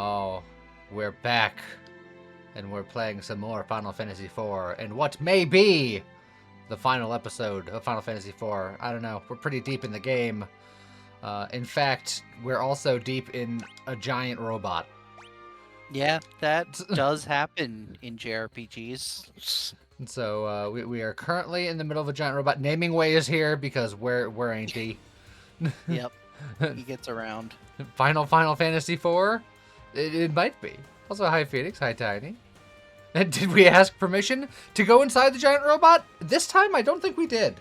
Oh, we're back, and we're playing some more Final Fantasy IV, and what may be the final episode of Final Fantasy IV. I don't know. We're pretty deep in the game. In fact, we're also deep in a giant robot. Yeah, that does happen in JRPGs. And so we are currently in the middle of a giant robot. Naming Way is here because we're ain't he. Yep, he gets around. Final Fantasy IV? It might be. Also, hi Phoenix, hi Tiny. And did we ask permission to go inside the giant robot? This time, I don't think we did.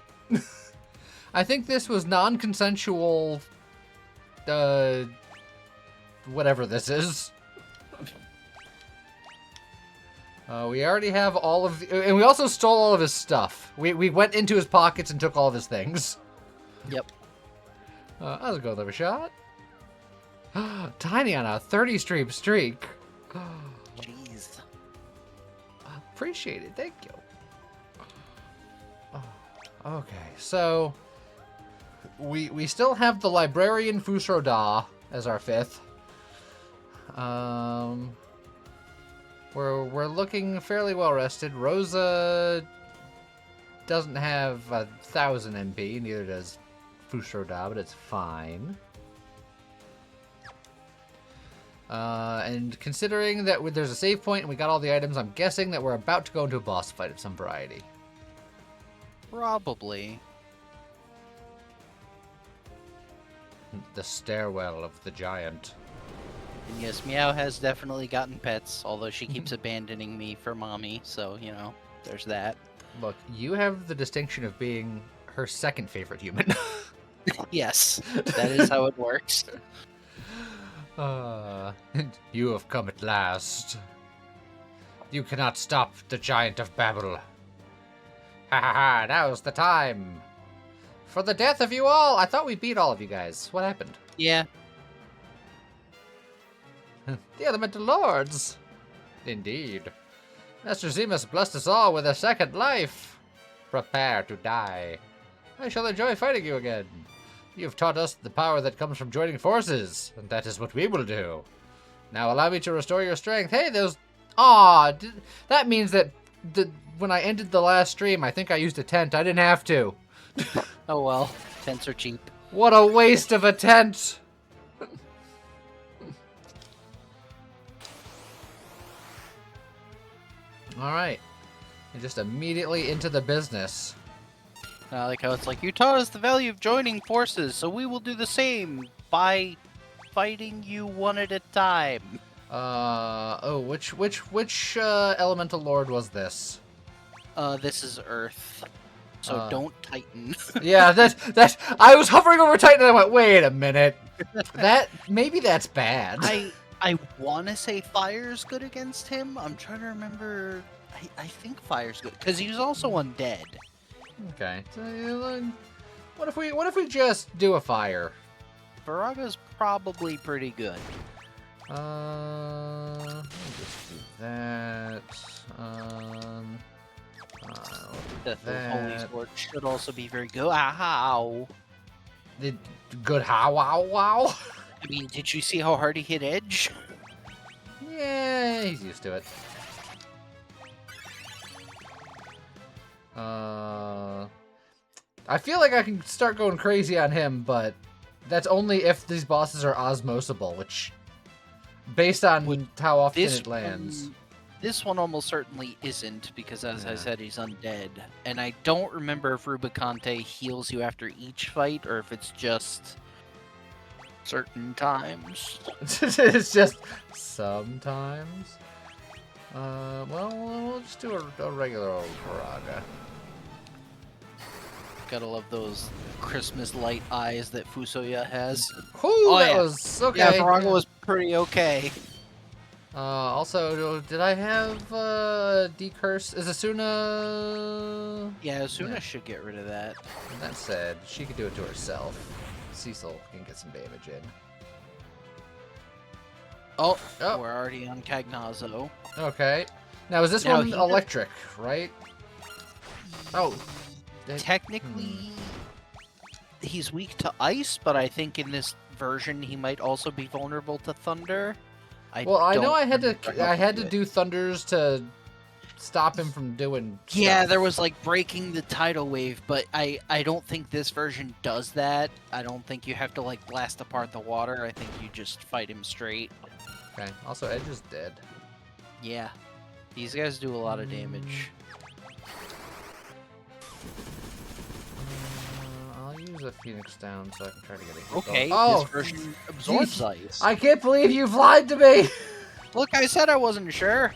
I think this was non-consensual, whatever this is. We already have all of, and we also stole all of his stuff. We went into his pockets and took all of his things. Yep. I was going to have a shot. Tiny on a 30-stream streak. Jeez. Appreciate it, thank you. Okay, so we still have the librarian Fusroda as our fifth. We're looking fairly well rested. Rosa doesn't have 1,000 MP, neither does Fusroda, but it's fine. And considering that there's a save point and we got all the items, I'm guessing that we're about to go into a boss fight of some variety. Probably. The stairwell of the giant. And yes, Meow has definitely gotten pets, although she keeps abandoning me for mommy, so, you know, there's that. Look, you have the distinction of being her second favorite human. Yes, that is how it works. You have come at last. You cannot stop the giant of Babel. Ha ha ha, now's the time. For the death of you all! I thought we beat all of you guys. What happened? Yeah. The Elemental Lords! Indeed. Master Zemus blessed us all with a second life. Prepare to die. I shall enjoy fighting you again. You've taught us the power that comes from joining forces, and that is what we will do. Now allow me to restore your strength. Hey, those... Aw, that means that when I ended the last stream, I think I used a tent. I didn't have to. Oh well, tents are cheap. What a waste of a tent! Alright. And just immediately into the business. I like how it's like, you taught us the value of joining forces, so we will do the same by fighting you one at a time. Which Elemental Lord was this? This is Earth. So don't Titan. Yeah, that I was hovering over Titan and I went, wait a minute. Maybe that's bad. I want to say Fire's good against him. I'm trying to remember. I think Fire's good because he was also undead. Okay. So, what if we just do a fire? Varaga's probably pretty good. Let me just do that. Death of Holy Sword should also be very good. Ow! Good how wow wow. I mean, did you see how hard he hit Edge? Yeah, he's used to it. I feel like I can start going crazy on him, but that's only if these bosses are osmosable, which, based on how often it lands. This one almost certainly isn't, because as I said, he's undead. And I don't remember if Rubicante heals you after each fight, or if it's just certain times. It's just sometimes. Well, we'll just do a regular old Viraga. Gotta love those Christmas light eyes that Fusoya has. Whew, that was okay. Yeah, Viraga was pretty okay. Also, did I have decurse? Is Asuna? Yeah, Asuna should get rid of that. That said, she could do it to herself. Cecil can get some damage in. Oh, we're already on Cagnazzo. Okay. Now, is this one electric, right? Oh. Technically, he's weak to ice, but I think in this version he might also be vulnerable to thunder. Well, I know don't I had remember to. how I had do to it. do thunders to stop him from doing. Yeah, stuff. there was like breaking the tidal wave, but I don't think this version does that. I don't think you have to like blast apart the water. I think you just fight him straight. Okay. Also, Edge is dead. Yeah, these guys do a lot of damage. I'll use a Phoenix down so I can try to get a hit. Okay, Oh, this version absorbs ice. I can't believe you've lied to me. Look, I said I wasn't sure.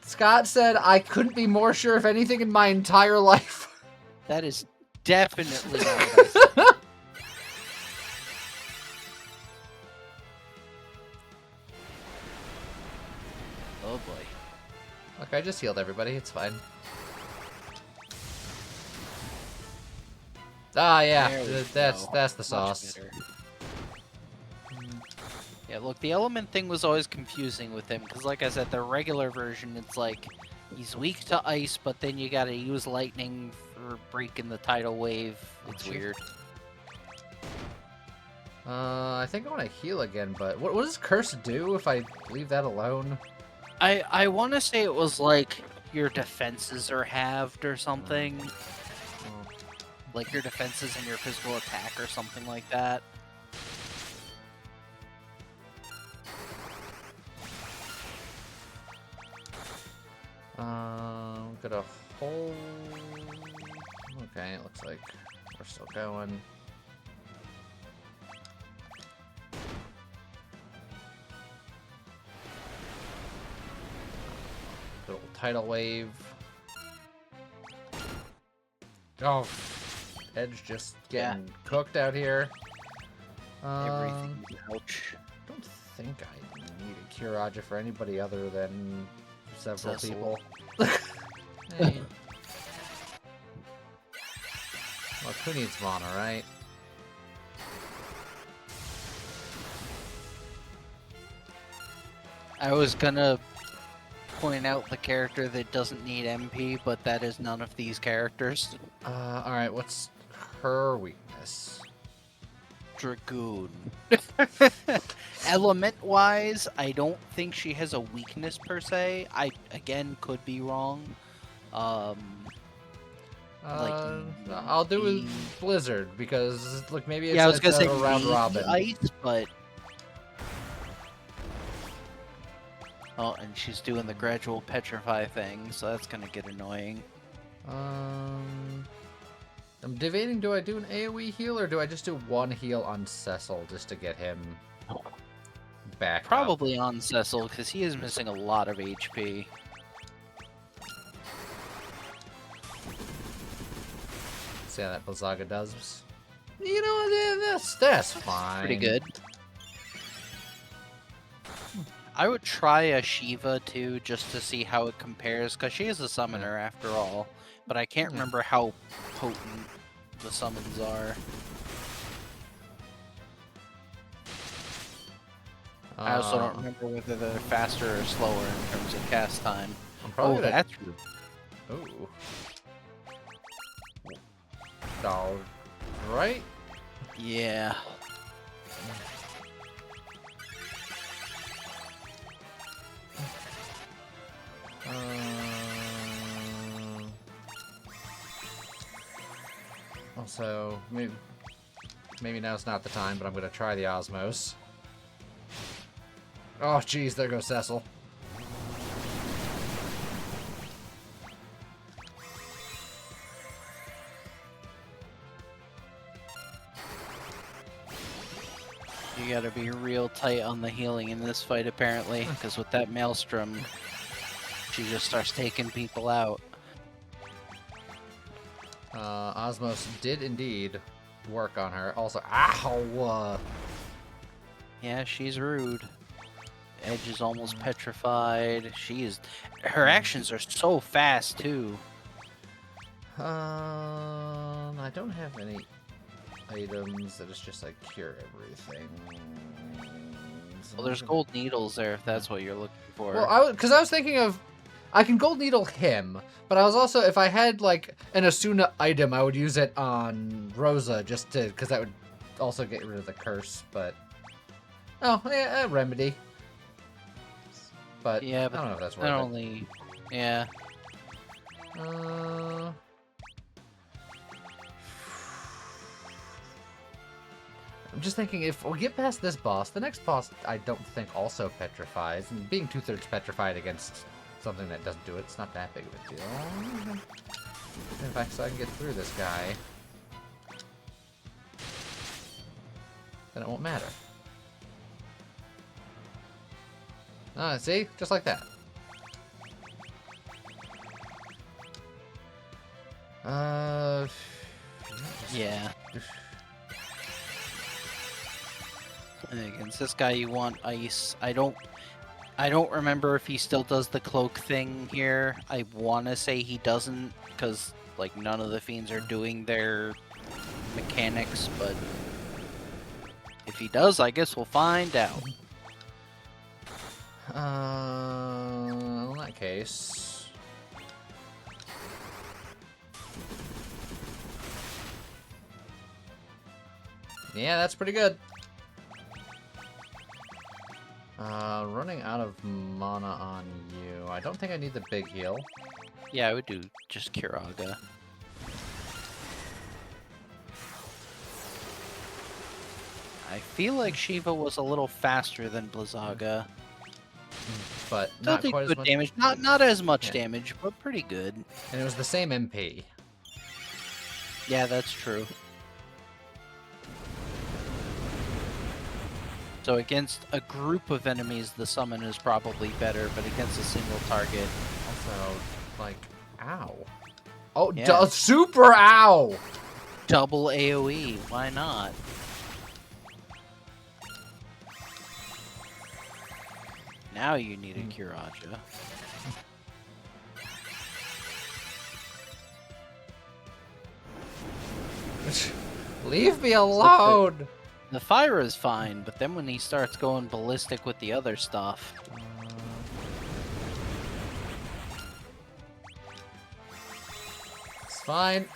Scott said I couldn't be more sure of anything in my entire life. That is definitely not what I said. Oh boy. Look, I just healed everybody. It's fine. Ah, yeah. There we That's go. the Much sauce. better. Yeah, look, the element thing was always confusing with him, because like I said, the regular version, it's like, he's weak to ice, but then you gotta use lightning for breaking the tidal wave. It's shit. weird. I think I want to heal again, but what does Curse do if I leave that alone? I want to say it was like, your defenses are halved or something. Oh. Like your defenses and your physical attack or something like that. Got a whole... Okay, it looks like we're still going. Good old tidal wave. Oh, Edge just getting cooked out here. Everything. Ouch. I don't think I need a Kiraja for anybody other than several Cecil. people. Hey. Look, who needs mana, right? I was gonna point out the character that doesn't need MP, but that is none of these characters. Alright, what's her weakness? Dragoon. Element-wise, I don't think she has a weakness per se. I, again, could be wrong. I'll do a Blizzard, because, look, maybe it's, yeah, I was gonna say a round maybe robin. ice, but... Oh, and she's doing the gradual petrify thing, so that's gonna get annoying. I'm debating, do I do an AoE heal, or do I just do one heal on Cecil just to get him back up? Probably on Cecil, because he is missing a lot of HP. See how that Blizzaga does. You know what, that's fine. Pretty good. I would try a Shiva too, just to see how it compares, because she is a summoner after all. But I can't remember how potent the summons are. I also don't remember whether they're faster or slower in terms of cast time. I'm probably gonna... that's rude. Ooh. All right. Yeah. Also, maybe now's not the time, but I'm gonna try the Osmos. Oh, jeez, there goes Cecil. You gotta be real tight on the healing in this fight, apparently, because with that Maelstrom, she just starts taking people out. Osmos did indeed work on her. Also, ow! Yeah, she's rude. Edge is almost petrified. Her actions are so fast, too. I don't have any items that is just like cure everything. Well, there's gold needles there if that's what you're looking for. Well, because I was thinking of, I can gold needle him, but I was also, if I had like an Asuna item, I would use it on Rosa just to, because that would also get rid of the curse. But oh, yeah, remedy. But Yeah, I but don't know if that's that worth only... Yeah. it. I'm just thinking, if we get past this boss, the next boss I don't think also petrifies. And being 2/3 petrified against something that doesn't do it, it's not that big of a deal. In fact, so I can get through this guy, then it won't matter. See? Just like that. Yeah. And against this guy, you want ice. I don't remember if he still does the cloak thing here. I want to say he doesn't, because like none of the fiends are doing their mechanics. But if he does, I guess we'll find out. In that case, yeah, that's pretty good. Running out of mana on you. I don't think I need the big heal. Yeah, I would do just Kiraga. I feel like Shiva was a little faster than Blizzaga. But Still not did quite as good much damage. Not as much Yeah. damage, but pretty good. And it was the same MP. Yeah, that's true. So against a group of enemies, the summon is probably better, but against a single target... Also, like, ow. Oh, Yeah. super ow! Double AoE, why not? Now you need a Kiraja. Leave me alone! The Fyra's fine, but then when he starts going ballistic with the other stuff... It's fine.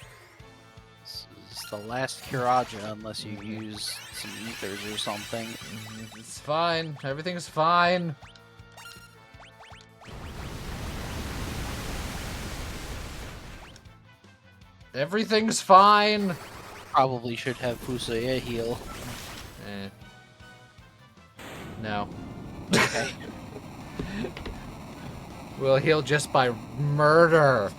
It's the last Kiraja unless you use some ethers or something. It's fine. Everything's fine. Everything's fine. Probably should have Fusoya heal. Eh. No. Okay. We'll heal just by murder.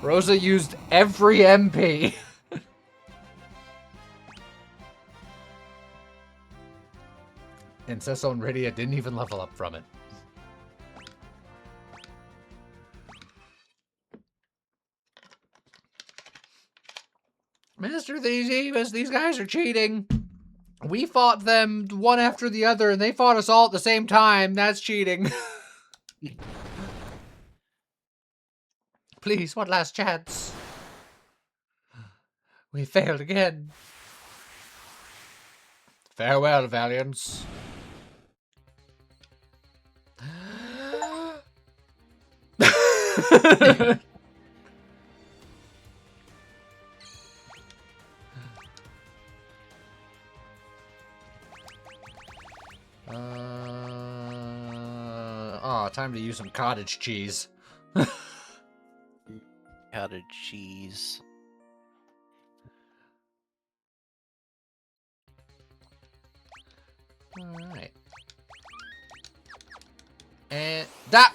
Rosa used every MP. And Cesso and Rydia didn't even level up from it. Master, these guys are cheating. We fought them one after the other, and they fought us all at the same time. That's cheating. Please, one last chance. We failed again. Farewell, Valiants. Time to use some cottage cheese. Cottage cheese. Alright. And that.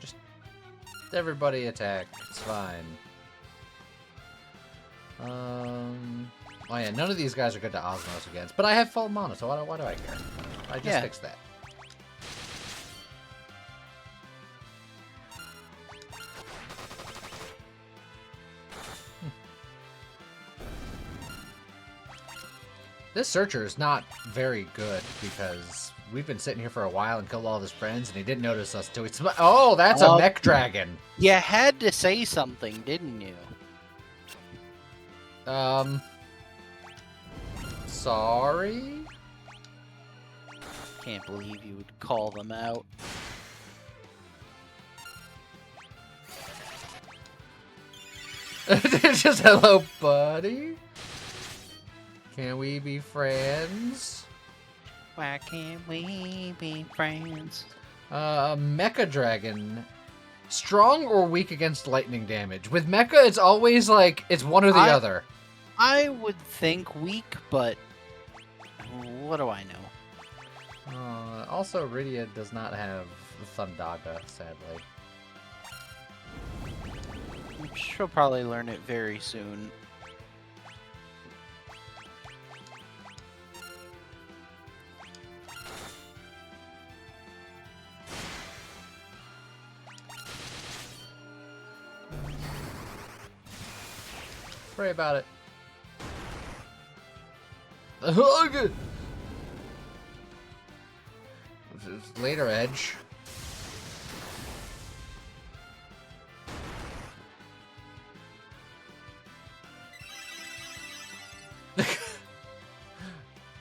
Just everybody attack. It's fine. Oh yeah, none of these guys are good to Osmos against, but I have full mana, so why do I care? I just fixed that. This Searcher is not very good because we've been sitting here for a while and killed all of his friends, and he didn't notice us till he... Oh, that's a mech dragon! You had to say something, didn't you? Sorry? Can't believe you would call them out. Just hello, buddy. Can we be friends? Why can't we be friends? Mecha Dragon. Strong or weak against lightning damage? With Mecha, it's always like, it's one or the other. I would think weak, but what do I know? Also, Rydia does not have Thundaga, sadly. She'll probably learn it very soon. Pray about it. Later edge.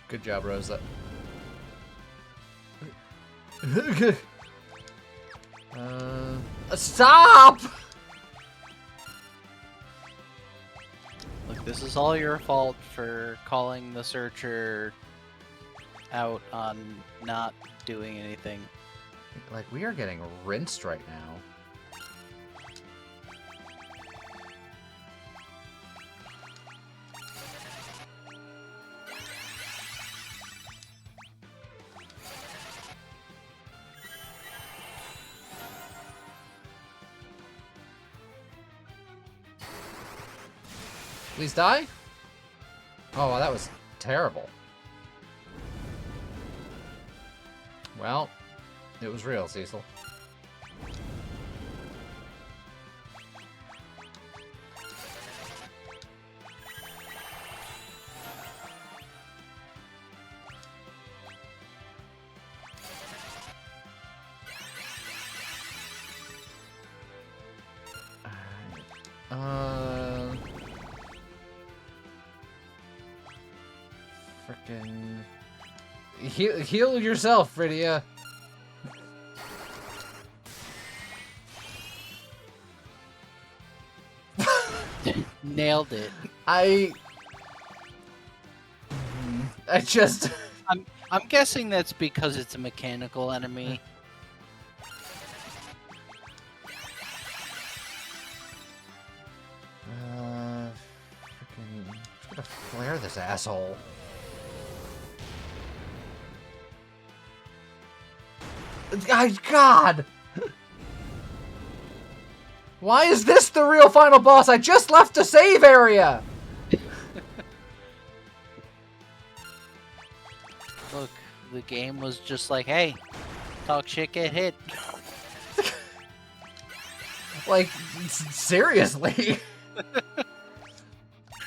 Good job, Rosa. Stop! Look, this is all your fault for calling the searcher out on not doing anything. Like, we are getting rinsed right now. Please die? Oh, that was terrible. Well, it was real, Cecil. Frickin' heal yourself, Rydia. Nailed it. I just I'm guessing that's because it's a mechanical enemy. Frickin' just gonna flare this asshole. God! Why is this the real final boss? I just left the save area! Look, the game was just like, hey, talk shit, get hit. Like, seriously?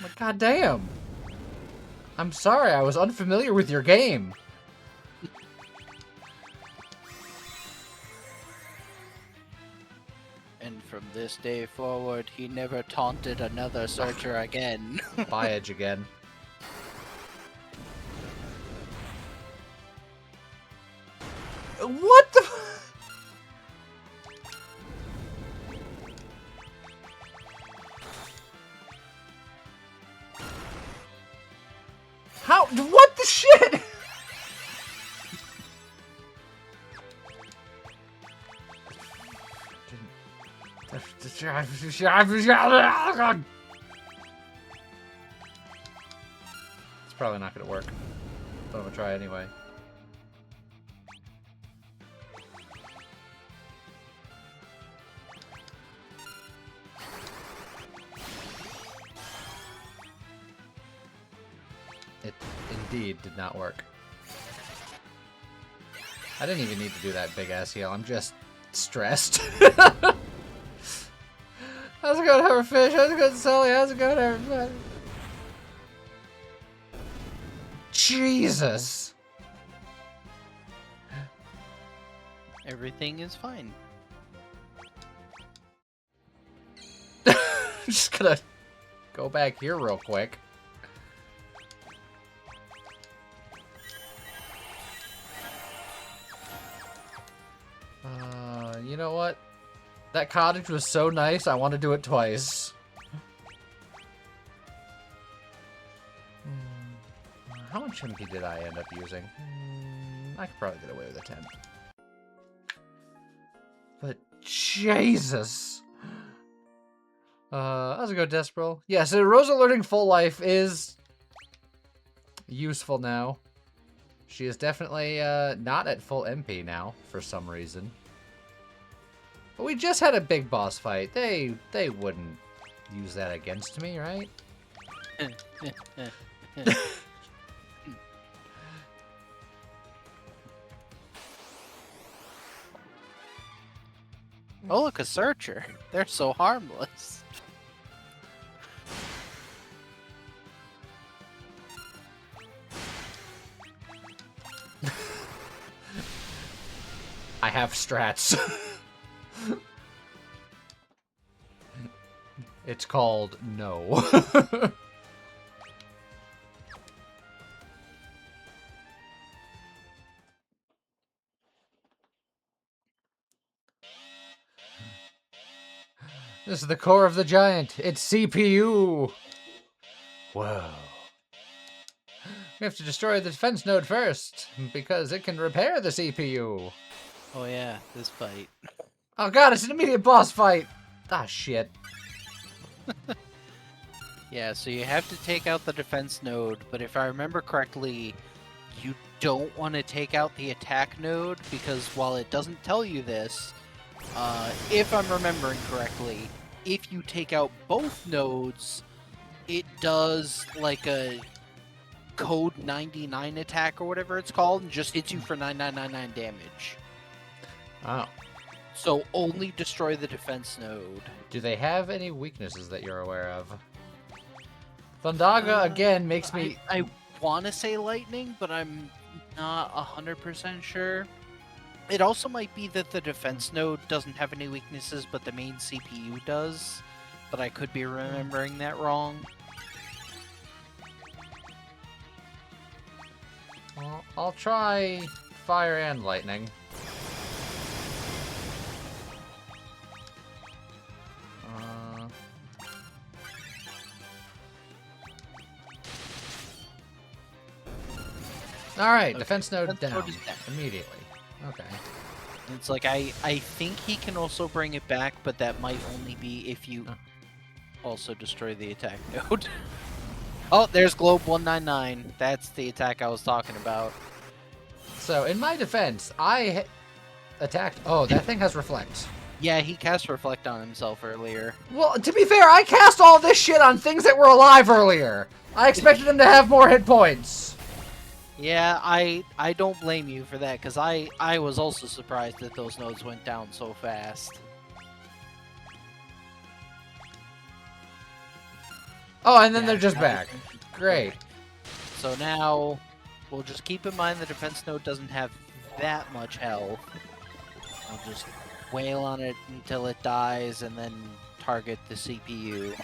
Like, goddamn. I'm sorry, I was unfamiliar with your game. And from this day forward, he never taunted another searcher again. Bye, Edge again. What the? How? What the shit? It's probably not gonna work, but I'm gonna try anyway. It indeed did not work. I didn't even need to do that big ass heal. I'm just stressed. How's it going, Hammerfish? How's it going, Sully? How's it going, everybody? Jesus! Everything is fine. Just gonna go back here real quick. You know what? That cottage was so nice, I want to do it twice. How much MP did I end up using? I could probably get away with a 10. But Jesus! How's it go, Desprel? Yeah, so Rosa learning full life is useful now. She is definitely not at full MP now, for some reason. But we just had a big boss fight. They wouldn't use that against me, right? Oh, look, a searcher. They're so harmless. I have strats. It's called no. This is the core of the giant. It's CPU. Whoa. We have to destroy the defense node first, because it can repair the CPU. Oh yeah, this fight. Oh god, it's an immediate boss fight. Ah, shit. Yeah, so you have to take out the defense node, but if I remember correctly, you don't want to take out the attack node, because while it doesn't tell you this, if I'm remembering correctly, if you take out both nodes, it does like a code 99 attack or whatever it's called, and just hits you for 9999 damage. Oh. So only destroy the defense node. Do they have any weaknesses that you're aware of? Thundaga, again, makes me... I want to say lightning, but I'm not 100% sure. It also might be that the defense node doesn't have any weaknesses, but the main CPU does. But I could be remembering that wrong. Well, I'll try fire and lightning. Alright, okay. Defense node down. Immediately. Okay. It's like, I think he can also bring it back, but that might only be if you also destroy the attack node. Oh, there's Globe 199. That's the attack I was talking about. So, in my defense, I attacked... Oh, that thing has Reflect. Yeah, he cast Reflect on himself earlier. Well, to be fair, I cast all this shit on things that were alive earlier. I expected them to have more hit points. Yeah, I don't blame you for that, because I was also surprised that those nodes went down so fast. Oh, and then they're just back. Great. Okay. So now, we'll just keep in mind the defense node doesn't have that much health. We'll just wail on it until it dies, and then target the CPU.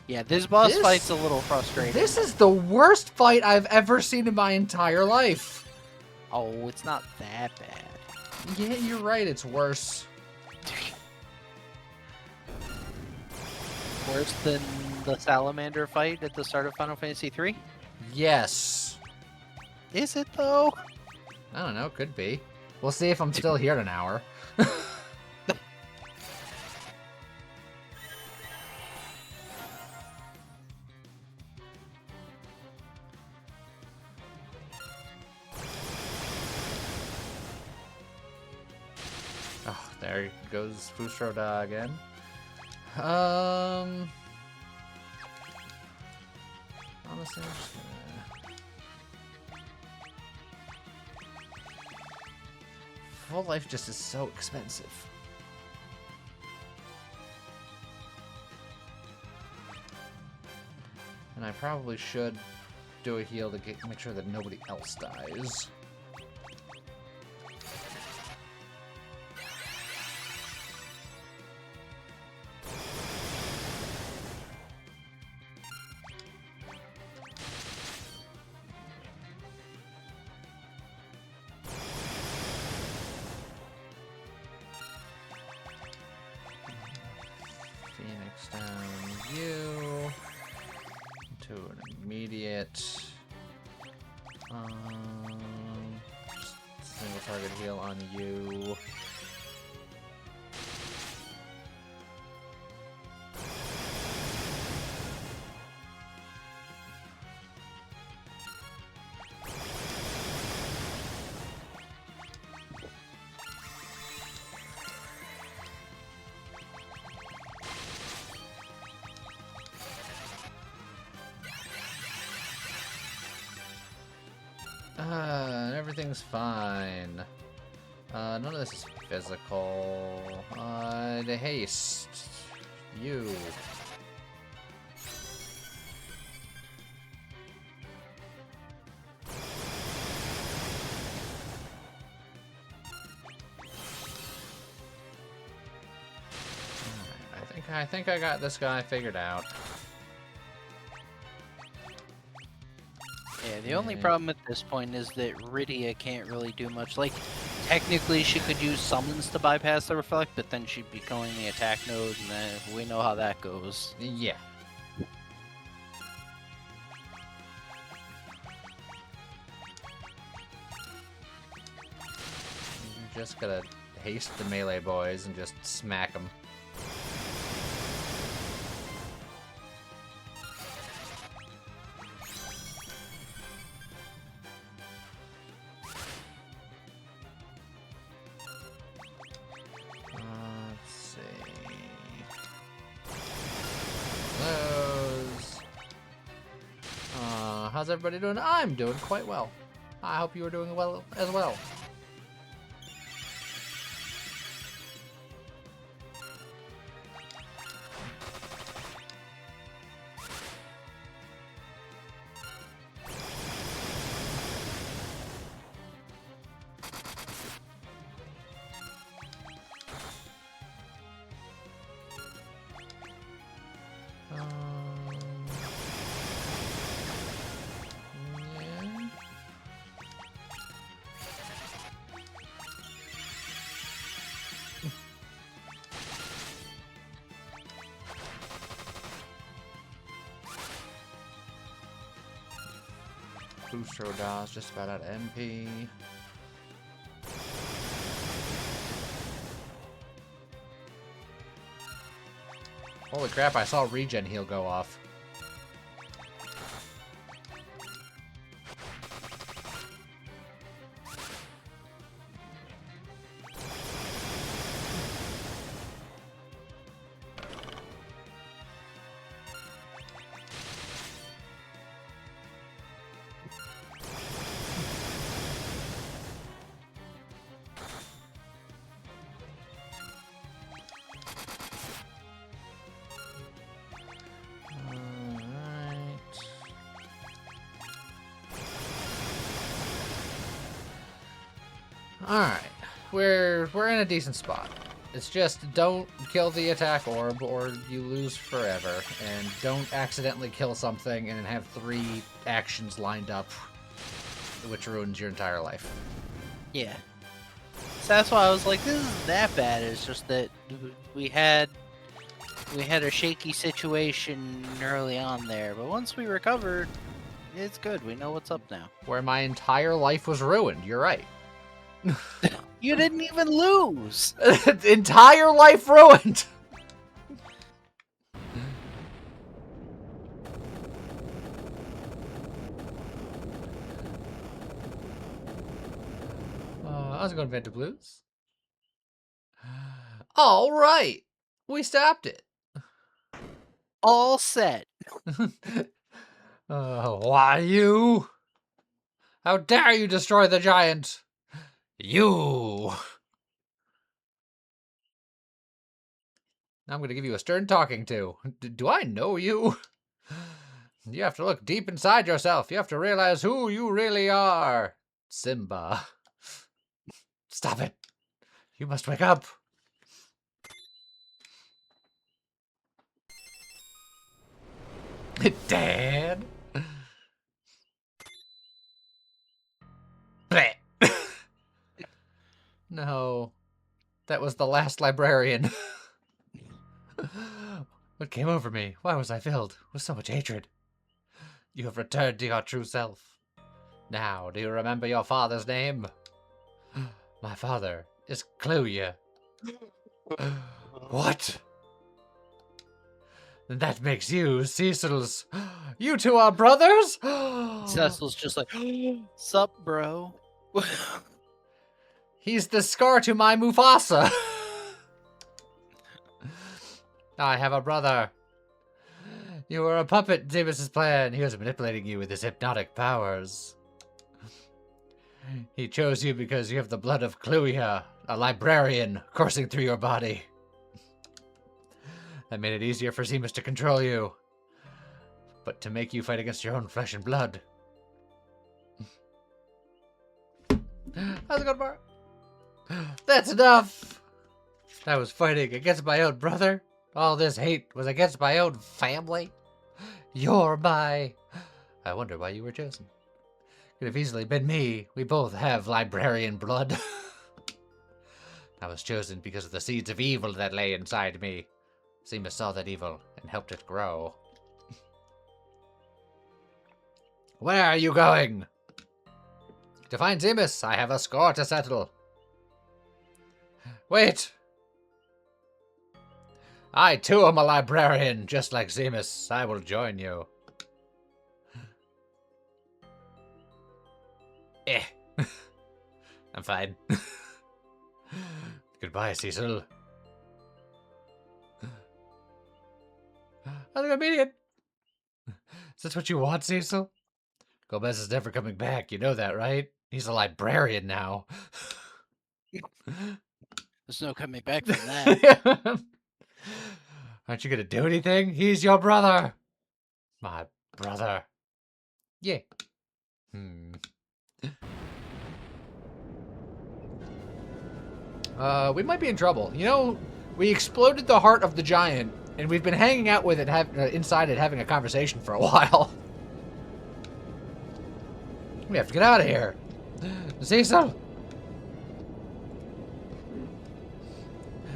Yeah, this boss fight's a little frustrating. This is the worst fight I've ever seen in my entire life. Oh, it's not that bad. Yeah, you're right, it's worse. Worse than the salamander fight at the start of Final Fantasy III? Yes. Is it, though? I don't know, could be. We'll see if I'm still here in an hour. Oh, there goes Fusroda again. Honestly, I'm just gonna... Full life just is so expensive. And I probably should do a heal to make sure that nobody else dies. Phoenix down you to an immediate Just single target heal on you. Everything's fine. None of this is physical. The haste. You. I think I got this guy figured out. Yeah, the only problem at this point is that Rydia can't really do much. Like, technically she could use summons to bypass the reflect, but then she'd be killing the attack node, and then we know how that goes. Yeah. You just gotta haste the melee boys and just smack them. How's everybody doing? I'm doing quite well. I hope you are doing well as well. Booster Dawes just about out of MP. Holy crap, I saw regen heal go off. Alright, we're in a decent spot. It's just don't kill the attack orb or you lose forever. And don't accidentally kill something and have 3 actions lined up, which ruins your entire life. Yeah. So that's why I was like, this isn't that bad. It's just that we had a shaky situation early on there, but once we recovered, it's good. We know what's up now. Where my entire life was ruined, you're right. You didn't even lose! Entire life ruined! I was going to Venta Blues. All right, we stopped it. All set. Why you? How dare you destroy the giant? You! I'm going to give you a stern talking to. Do I know you? You have to look deep inside yourself. You have to realize who you really are. Simba. Stop it. You must wake up. Dad? Bleh. No. That was the last librarian. What came over me? Why was I filled with so much hatred? You have returned to your true self. Now, do you remember your father's name? My father is Cluya. What? Then that makes you Cecil's... You two are brothers? Cecil's just like, sup, bro? He's the scar to my Mufasa. I have a brother. You were a puppet in Zemus's plan. He was manipulating you with his hypnotic powers. He chose you because you have the blood of Cluia, a librarian, coursing through your body. That made it easier for Zemus to control you. But to make you fight against your own flesh and blood. How's it going, Bar? That's enough! I was fighting against my own brother. All this hate was against my own family. You're my... I wonder why you were chosen. Could have easily been me. We both have librarian blood. I was chosen because of the seeds of evil that lay inside me. Zemus saw that evil and helped it grow. Where are you going? To find Zemus, I have a score to settle. Wait! I too am a librarian, just like Zemus. I will join you. I'm fine. Goodbye, Cecil. How's it going, Median? Is this what you want, Cecil? Gomez is never coming back. You know that, right? He's a librarian now. There's no coming back from that. Aren't you gonna do anything? He's your brother. My brother. Yeah. We might be in trouble. You know, we exploded the heart of the giant, and we've been hanging out with it, inside it, having a conversation for a while. We have to get out of here. Cecil!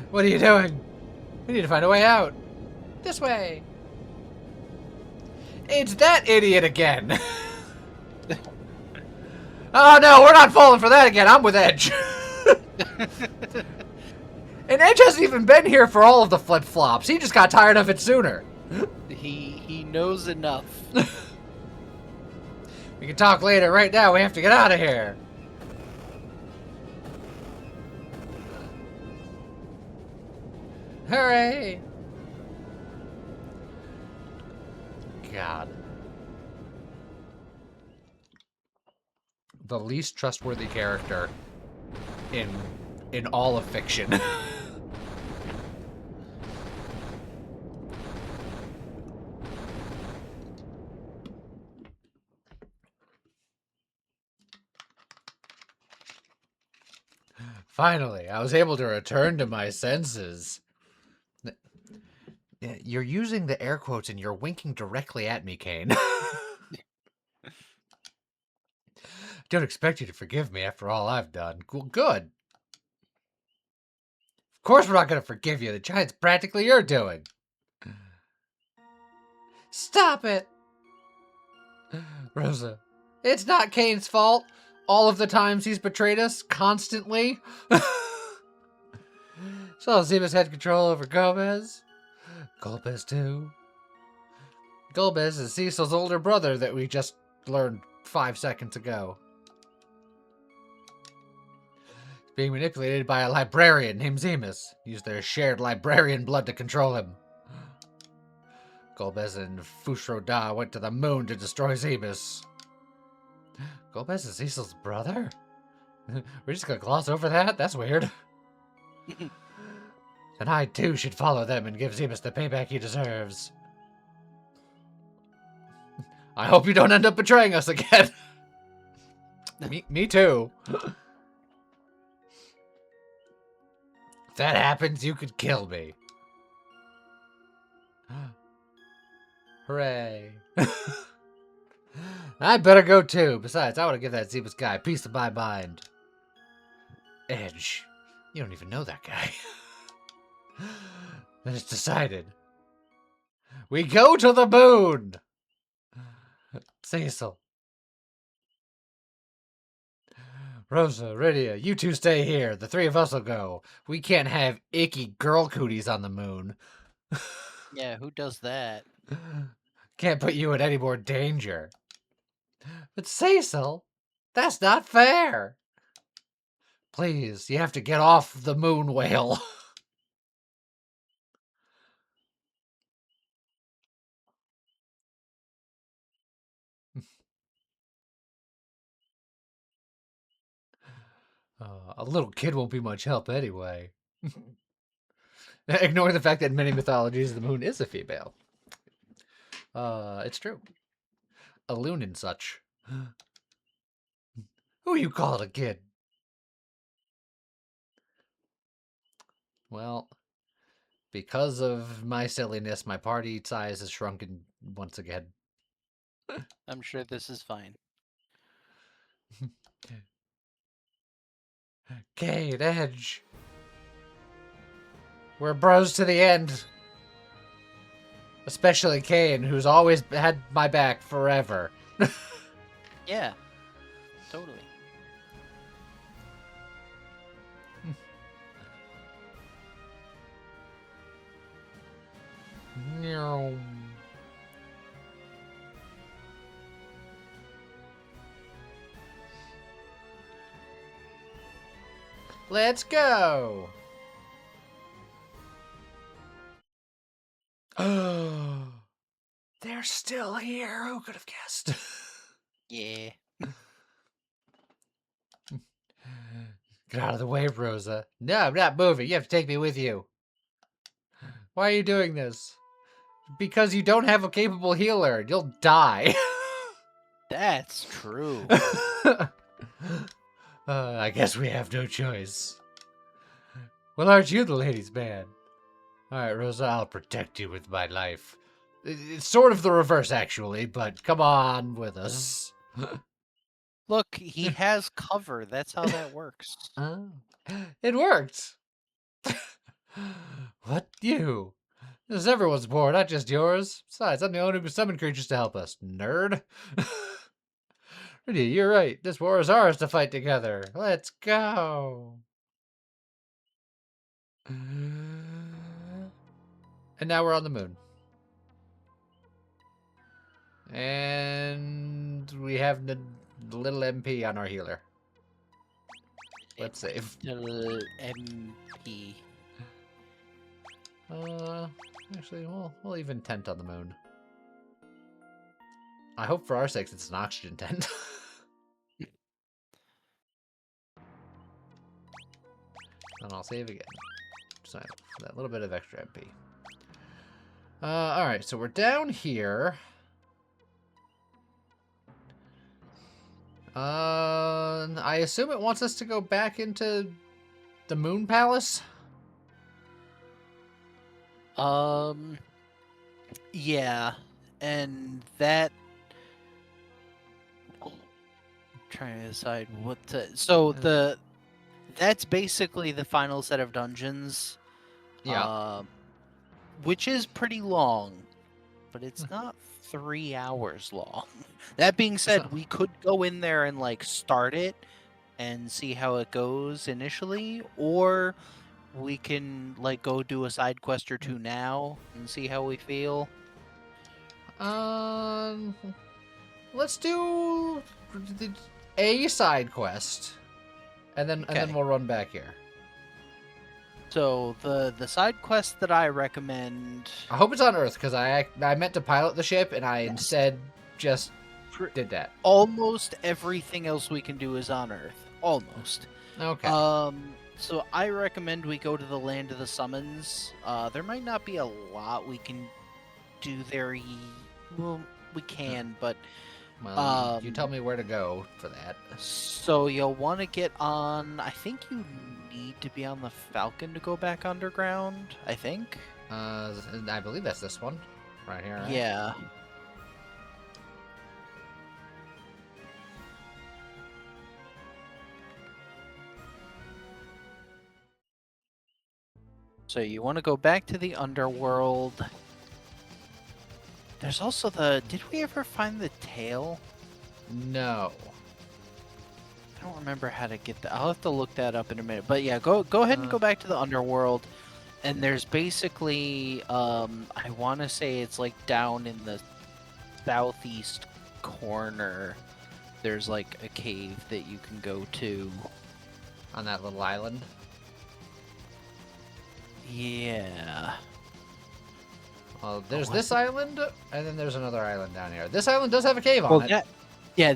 What are you doing? We need to find a way out. This way. It's that idiot again. Oh no, we're not falling for that again. I'm with Edge. And Edge hasn't even been here for all of the flip-flops. He just got tired of it sooner. He knows enough. We can talk later. Right now, we have to get out of here. Hooray! God. The least trustworthy character in all of fiction. Finally, I was able to return to my senses. You're using the air quotes and you're winking directly at me, Kane. Don't expect you to forgive me after all I've done. Well, good. Of course we're not going to forgive you. The giant's practically your doing. Stop it! Rosa, it's not Kane's fault. All of the times he's betrayed us, constantly. So Zemus had control over Gomez. Golbez too. Golbez is Cecil's older brother that we just learned 5 seconds ago. He's being manipulated by a librarian named Zemus. Used their shared librarian blood to control him. Golbez and Fushro Da went to the moon to destroy Zemus. Golbez is Cecil's brother? We're just gonna gloss over that? That's weird. Then I too should follow them and give Zemus the payback he deserves. I hope you don't end up betraying us again. Me too. If that happens, you could kill me. Hooray. I better go too. Besides, I want to give that Zemus guy a piece of my mind. Edge. You don't even know that guy. Then it's decided. We go to the moon! Cecil. Rosa, Rydia, you two stay here. The three of us will go. We can't have icky girl cooties on the moon. Yeah, who does that? Can't put you in any more danger. But Cecil, that's not fair. Please, you have to get off the moon whale. A little kid won't be much help anyway. Ignore the fact that in many mythologies the moon is a female. It's true. A loon and such. Who you call a kid? Well, because of my silliness, my party size has shrunken once again. I'm sure this is fine. Kate, Edge. We're bros to the end. Especially Kane, who's always had my back forever. Yeah, totally. No. Let's go. Oh, they're still here. Who could have guessed? Yeah. Get out of the way, Rosa. No, I'm not moving. You have to take me with you. Why are you doing this? Because you don't have a capable healer. You'll die. That's true. I guess we have no choice. Well, aren't you the ladies' man? Alright, Rosa, I'll protect you with my life. It's sort of the reverse, actually, but come on with us. Look, he has cover. That's how that works. Oh, it worked! What? You? This is everyone's war, not just yours. Besides, I'm the only who can summon creatures to help us, nerd. Rydia, you're right. This war is ours to fight together. Let's go. And now we're on the moon. And we have the little MP on our healer. Let's save. Little MP. Actually, we'll even tent on the moon. I hope for our sakes it's an oxygen tent. And I'll save again. So that little bit of extra MP. Alright, so we're down here. I assume it wants us to go back into the Moon Palace? Yeah, and that... I'm trying to decide what to... So, that's basically the final set of dungeons. Yeah. Which is pretty long, but it's not 3 hours long. That being said, we could go in there and, like, start it and see how it goes initially, or we can, like, go do a side quest or two now and see how we feel. Let's do a side quest, and then we'll run back here. So the side quest that I recommend. I hope it's on Earth, because I meant to pilot the ship, and I instead just did that. Almost everything else we can do is on Earth. Almost. Okay. So I recommend we go to the Land of the Summons. There might not be a lot we can do there. Well, we can, but... Well, you tell me where to go for that. So you'll want to get on... I think you need to be on the Falcon to go back underground, I think. I believe that's this one. Right here, right? Yeah. So you want to go back to the underworld. There's also the... Did we ever find the tail? No. I don't remember how to get that. I'll have to look that up in a minute. But yeah, go ahead and go back to the underworld. And there's basically, I want to say it's like down in the southeast corner. There's like a cave that you can go to. On that little island? Yeah. Well, there's this island, and then there's another island down here. This island does have a cave on it.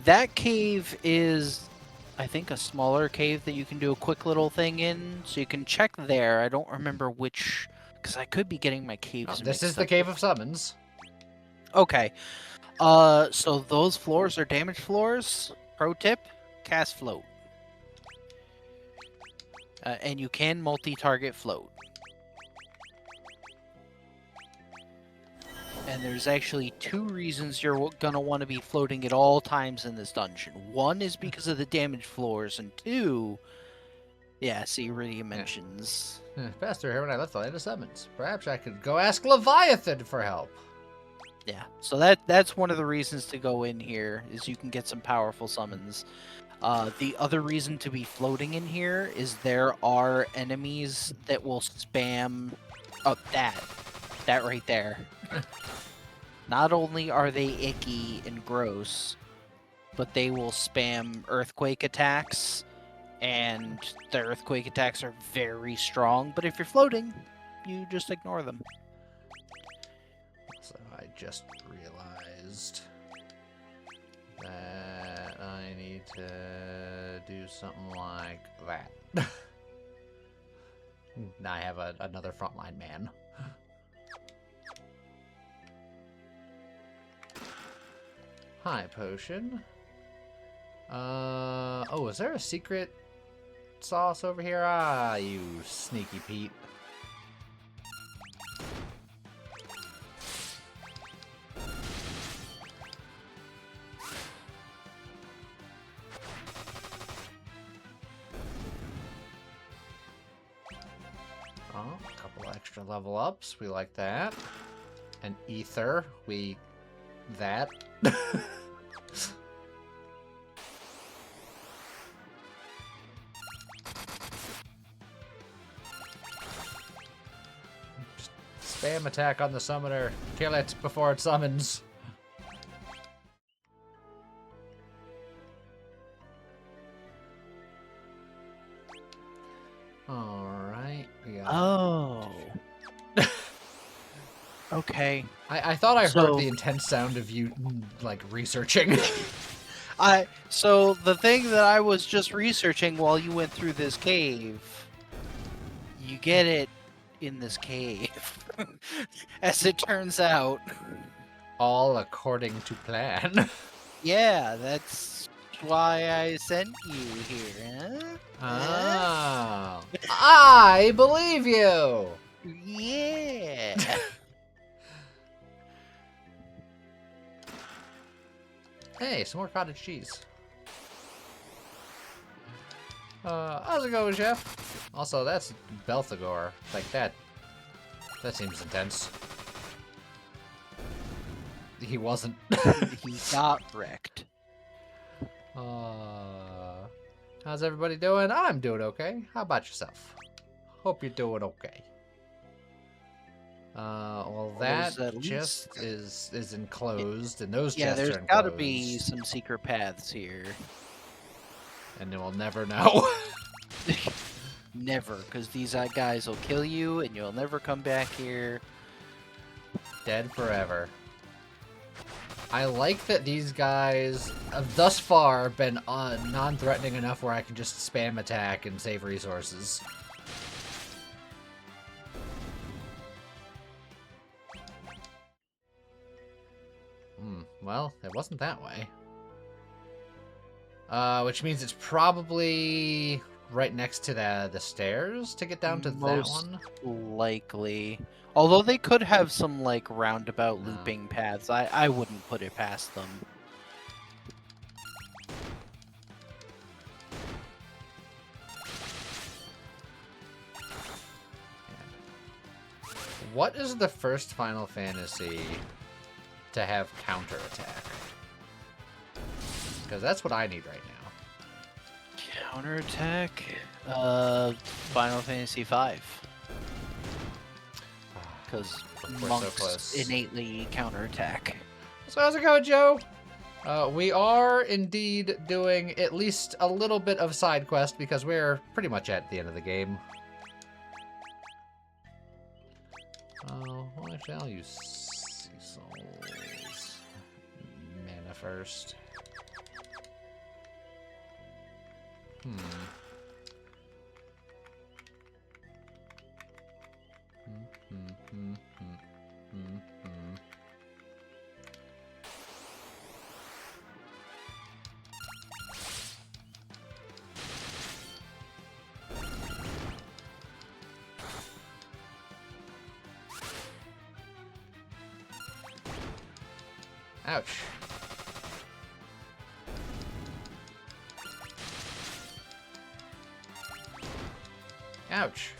That cave is, I think, a smaller cave that you can do a quick little thing in. So you can check there. I don't remember which, because I could be getting my caves This is the Cave of Summons. Okay. So those floors are damage floors. Pro tip, cast float. And you can multi-target float. And there's actually 2 reasons you're gonna want to be floating at all times in this dungeon. 1 is because of the damage floors, and 2, yeah, see, Rydia mentions. Passed through here when I left the Land of Summons. Perhaps I could go ask Leviathan for help. Yeah, so that's one of the reasons to go in here, is you can get some powerful summons. The other reason to be floating in here is there are enemies that will spam... Oh, that right there. Not only are they icky and gross, but they will spam earthquake attacks, and the earthquake attacks are very strong, but if you're floating, you just ignore them. So I just realized that I need to do something like that. Now I have another frontline man. High potion. Oh, is there a secret sauce over here? Ah, you sneaky Pete. Oh, a couple extra level ups. We like that. An ether. That. Just spam attack on the summoner. Kill it before it summons. Alright. Oh. Okay. I thought I heard the intense sound of you, like, researching. So the thing that I was just researching while you went through this cave, you get it in this cave. As it turns out. All according to plan. Yeah, that's why I sent you here, huh? Oh. I believe you! Yeah. Hey, some more cottage cheese. How's it going, Chef? Also, that's Belthagor. Like, that seems intense. He wasn't. He got wrecked. How's everybody doing? I'm doing okay. How about yourself? Hope you're doing okay. Well, that just is enclosed, and those chests are enclosed. Yeah, there's gotta be some secret paths here. And we'll never know. Never, because these guys will kill you, and you'll never come back here. Dead forever. I like that these guys have thus far been non-threatening enough where I can just spam attack and save resources. Well, it wasn't that way. Which means it's probably right next to the stairs to get down to that one? Likely. Although they could have some, like, roundabout looping paths. I wouldn't put it past them. What is the first Final Fantasy to have counterattack? Because that's what I need right now. Counterattack? Final Fantasy V. Because We're so monks close. innately counterattack. So how's it going, Joe? We are indeed doing at least a little bit of side quest because we're pretty much at the end of the game. Well, actually, I'll use Cecil's mana first. Ouch. Ouch.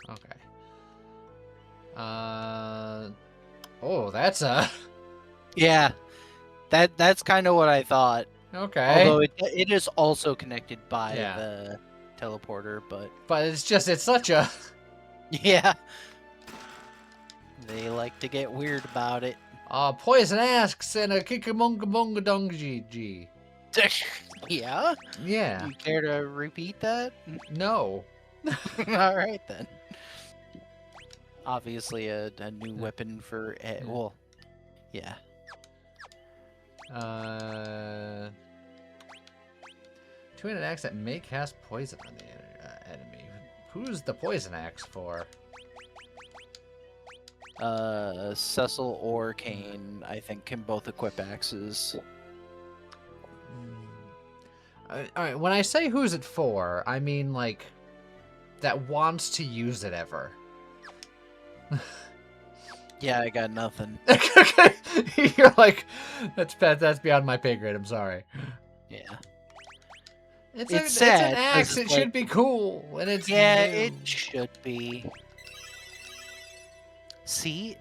Okay. Oh, that's a... Yeah, that's kind of what I thought. Okay. Although it is also connected by Yeah. the teleporter, but But it's such a... yeah, they like to get weird about it. Poison asks and a kikamunga dongji. Yeah? Yeah. You care to repeat that? No. Alright then. Obviously a new weapon for... well, yeah. Two-handed axe that may cast poison on the enemy. Who's the poison axe for? Cecil or Kane, I think, can both equip axes. Alright, when I say who's it for, I mean, like, that wants to use it ever. Yeah, I got nothing. You're like, that's beyond my pay grade, I'm sorry. Yeah. It's sad. an axe, it should be cool, and it's Yeah, new. it should be. See,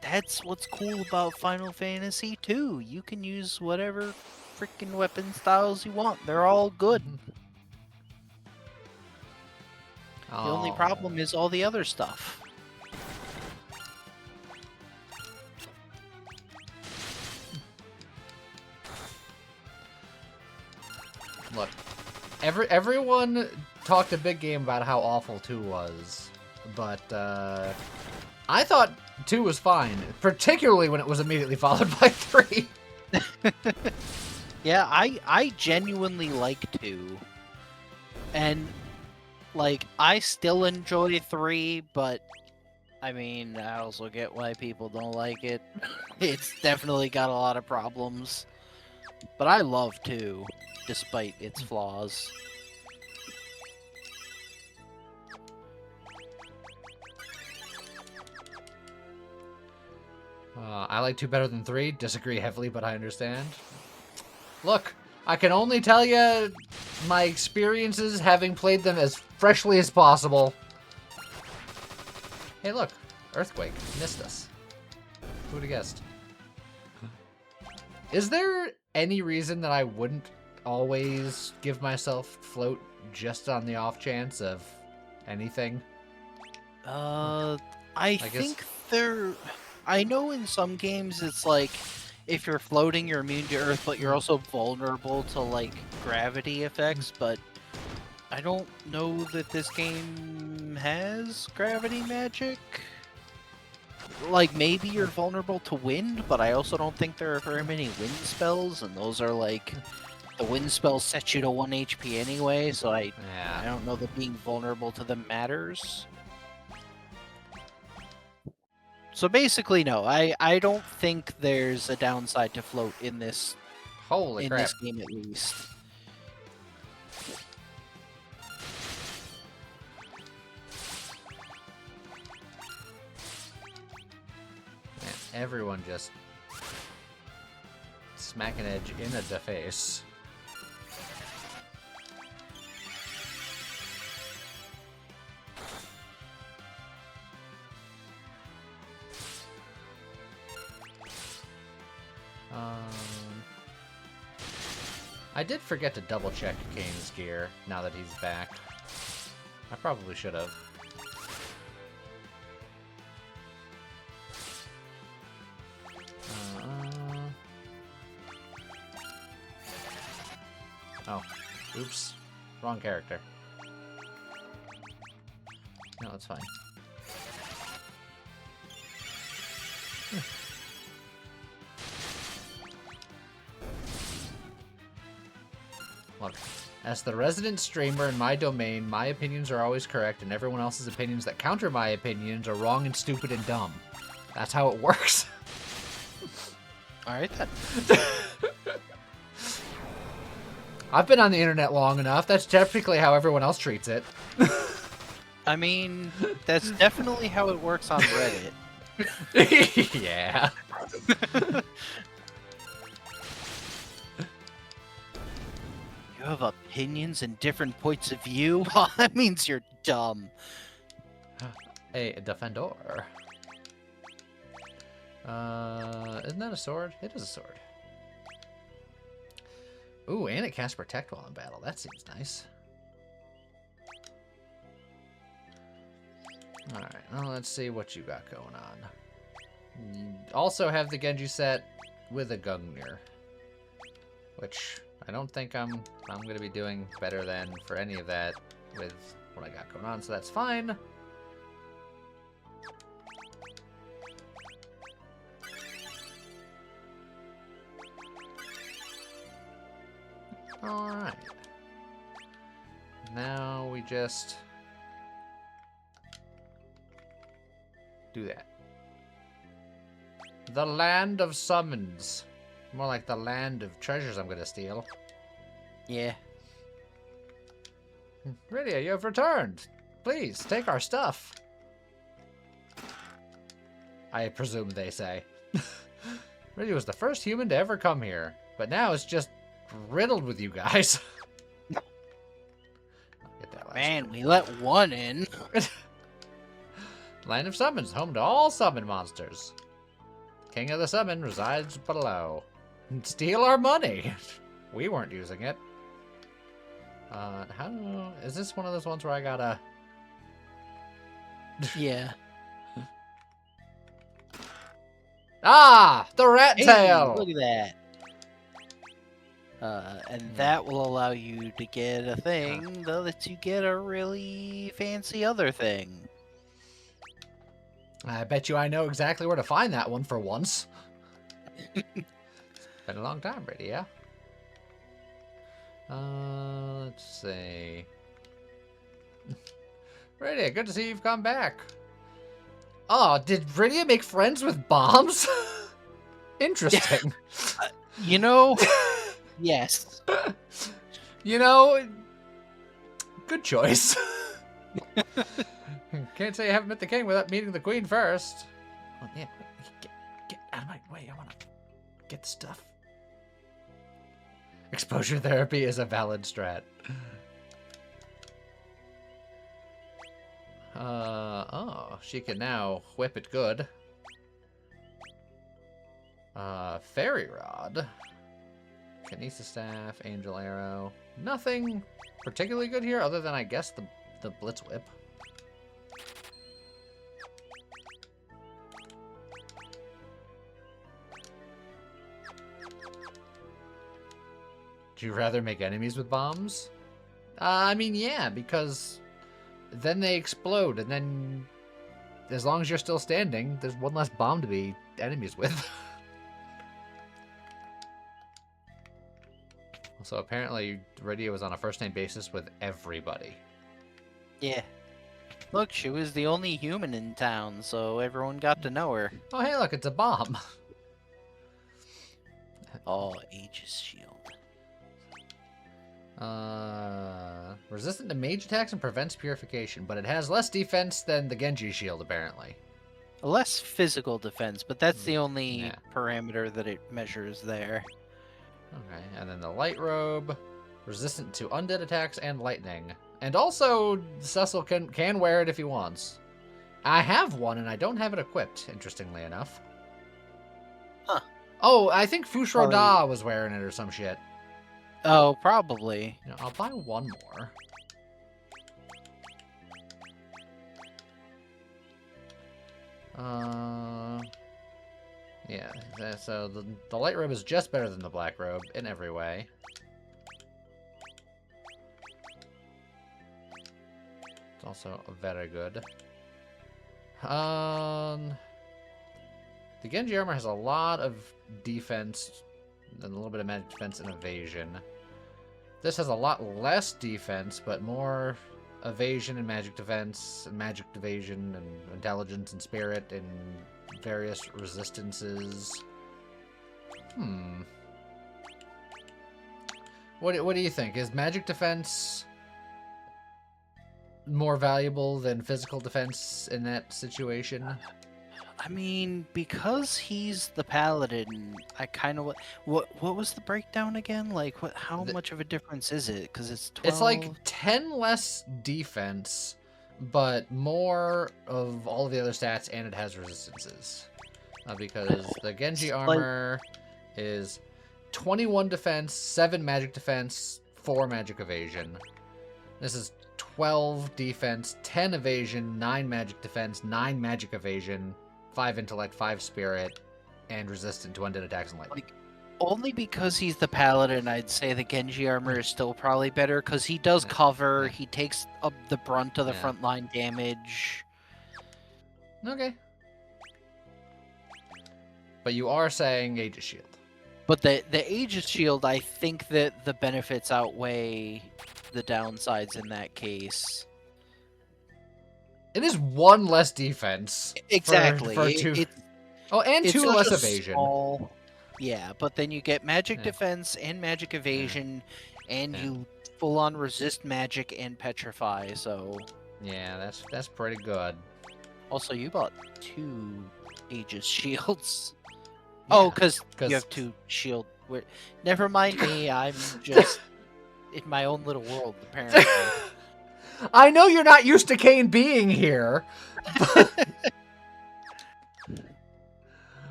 that's what's cool about Final Fantasy 2. You can use whatever freaking weapon styles you want. They're all good. The only problem is all the other stuff. Look, everyone talked a big game about how awful 2 was, but I thought 2 was fine, particularly when it was immediately followed by 3. Yeah, I genuinely like 2. And, like, I still enjoy 3, but, I mean, I also get why people don't like it. It's definitely got a lot of problems. But I love 2, despite its flaws. I like 2 better than 3. Disagree heavily, but I understand. Look, I can only tell you my experiences having played them as freshly as possible. Hey, look. Earthquake. Missed us. Who'd have guessed? Is there any reason that I wouldn't always give myself float just on the off chance of anything? I think there... I know in some games it's like, if you're floating, you're immune to Earth, but you're also vulnerable to, like, gravity effects, but I don't know that this game has gravity magic. Like, maybe you're vulnerable to wind, but I also don't think there are very many wind spells, and those are, like, the wind spells set you to 1 HP anyway, so I don't know that being vulnerable to them matters. So basically, no. I don't think there's a downside to float in this. Holy crap. This game, at least. Man, everyone just smacking edge in the face. I did forget to double check Kane's gear now that he's back. I probably should have. Oh, oops. Wrong character. No, it's fine. Look, as the resident streamer in my domain, my opinions are always correct, and everyone else's opinions that counter my opinions are wrong and stupid and dumb. That's how it works. Alright then. I've been on the internet long enough. That's typically how everyone else treats it. I mean, that's definitely how it works on Reddit. Yeah. You have opinions and different points of view? Well, that means you're dumb. A defender. Isn't that a sword? It is a sword. Ooh, and it casts Protect while in battle. That seems nice. Alright, well, let's see what you got going on. You also have the Genji set with a Gungnir, which I don't think I'm going to be doing better than for any of that with what I got going on, so that's fine. Alright. Now we just do that. The land of summons. More like the land of treasures I'm gonna steal. Yeah. Rydia, you have returned. Please, take our stuff. I presume they say. Rydia was the first human to ever come here, but now it's just riddled with you guys. I'll get that last Man, one. we let one in. Land of Summons, home to all summon monsters. King of the Summon resides below. Steal our money. We weren't using it. How is this one of those ones where I gotta? Yeah. Ah, the rat Hey, tail. look at that. And that will allow you to get a thing that lets you get a really fancy other thing. I bet you I know exactly where to find that one for once. Been a long time, Rydia. Let's see. Rydia, good to see you've come back. Oh, did Rydia make friends with bombs? Interesting. You know, yes. You know, good choice. Can't say I haven't met the king without meeting the queen first. Oh, yeah, get out of my way. I want to get the stuff. Exposure therapy is a valid strat. Oh, she can now whip it good. Fairy Rod. Kinesis Staff, Angel Arrow. Nothing particularly good here other than, I guess, the Blitz Whip. Do you rather make enemies with bombs? I mean, yeah, because then they explode, and then as long as you're still standing, there's one less bomb to be enemies with. So apparently, Rydia was on a first-name basis with everybody. Yeah. Look, she was the only human in town, so everyone got to know her. Oh, hey, look, it's a bomb. Oh, Aegis Shield. Resistant to mage attacks and prevents purification, but it has less defense than the Genji shield, apparently. Less physical defense, but that's the only Yeah. parameter that it measures there. Okay, and then the light robe, resistant to undead attacks and lightning. And also, Cecil can wear it if he wants. I have one, and I don't have it equipped, interestingly enough. Huh. Oh, I think Fushro Da Probably- was wearing it or some shit. Oh, probably. You know, I'll buy one more. Yeah, so the light robe is just better than the black robe in every way. It's also very good. The Genji armor has a lot of defense and a little bit of magic defense and evasion. This has a lot less defense, but more evasion and magic defense, and magic evasion, and intelligence and spirit, and various resistances. What do you think? Is magic defense more valuable than physical defense in that situation? I mean, because he's the paladin, I kind of what was the breakdown again? Like, how much of a difference is it? Because it's 12. It's like 10 less defense, but more of all of the other stats, and it has resistances. Because the Genji armor is 21 defense, 7 magic defense, 4 magic evasion. This is 12 defense, 10 evasion, 9 magic defense, 9 magic evasion, 5 intellect, 5 spirit, and resistant to undead attacks and lightning. Like, only because he's the paladin, I'd say the Genji armor is still probably better, because he does cover, Yeah. he takes up the brunt of the Yeah. frontline damage. Okay. But you are saying Aegis Shield. But the Aegis Shield, I think that the benefits outweigh the downsides in that case. It is 1 less defense. Exactly. For 2. And 2 such less a evasion. small- Yeah, but then you get magic Yeah. defense and magic evasion, and Yeah. you full on resist magic and petrify. So Yeah, that's pretty good. also you bought 2 Aegis shields. Yeah, Oh, because 'cause- you have 2 shield. Never mind me. I'm just in my own little world, apparently. I know you're not used to Kane being here.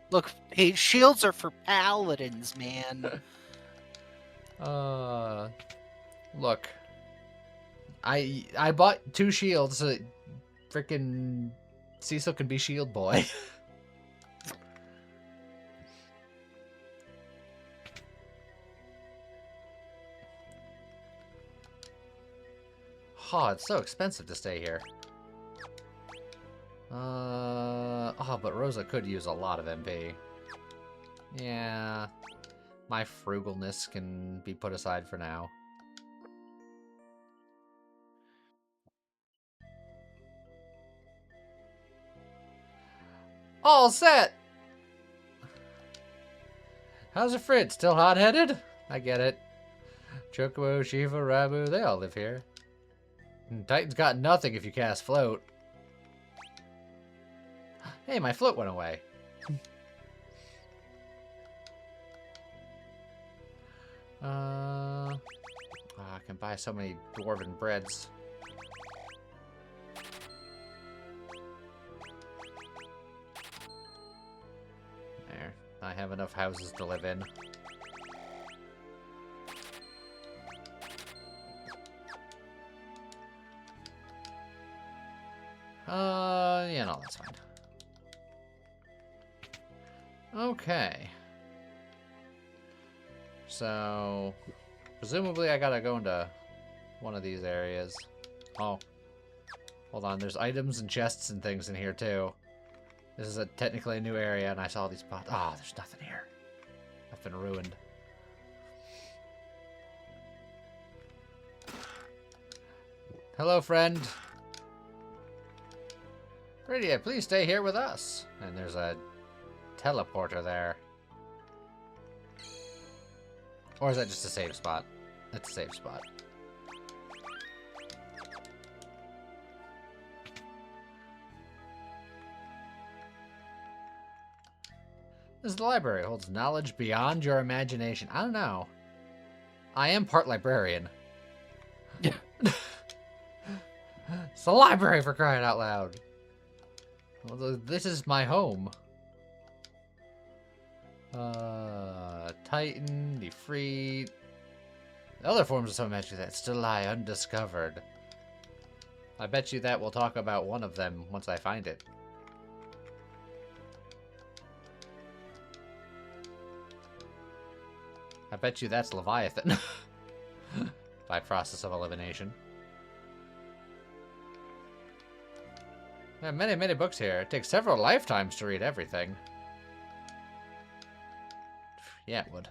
Look, hey, shields are for paladins, man. Look. I bought 2 shields so that frickin' Cecil can be shield boy. Oh, it's so expensive to stay here. Oh, but Rosa could use a lot of MP. Yeah. My frugalness can be put aside for now. All set! How's your Fritz? Still hot-headed? I get it. Chocobo, Shiva, Rabu, they all live here. And Titan's got nothing if you cast Float. Hey, my float went away. I can buy so many dwarven breads. There. I have enough houses to live in. Yeah, no, that's fine. Okay. So, presumably I gotta go into one of these areas. Oh. Hold on, there's items and chests and things in here too. This is technically a new area, and I saw these spots. Ah, there's nothing here. I've been ruined. Hello, friend. Rydia, please stay here with us. And there's a teleporter there. Or is that just a save spot? That's a save spot. This is the library. It holds knowledge beyond your imagination. I don't know. I am part librarian. It's the library, for crying out loud. Well, this is my home. Titan, the Free. The other forms of some magic that still lie undiscovered. I bet you that we'll talk about one of them once I find it. I bet you that's Leviathan. By process of elimination. There are many, many books here. It takes several lifetimes to read everything. Yeah, it would.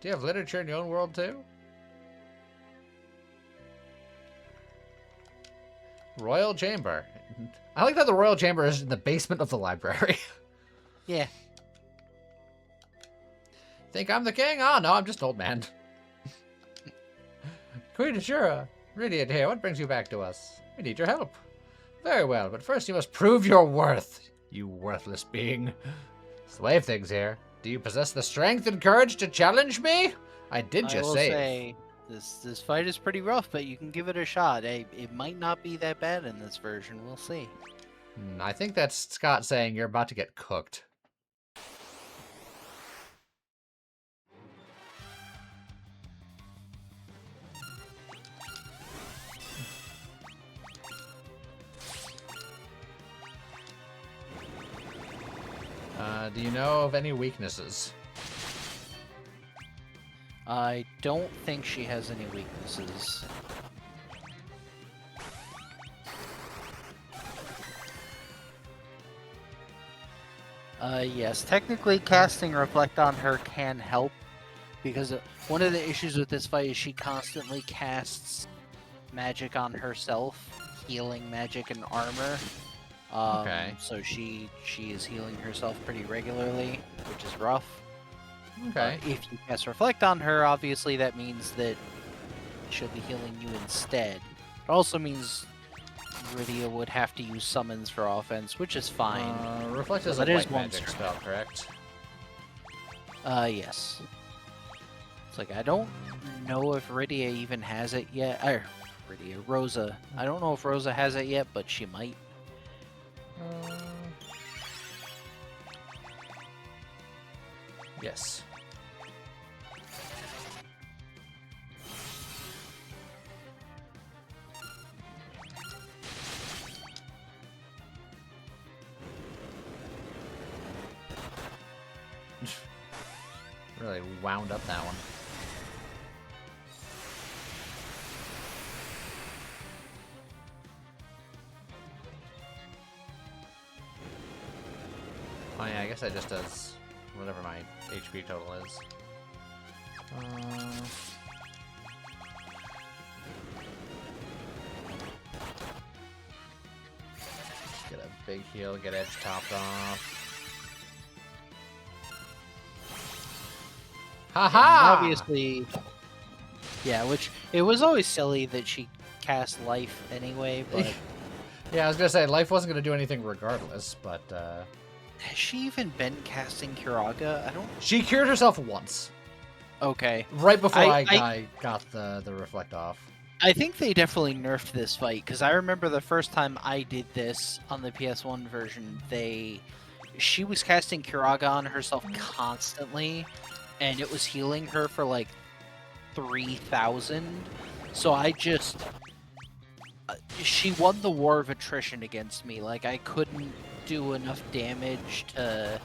Do you have literature in your own world, too? Royal Chamber. I like that the Royal Chamber is in the basement of the library. Yeah. Think I'm the king? Oh, no, I'm just an old man. Queen Ashura, Rydia here, what brings you back to us? We need your help. Very well, but first you must prove your worth, you worthless being. It's the way of things here. Do you possess the strength and courage to challenge me? I did just say this fight is pretty rough, but you can give it a shot. It might not be that bad in this version. We'll see. I think that's Scott saying you're about to get cooked. Do you know of any weaknesses? I don't think she has any weaknesses. Yes, technically casting Reflect on her can help, because one of the issues with this fight is she constantly casts magic on herself, healing magic and armor. Okay. So she is healing herself pretty regularly, which is rough. Okay. If you cast Reflect on her, obviously that means that she'll be healing you instead. It also means Rydia would have to use summons for offense, which is fine. Reflect is a white magic spell, correct? Yes. It's like, I don't know if Rydia even has it yet. Rosa. I don't know if Rosa has it yet, but she might. Yes. Really wound up that one. Oh yeah, I guess that just does whatever my HP total is. Get a big heal, get edge topped off. Haha! Obviously, yeah, which it was always silly that she cast life anyway, but yeah, I was gonna say life wasn't gonna do anything regardless, but has she even been casting Kiraga? I don't. She cured herself once. Okay. Right before I got the reflect off. I think they definitely nerfed this fight, because I remember the first time I did this on the PS1 version, she was casting Kiraga on herself constantly, and it was healing her for like 3,000. So I just... she won the war of attrition against me. Like, I couldn't do enough damage to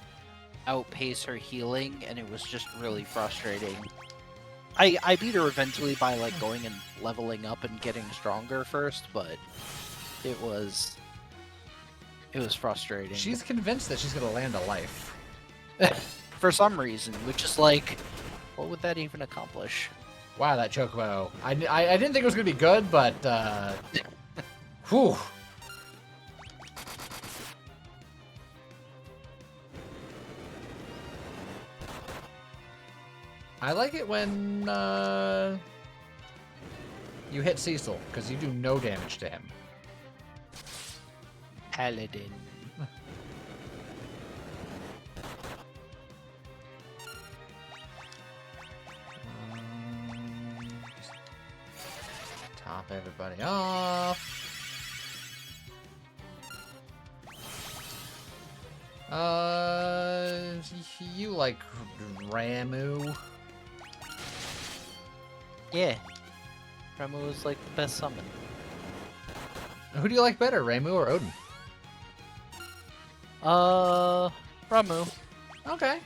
outpace her healing, and it was just really frustrating. I beat her eventually by like going and leveling up and getting stronger first, but it was frustrating. She's convinced that she's gonna land a life. For some reason, which is like, what would that even accomplish? Wow, that chocobo. I didn't think it was gonna be good, but whew. I like it when you hit Cecil, because you do no damage to him. Paladin. Just top everybody off. you like Ramu. Yeah. Ramu is like the best summon. Who do you like better, Ramu or Odin? Ramu. Okay.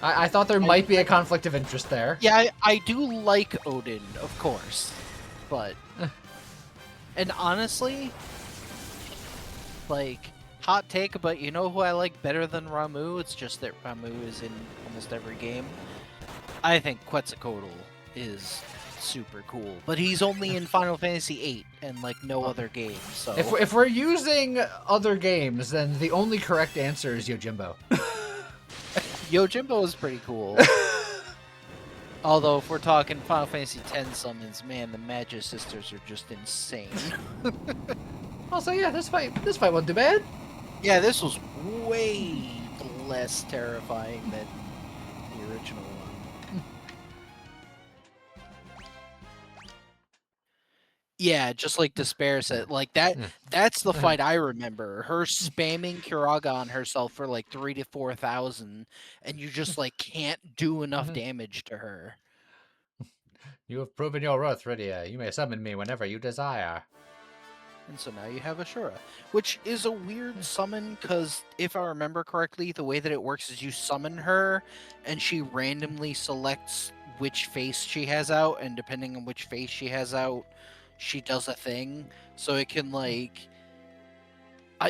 I thought there might be a conflict of interest there. Yeah, I do like Odin, of course. But... and honestly... like, hot take, but you know who I like better than Ramu? It's just that Ramu is in almost every game. I think Quetzalcoatl is super cool, but he's only in Final Fantasy VIII and like no other game. So if we're using other games, then the only correct answer is Yojimbo. Yojimbo is pretty cool. Although if we're talking Final Fantasy X summons, man, the Magus sisters are just insane. Also, yeah, this fight wasn't too bad. Yeah, this was way less terrifying than the original one. Yeah, just like Despair said, like that's the fight I remember. Her spamming Kiraga on herself for like 3,000 to 4,000, and you just like can't do enough damage to her. You have proven your worth, Rydia. You may summon me whenever you desire. And so now you have Ashura, which is a weird summon because if I remember correctly, the way that it works is you summon her and she randomly selects which face she has out, and depending on which face she has out, she does a thing. So it can like...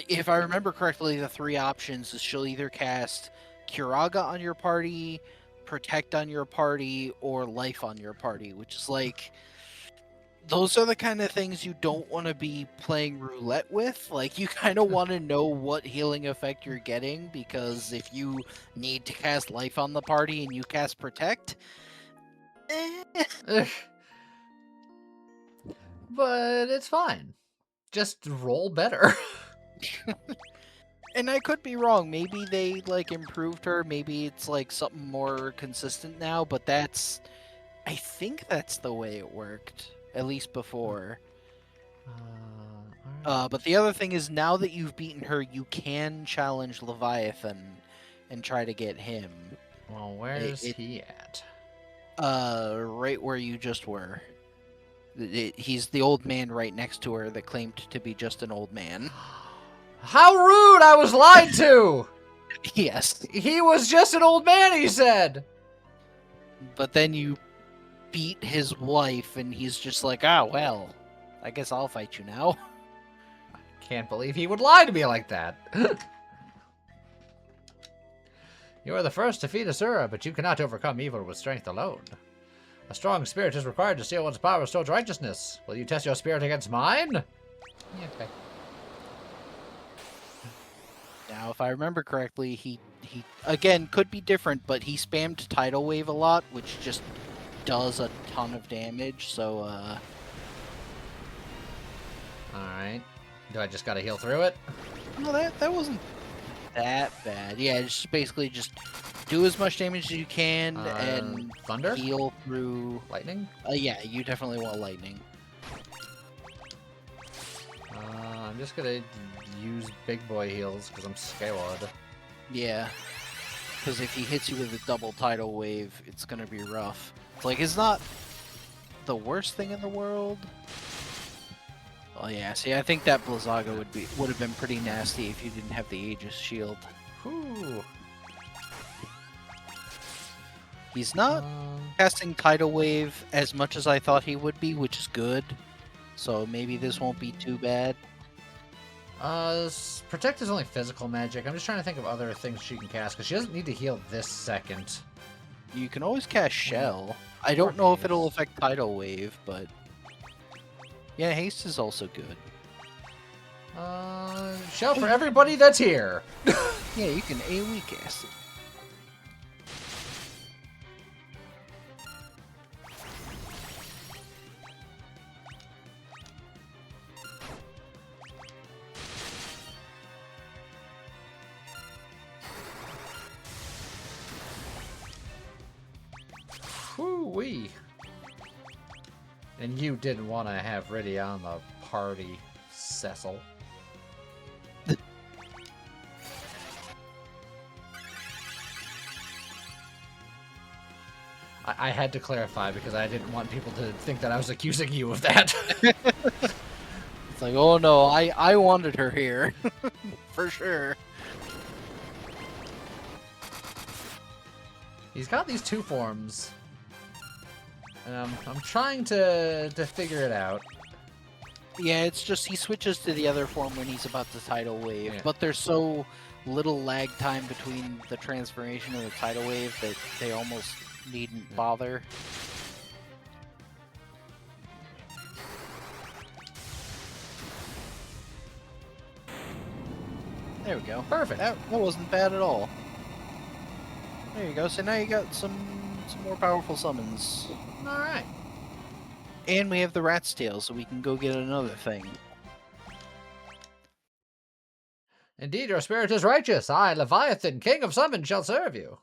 if I remember correctly, the three options is she'll either cast Kiraga on your party, Protect on your party, or Life on your party, which is like... those are the kind of things you don't want to be playing roulette with. Like, you kind of want to know what healing effect you're getting, because if you need to cast Life on the party and you cast Protect... But it's fine. Just roll better. And I could be wrong. Maybe they, like, improved her. Maybe it's, like, something more consistent now, but that's... I think that's the way it worked. At least before. But the other thing is, now that you've beaten her, you can challenge Leviathan and try to get him. Well, where's he at? Right where you just were. He's the old man right next to her that claimed to be just an old man. How rude! I was lied to! Yes. He was just an old man, he said! But then you beat his wife, and he's just like, ah, well, I guess I'll fight you now. Can't believe he would lie to me like that. You are the first to defeat Asura, but you cannot overcome evil with strength alone. A strong spirit is required to steal one's powers towards righteousness. Will you test your spirit against mine? Yeah, okay. Now, if I remember correctly, he again, could be different, but he spammed Tidal Wave a lot, which just does a ton of damage, so, Alright. Do I just gotta heal through it? No, that wasn't that bad. Yeah, just basically just do as much damage as you can and Thunder? heal through... Lightning? Yeah, you definitely want lightning. I'm just gonna use big boy heals because I'm scared. Yeah. Because if he hits you with a double tidal wave, it's gonna be rough. It's like, it's not the worst thing in the world. Oh yeah, see, I think that Blizzaga would have been pretty nasty if you didn't have the Aegis shield. Whew. He's not casting Tidal Wave as much as I thought he would be, which is good. So maybe this won't be too bad. Protect is only physical magic. I'm just trying to think of other things she can cast, because she doesn't need to heal this second. You can always cast Shell. I don't know if it'll affect Tidal Wave, but... yeah, Haste is also good. Shell for everybody that's here! Yeah, you can AoE cast it. Whoo-wee. And you didn't want to have Rydia on the party, Cecil. I had to clarify because I didn't want people to think that I was accusing you of that. It's like, oh no, I wanted her here. For sure. He's got these 2 forms. And I'm trying to figure it out. Yeah, it's just he switches to the other form when he's about to tidal wave, Yeah. but there's so little lag time between the transformation and the tidal wave that they almost needn't bother. There we go. Perfect. That wasn't bad at all. There you go. So now you got some more powerful summons. All right. And we have the rat's tail, so we can go get another thing. Indeed, your spirit is righteous. I, Leviathan, King of Summons, shall serve you.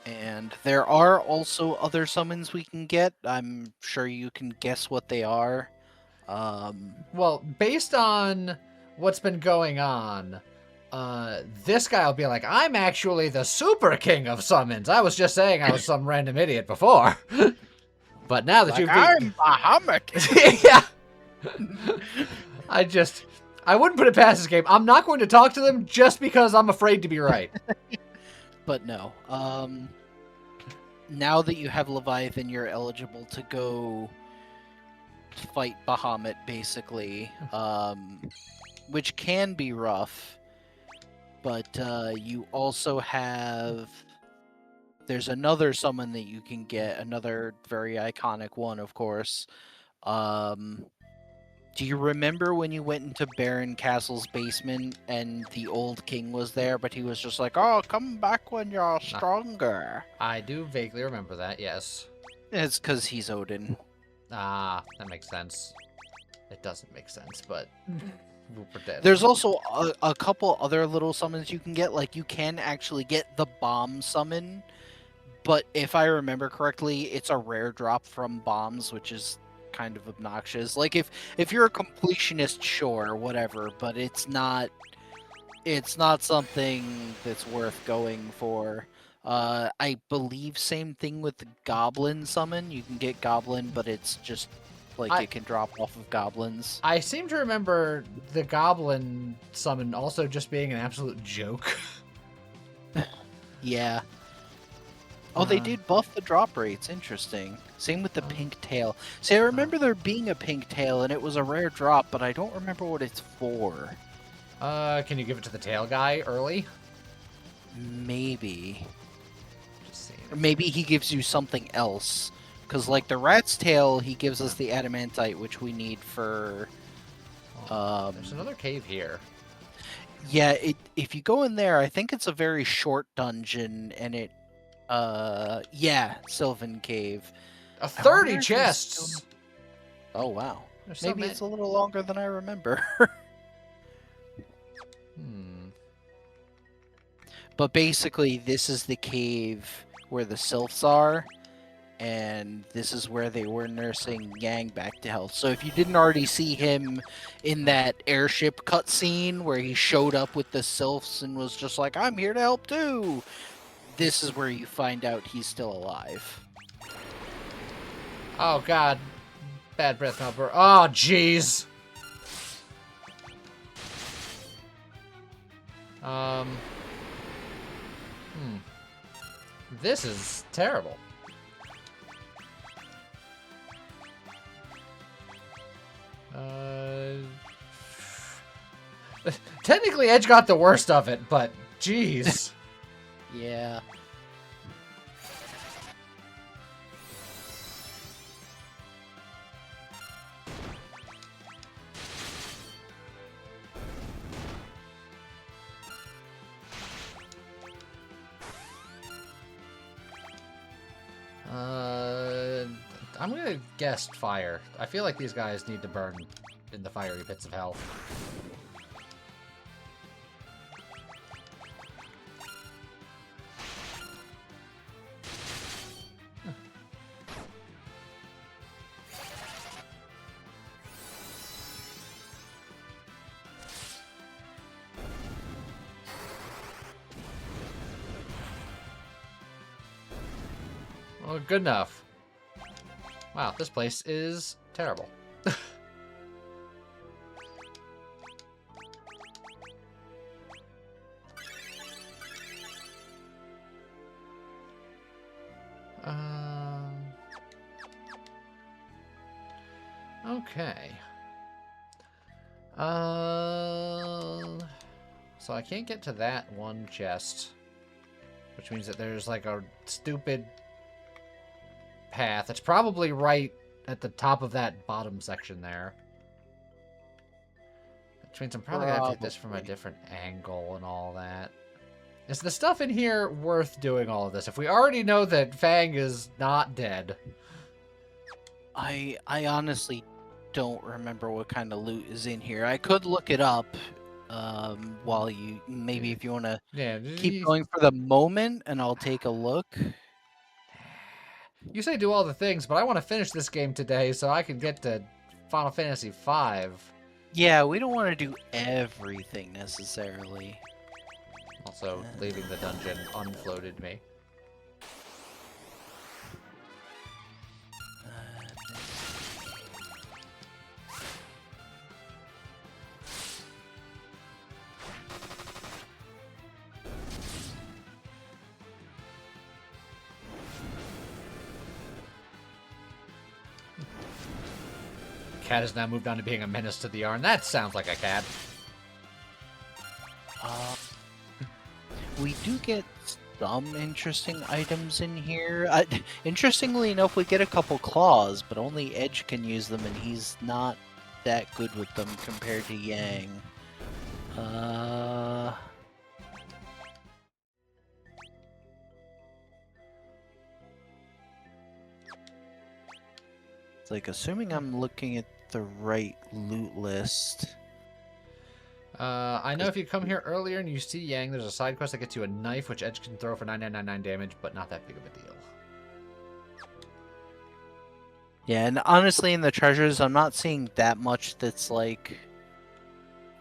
And there are also other summons we can get. I'm sure you can guess what they are. Well, based on what's been going on, this guy will be like, I'm actually the super king of summons. I was just saying I was some random idiot before. But now that like you've I'm Bahamut. Yeah. I wouldn't put it past this game. I'm not going to talk to them just because I'm afraid to be right. But no. Now that you have Leviathan, you're eligible to go fight Bahamut, basically. Which can be rough. But you also have... There's another summon that you can get, another very iconic one, of course. Do you remember when you went into Baron Castle's basement and the old king was there, but he was just like, oh, come back when you're stronger? I do vaguely remember that, yes. It's because he's Odin. Ah, that makes sense. It doesn't make sense, but we'll pretend. There's also a couple other little summons you can get. Like, you can actually get the bomb summon, but if I remember correctly, it's a rare drop from bombs, which is kind of obnoxious. Like, if you're a completionist, sure, whatever, but it's not something that's worth going for. I believe same thing with the Goblin summon. You can get Goblin, but it's just like it can drop off of goblins. I seem to remember the Goblin summon also just being an absolute joke. Yeah. Oh, they did buff the drop rates. Interesting. Same with the pink tail. See, I remember there being a pink tail, and it was a rare drop, but I don't remember what it's for. Can you give it to the tail guy early? Maybe. Just seeing. Or maybe he gives you something else. Because, like, the rat's tail, he gives us the adamantite, which we need for... There's another cave here. Yeah, if you go in there, I think it's a very short dungeon, and it... yeah, Sylvan Cave. 30 chests! Oh, wow. There's Maybe it's a little longer than I remember. But basically, this is the cave where the sylphs are, and this is where they were nursing Yang back to health. So if you didn't already see him in that airship cutscene where he showed up with the sylphs and was just like, I'm here to help too, this is where you find out he's still alive. Oh, God. Bad breath number. Oh, jeez. This is terrible. Technically, Edge got the worst of it, but jeez. Yeah. I'm gonna guess fire. I feel like these guys need to burn in the fiery pits of hell. Well, good enough. Wow, this place is terrible. Okay. So I can't get to that one chest, which means that there's like a stupid path. It's probably right at the top of that bottom section there. Which means I'm probably gonna have to hit this from a different angle and all that. Is the stuff in here worth doing all of this? If we already know that Fang is not dead. I honestly don't remember what kind of loot is in here. I could look it up while you, maybe if you want to keep going for the moment, and I'll take a look. You say do all the things, but I want to finish this game today so I can get to Final Fantasy V. Yeah, we don't want to do everything necessarily. Also, leaving the dungeon unfloated me. Cat has now moved on to being a menace to the yarn. That sounds like a cat. We do get some interesting items in here. Interestingly enough, we get a couple claws, but only Edge can use them, and he's not that good with them compared to Yang. It's like, assuming I'm looking at the right loot list. I know if you come here earlier and you see Yang, there's a side quest that gets you a knife, which Edge can throw for 9999 damage, but not that big of a deal. Yeah, and honestly, in the treasures, I'm not seeing that much that's, like,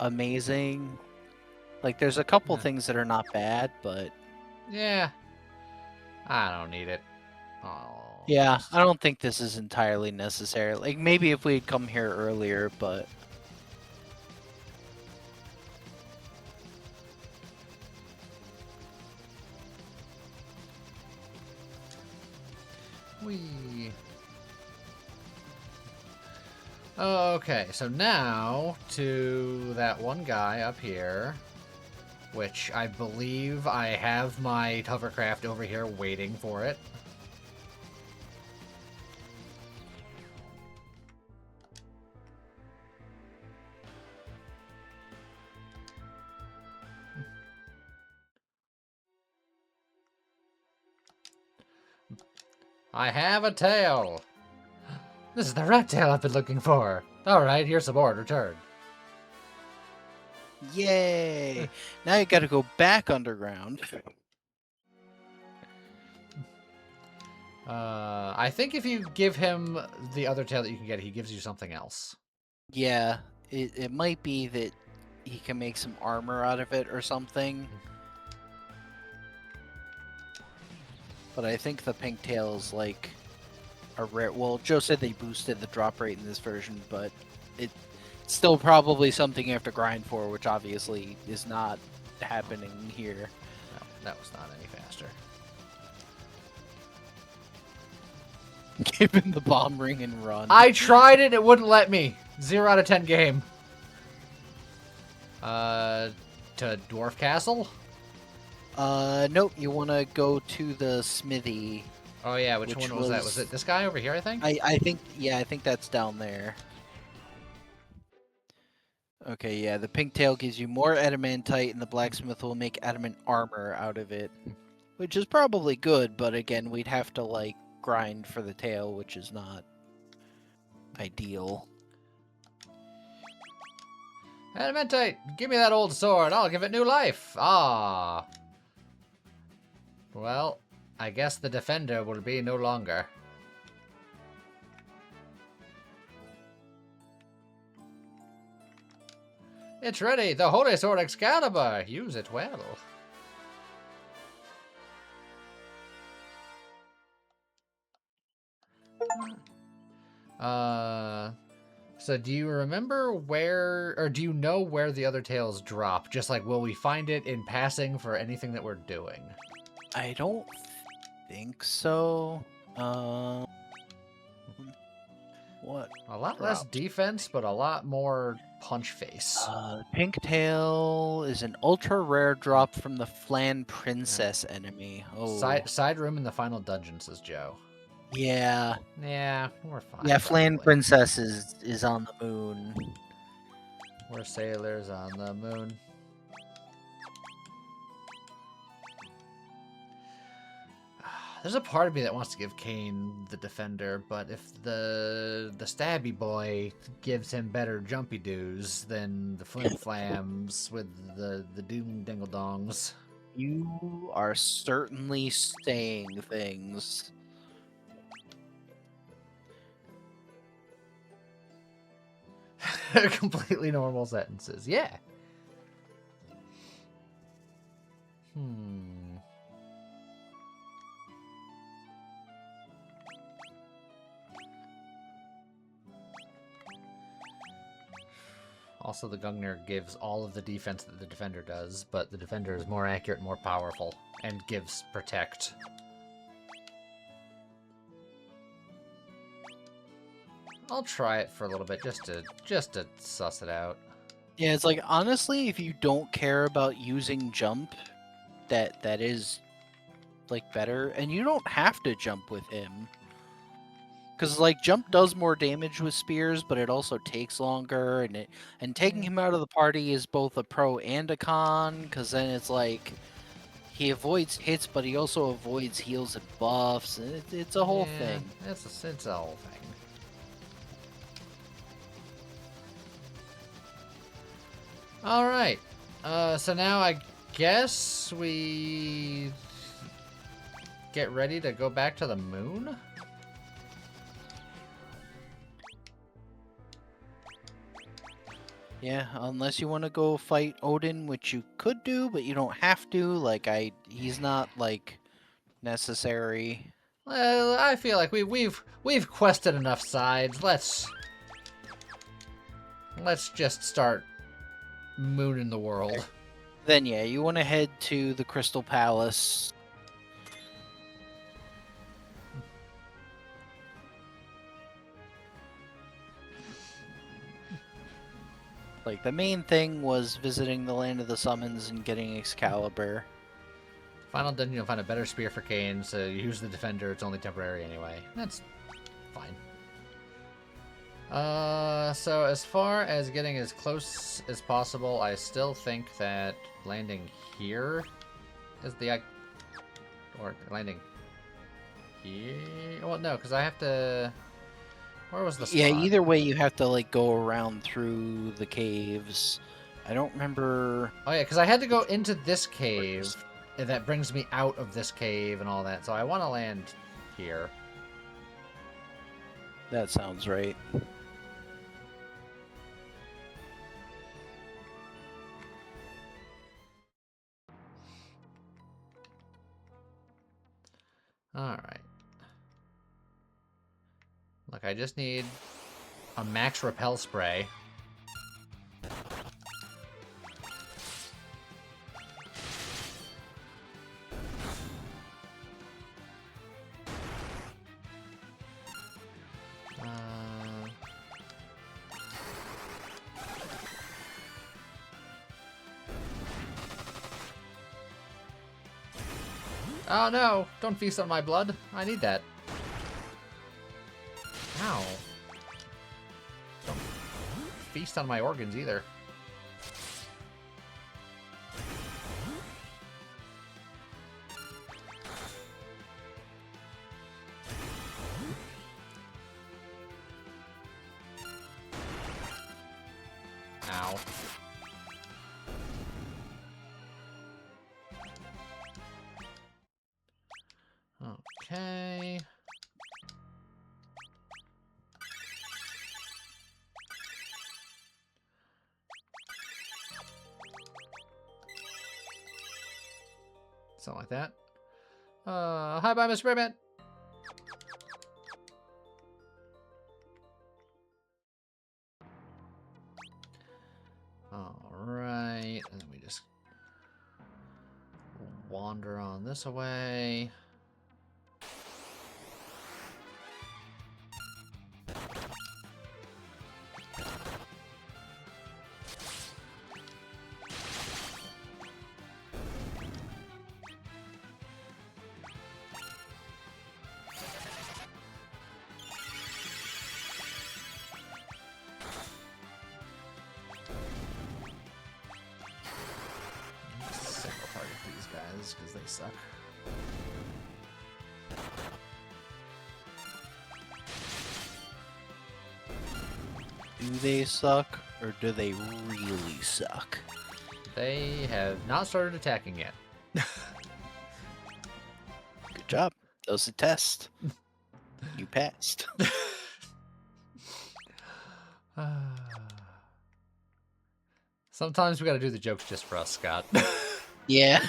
amazing. Like, there's a couple things that are not bad, but... Yeah. I don't need it. Oh. Yeah, I don't think this is entirely necessary. Like, maybe if we had come here earlier, but... Whee. Okay, so now to that one guy up here, which I believe I have my hovercraft over here waiting for it. I have a tail! This is the rat tail I've been looking for! Alright, here's some more in return. Yay! Now you gotta go back underground. I think if you give him the other tail that you can get, he gives you something else. Yeah, it might be that he can make some armor out of it or something. But I think the pink tail is like a rare... Well, Joe said they boosted the drop rate in this version, but it's still probably something you have to grind for, which obviously is not happening here. No, that was not any faster. Give him the bomb ring and run. I tried it wouldn't let me. 0 out of 10 game. To Dwarf Castle? Nope, you want to go to the smithy. Oh yeah, which one was that? Was it this guy over here, I think? I think, yeah, I think that's down there. Okay, yeah, the pink tail gives you more adamantite, and the blacksmith will make adamant armor out of it. Which is probably good, but again, we'd have to, like, grind for the tail, which is not ideal. Adamantite, give me that old sword. I'll give it new life. Ah. Well, I guess the defender will be no longer. It's ready, the holy sword Excalibur. Use it well. So do you remember where, or do you know where the other tails drop? Just like, will we find it in passing for anything that we're doing? I don't think so. What? A lot less dropped? defense, but a lot more punch face. Pink tail is an ultra rare drop from the Flan Princess enemy. Oh, Side room in the final dungeon, says Joe. yeah. Yeah, we're fine. Yeah, Flan probably. Princess is on the moon. We're sailors on the moon. There's a part of me that wants to give Kane the defender, but if the stabby boy gives him better jumpy doos than the flim flams with the doom dingle dongs. You are certainly saying things. Completely normal sentences. Yeah. Also, the Gungnir gives all of the defense that the defender does, but the defender is more accurate and more powerful, and gives protect. I'll try it for a little bit just to suss it out. Yeah, it's like honestly, if you don't care about using jump, that is like better, and you don't have to jump with him. Because like jump does more damage with spears, but it also takes longer, and taking him out of the party is both a pro and a con. Because then it's like he avoids hits, but he also avoids heals and buffs. And it's a whole thing. It's a whole thing. All right. So now I guess we get ready to go back to the moon. Yeah, unless you want to go fight Odin, which you could do, but you don't have to. Like he's not like necessary. Well, I feel like we've quested enough sides. Let's just start mooning the world. Then yeah, you want to head to the Crystal Palace. Like the main thing was visiting the Land of the Summons and getting Excalibur. Final dungeon, you'll find a better spear for Kane, so you use the defender. It's only temporary anyway. That's fine. So as far as getting as close as possible, I still think that landing here is the... Or landing here? Well, no, because I have to... Where was the spot? Yeah, either way you have to like go around through the caves. I don't remember. Oh yeah, because I had to go into this cave, and that brings me out of this cave and all that. So I want to land here. That sounds right. Alright. Look, I just need a max repel spray. Oh no! Don't feast on my blood. I need that. Ow. Don't feast on my organs either. Ow. Okay. Something like that. Hi, bye, Mr. Bearman. wander on this away. Single target these guys because they suck. Do they suck, or do they really suck? They have not started attacking yet. Good job. That was a test. You passed. Sometimes we gotta do the jokes just for us, Scott. Yeah.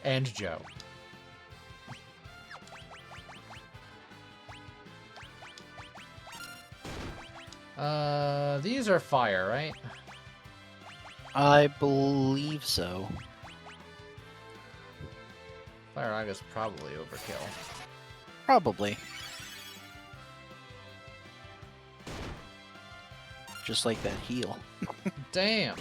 And Joe. These are fire, right? I believe so. Fire Aga's probably overkill. Probably. Just like that heal. Damn.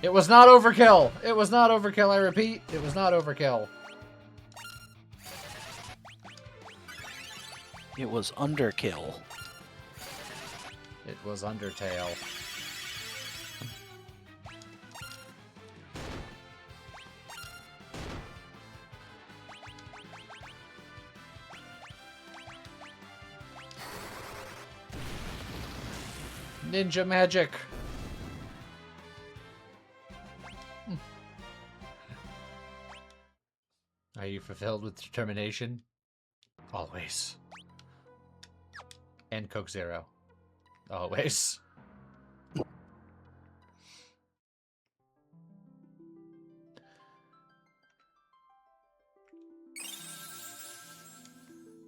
It was not overkill. It was not overkill, I repeat. It was not overkill. It was underkill. It was Undertale. Ninja magic. Are you fulfilled with determination? Always. And Coke Zero. Always.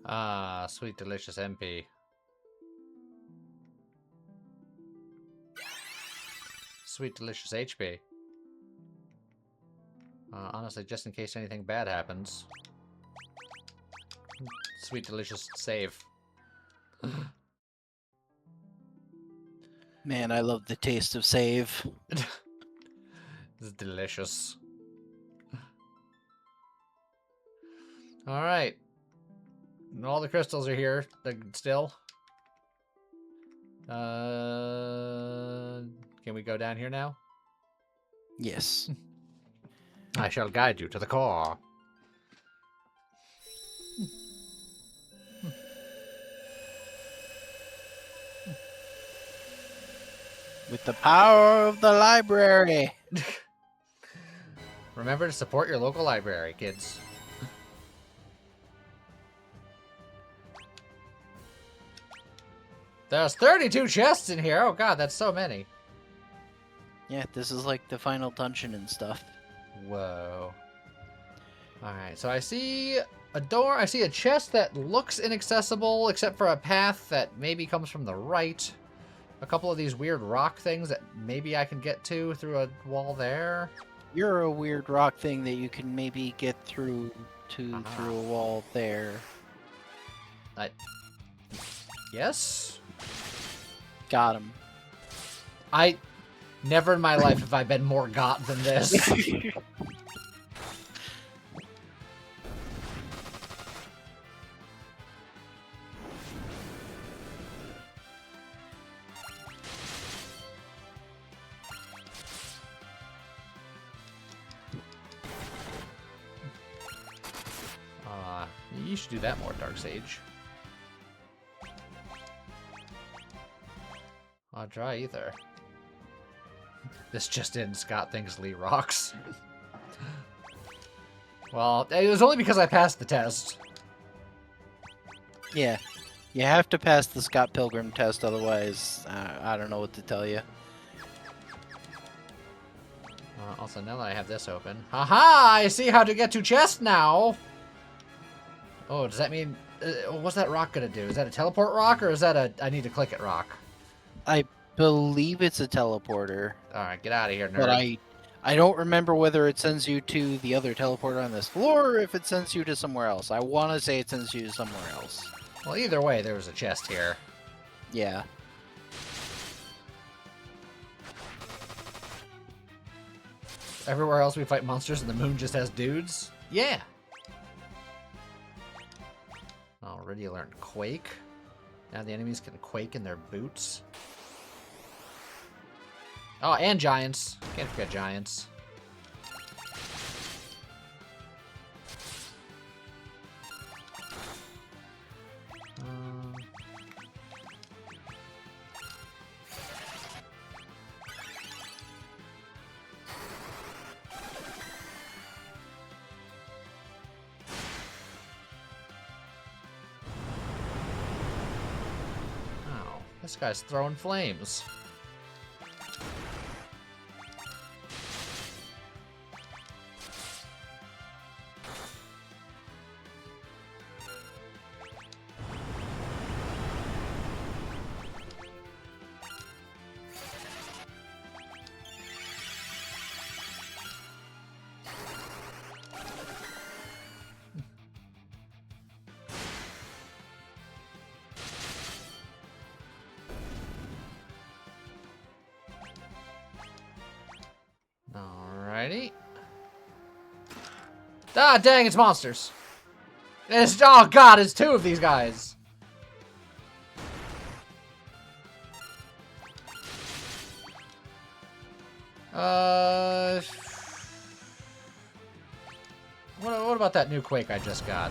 Ah, sweet delicious MP. Sweet delicious HP. Honestly, just in case anything bad happens. Sweet delicious save. Man, I love the taste of save. This is delicious. Alright. All the crystals are here still. Can we go down here now? Yes. I shall guide you to the core. With the power of the library. Remember to support your local library, kids. There's 32 chests in here. Oh god, that's so many. Yeah, this is like the final dungeon and stuff. Whoa. Alright, so I see a door. I see a chest that looks inaccessible, except for a path that maybe comes from the right. A couple of these weird rock things that maybe I can get to through a wall there. You're a weird rock thing that you can maybe get through to through a wall there. Yes? Got him. Never in my life have I been more got than this. You should do that more, Dark Sage. I'll try either. This just in, Scott thinks Lee rocks. Well, it was only because I passed the test. Yeah. You have to pass the Scott Pilgrim test, otherwise, I don't know what to tell you. Also, now that I have this open. Haha! I see how to get to chest now! Oh, does that mean... what's that rock gonna do? Is that a teleport rock, or is that a I need to click it rock? I believe it's a teleporter. Alright, get out of here, nerd. But I don't remember whether it sends you to the other teleporter on this floor or if it sends you to somewhere else. I want to say it sends you to somewhere else. Well, either way, there was a chest here. Yeah. Everywhere else we fight monsters and the moon just has dudes? Yeah! Already learned Quake. Now the enemies can quake in their boots. Oh, and giants. Can't forget giants. Oh, this guy's throwing flames. Alrighty. Ah, dang, it's monsters. It's, oh god, it's two of these guys. What about that new Quake I just got?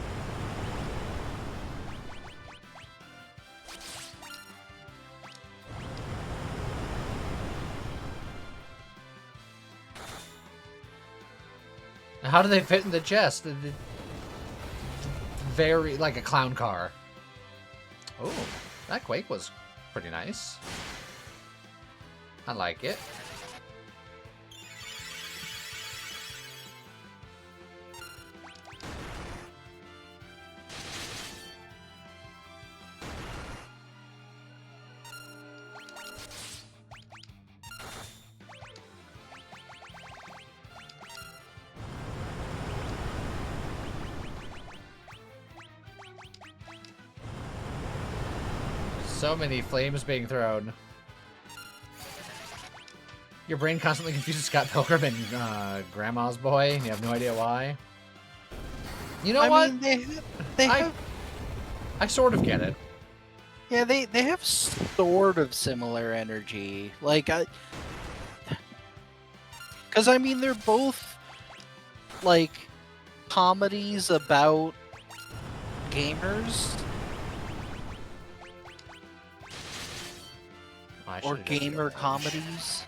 How do they fit in the chest? Very like a clown car. Oh, that Quake was pretty nice. I like it. So many flames being thrown. Your brain constantly confuses Scott Pilgrim and Grandma's Boy, and you have no idea why. You know what? I mean, they have... I sort of get it. Yeah, they have sort of similar energy. Like, because, I mean, they're both, like, comedies about gamers. Or gamer comedies.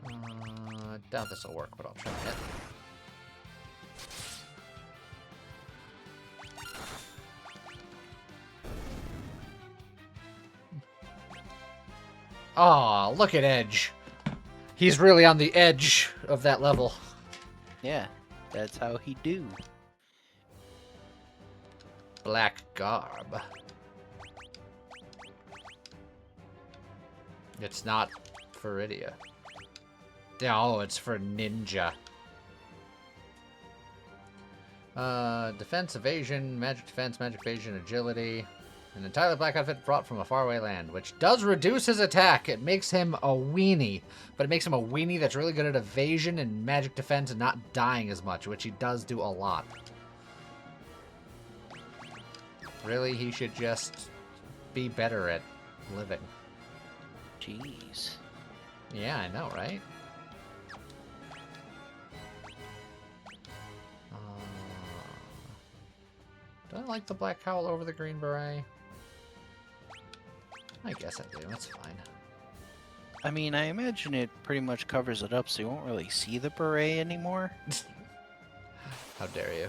I doubt this will work, but I'll try it. Aw, look at Edge. He's really on the edge of that level. Yeah, that's how he do. Black garb. It's not for Rydia. Oh, it's for Ninja. Defense, evasion, magic defense, magic evasion, agility. An entirely black outfit brought from a faraway land, which does reduce his attack. It makes him a weenie, but it makes him a weenie that's really good at evasion and magic defense and not dying as much, which he does do a lot. Really, he should just be better at living. Jeez. Yeah, I know, right? Do I like the black cowl over the green beret? I guess I do. It's fine. I mean, I imagine it pretty much covers it up so you won't really see the beret anymore. How dare you?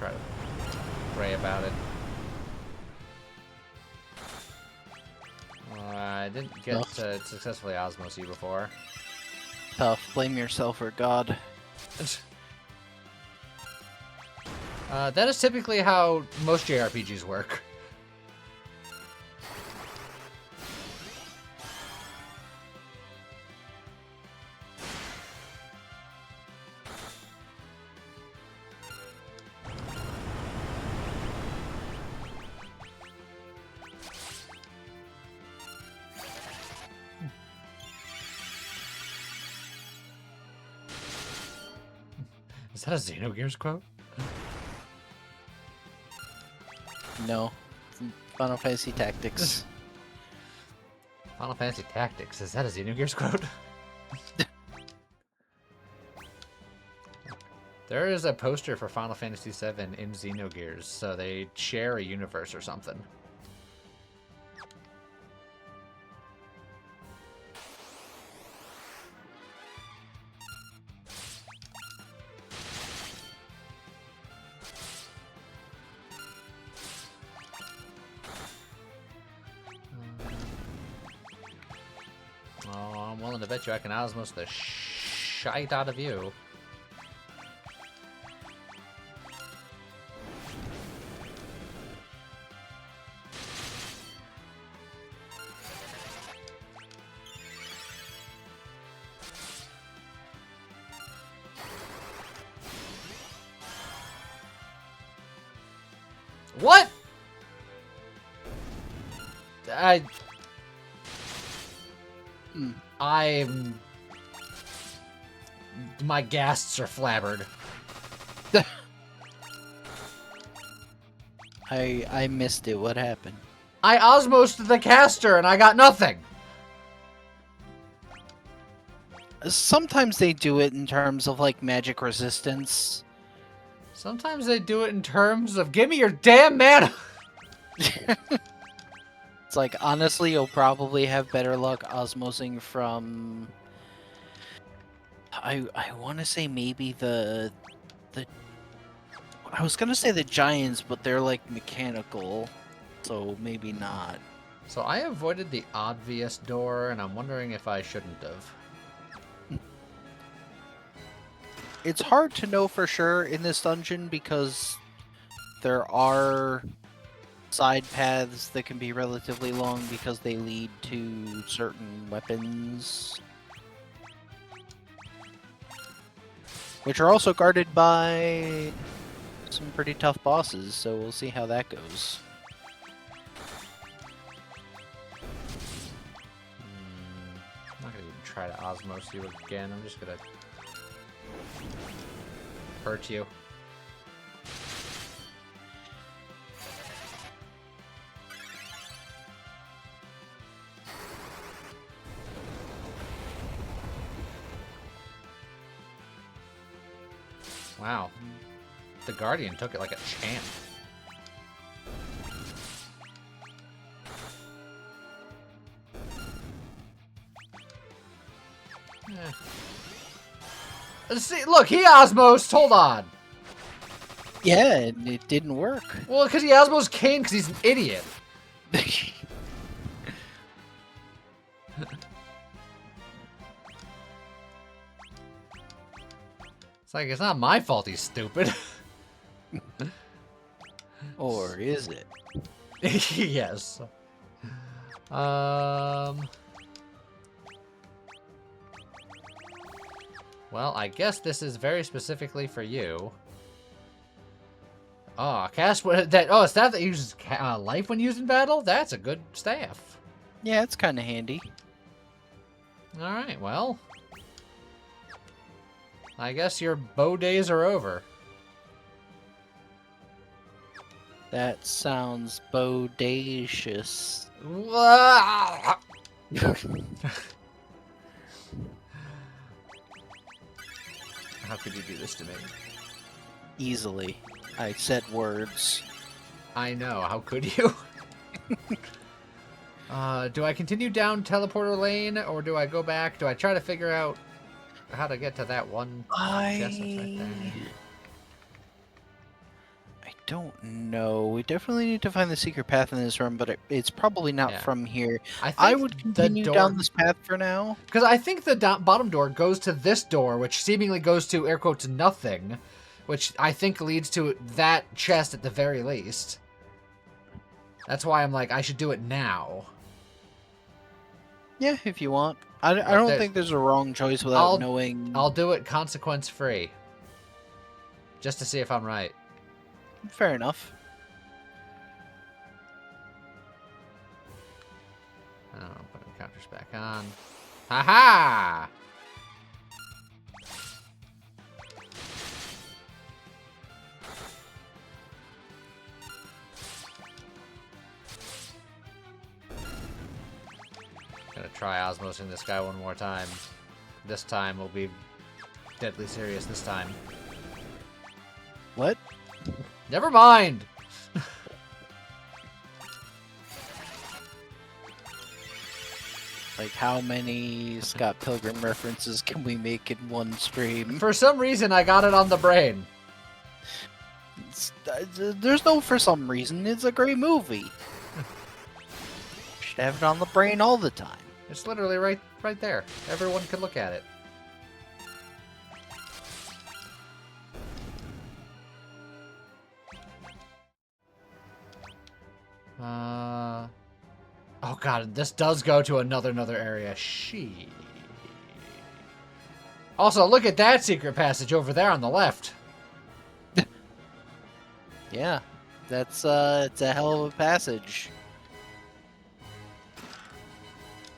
try to pray about it. I didn't get to successfully osmose you before. Tough. Blame yourself or God. That is typically how most JRPGs work. Is that a Xenogears quote? No. Final Fantasy Tactics. Final Fantasy Tactics. Is that a Xenogears quote? There is a poster for Final Fantasy VII in Xenogears, so they share a universe or something. Oh, I'm willing to bet you I can osmose the shite out of you. What? I'm... My ghasts are flabbered. I missed it. What happened? I osmosed the caster and I got nothing. Sometimes they do it in terms of like magic resistance. Sometimes they do it in terms of give me your damn mana. It's like, honestly, you'll probably have better luck osmosing from... I want to say maybe the... I was going to say the giants, but they're like mechanical, so maybe not. So I avoided the obvious door, and I'm wondering if I shouldn't have. It's hard to know for sure in this dungeon because there are side paths that can be relatively long because they lead to certain weapons, which are also guarded by some pretty tough bosses, so we'll see how that goes. I'm not gonna even try to osmose you again. I'm just gonna hurt you. Wow. The Guardian took it like a champ. See, look, he osmosed. Hold on. Yeah, and it didn't work. Well, because he osmosed Kane because he's an idiot. It's like, it's not my fault he's stupid. Or is it? Yes. Well, I guess this is very specifically for you. Oh, cast that. Oh, a staff that uses life when used in battle. That's a good staff. Yeah, it's kind of handy. All right. Well, I guess your bow days are over. That sounds bodacious. How could you do this to me? Easily. I said words. I know. How could you? Do I continue down teleporter lane, or do I go back? Do I try to figure out how to get to that one chest that's right there? don't know. We definitely need to find the secret path in this room, but it's probably not Yeah. from here. I think I would the continue door... down this path for now. Because I think the bottom door goes to this door, which seemingly goes to, air quotes, nothing. Which I think leads to that chest at the very least. That's why I'm like, I should do it now. Yeah, if you want. I don't there's- think there's a wrong choice without knowing... I'll do it consequence-free. Just to see if I'm right. Fair enough. Oh, put encounters back on. Ha-ha! Gonna try osmosing this guy one more time. This time will be deadly serious this time. What? Never mind! Like, how many Scott Pilgrim references can we make in one stream? For some reason, I got it on the brain. There's no for some reason. It's a great movie. Should have it on the brain all the time. It's literally right there. Everyone can look at it. Oh god, this does go to another area. She. Also, look at that secret passage over there on the left. Yeah, that's it's a hell of a passage.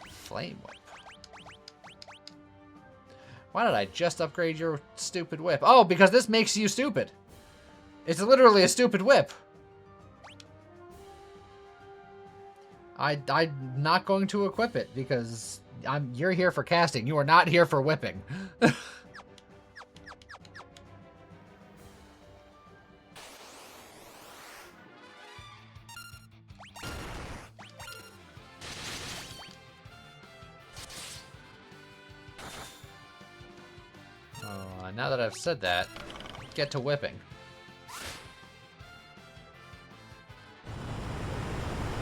Flame whip. Why did I just upgrade your stupid whip? Oh, because this makes you stupid. It's literally a stupid whip. I'm not going to equip it because you're here for casting. You are not here for whipping. Now that I've said that, get to whipping.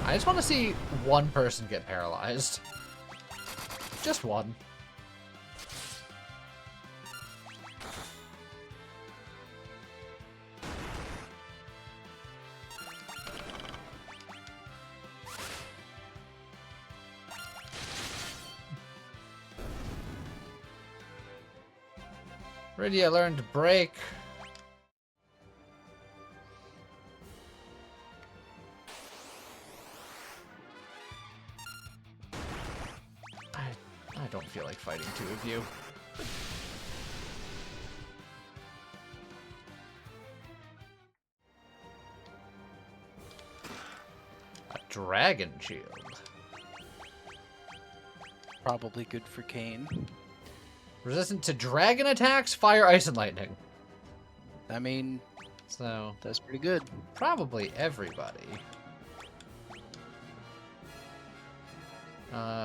I just want to see one person get paralyzed. Just one. Rydia learned to break. I don't feel like fighting two of you. A dragon shield. Probably good for Kane. Resistant to dragon attacks, fire, ice, and lightning. I mean, so that's pretty good. Probably everybody.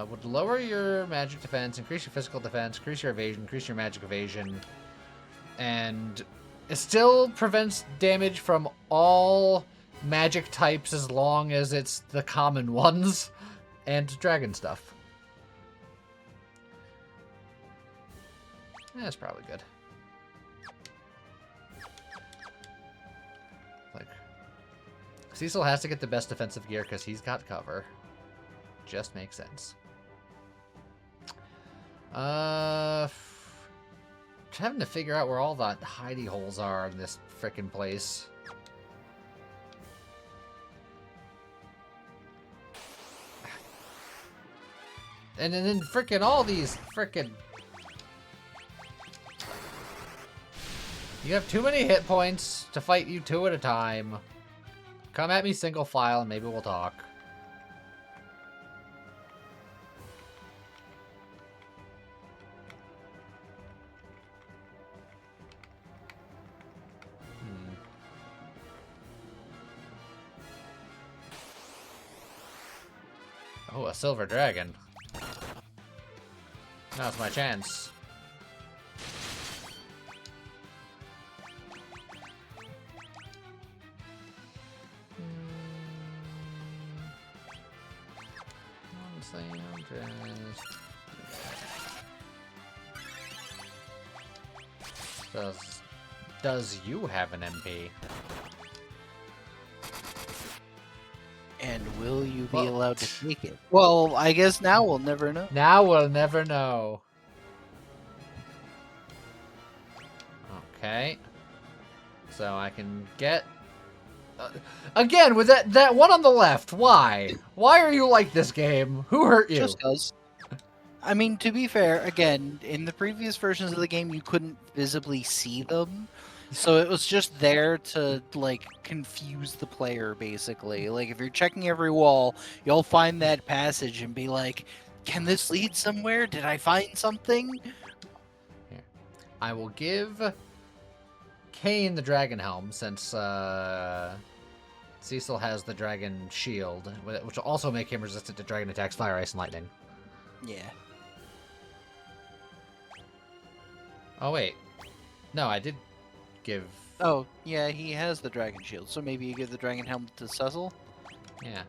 Would lower your magic defense, increase your physical defense, increase your evasion, increase your magic evasion, and it still prevents damage from all magic types as long as it's the common ones and dragon stuff. That's probably good. Like, Cecil has to get the best defensive gear because he's got cover. Just makes sense. Having to figure out where all the hidey holes are in this frickin' place. And then frickin' all these frickin'... You have too many hit points to fight you two at a time. Come at me single file and maybe we'll talk. Oh, a silver dragon. Now's my chance. honestly, I'll just do that. Does you have an MP? And will you be Well, allowed to take it? Well, I guess now we'll never know. Now we'll never know. Okay. So I can get... again, with that one on the left, why? Why are you like this game? Who hurt you? Just cause. I mean, to be fair, again, in the previous versions of the game, you couldn't visibly see them. So it was just there to, like, confuse the player, basically. Like, if you're checking every wall, you'll find that passage and be like, can this lead somewhere? Did I find something? Here. I will give Kane the dragon helm, since Cecil has the dragon shield, which will also make him resistant to dragon attacks, fire, ice, and lightning. Yeah. Oh, wait. No, I did give... Oh, yeah, he has the dragon shield, so maybe you give the dragon helmet to Cecil? Yeah.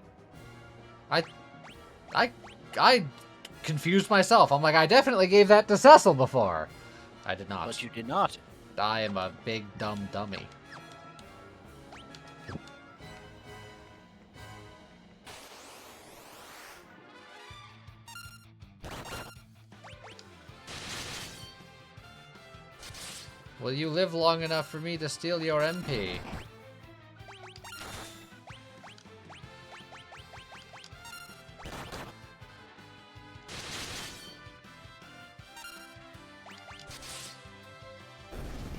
I confused myself. I'm like, I definitely gave that to Cecil before. I did not. But you did not. I am a big dumb dummy. Will you live long enough for me to steal your MP?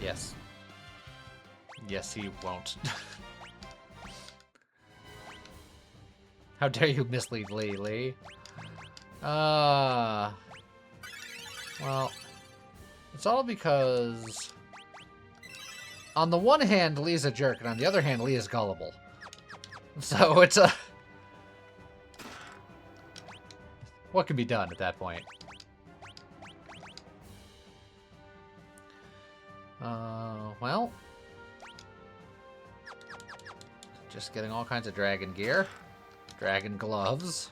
Yes. Yes, he won't. How dare you mislead Lee, Lee? Well, it's all because... on the one hand, Lee's a jerk, and on the other hand, Lee is gullible. So it's a... what can be done at that point? Well... just getting all kinds of dragon gear. Dragon gloves.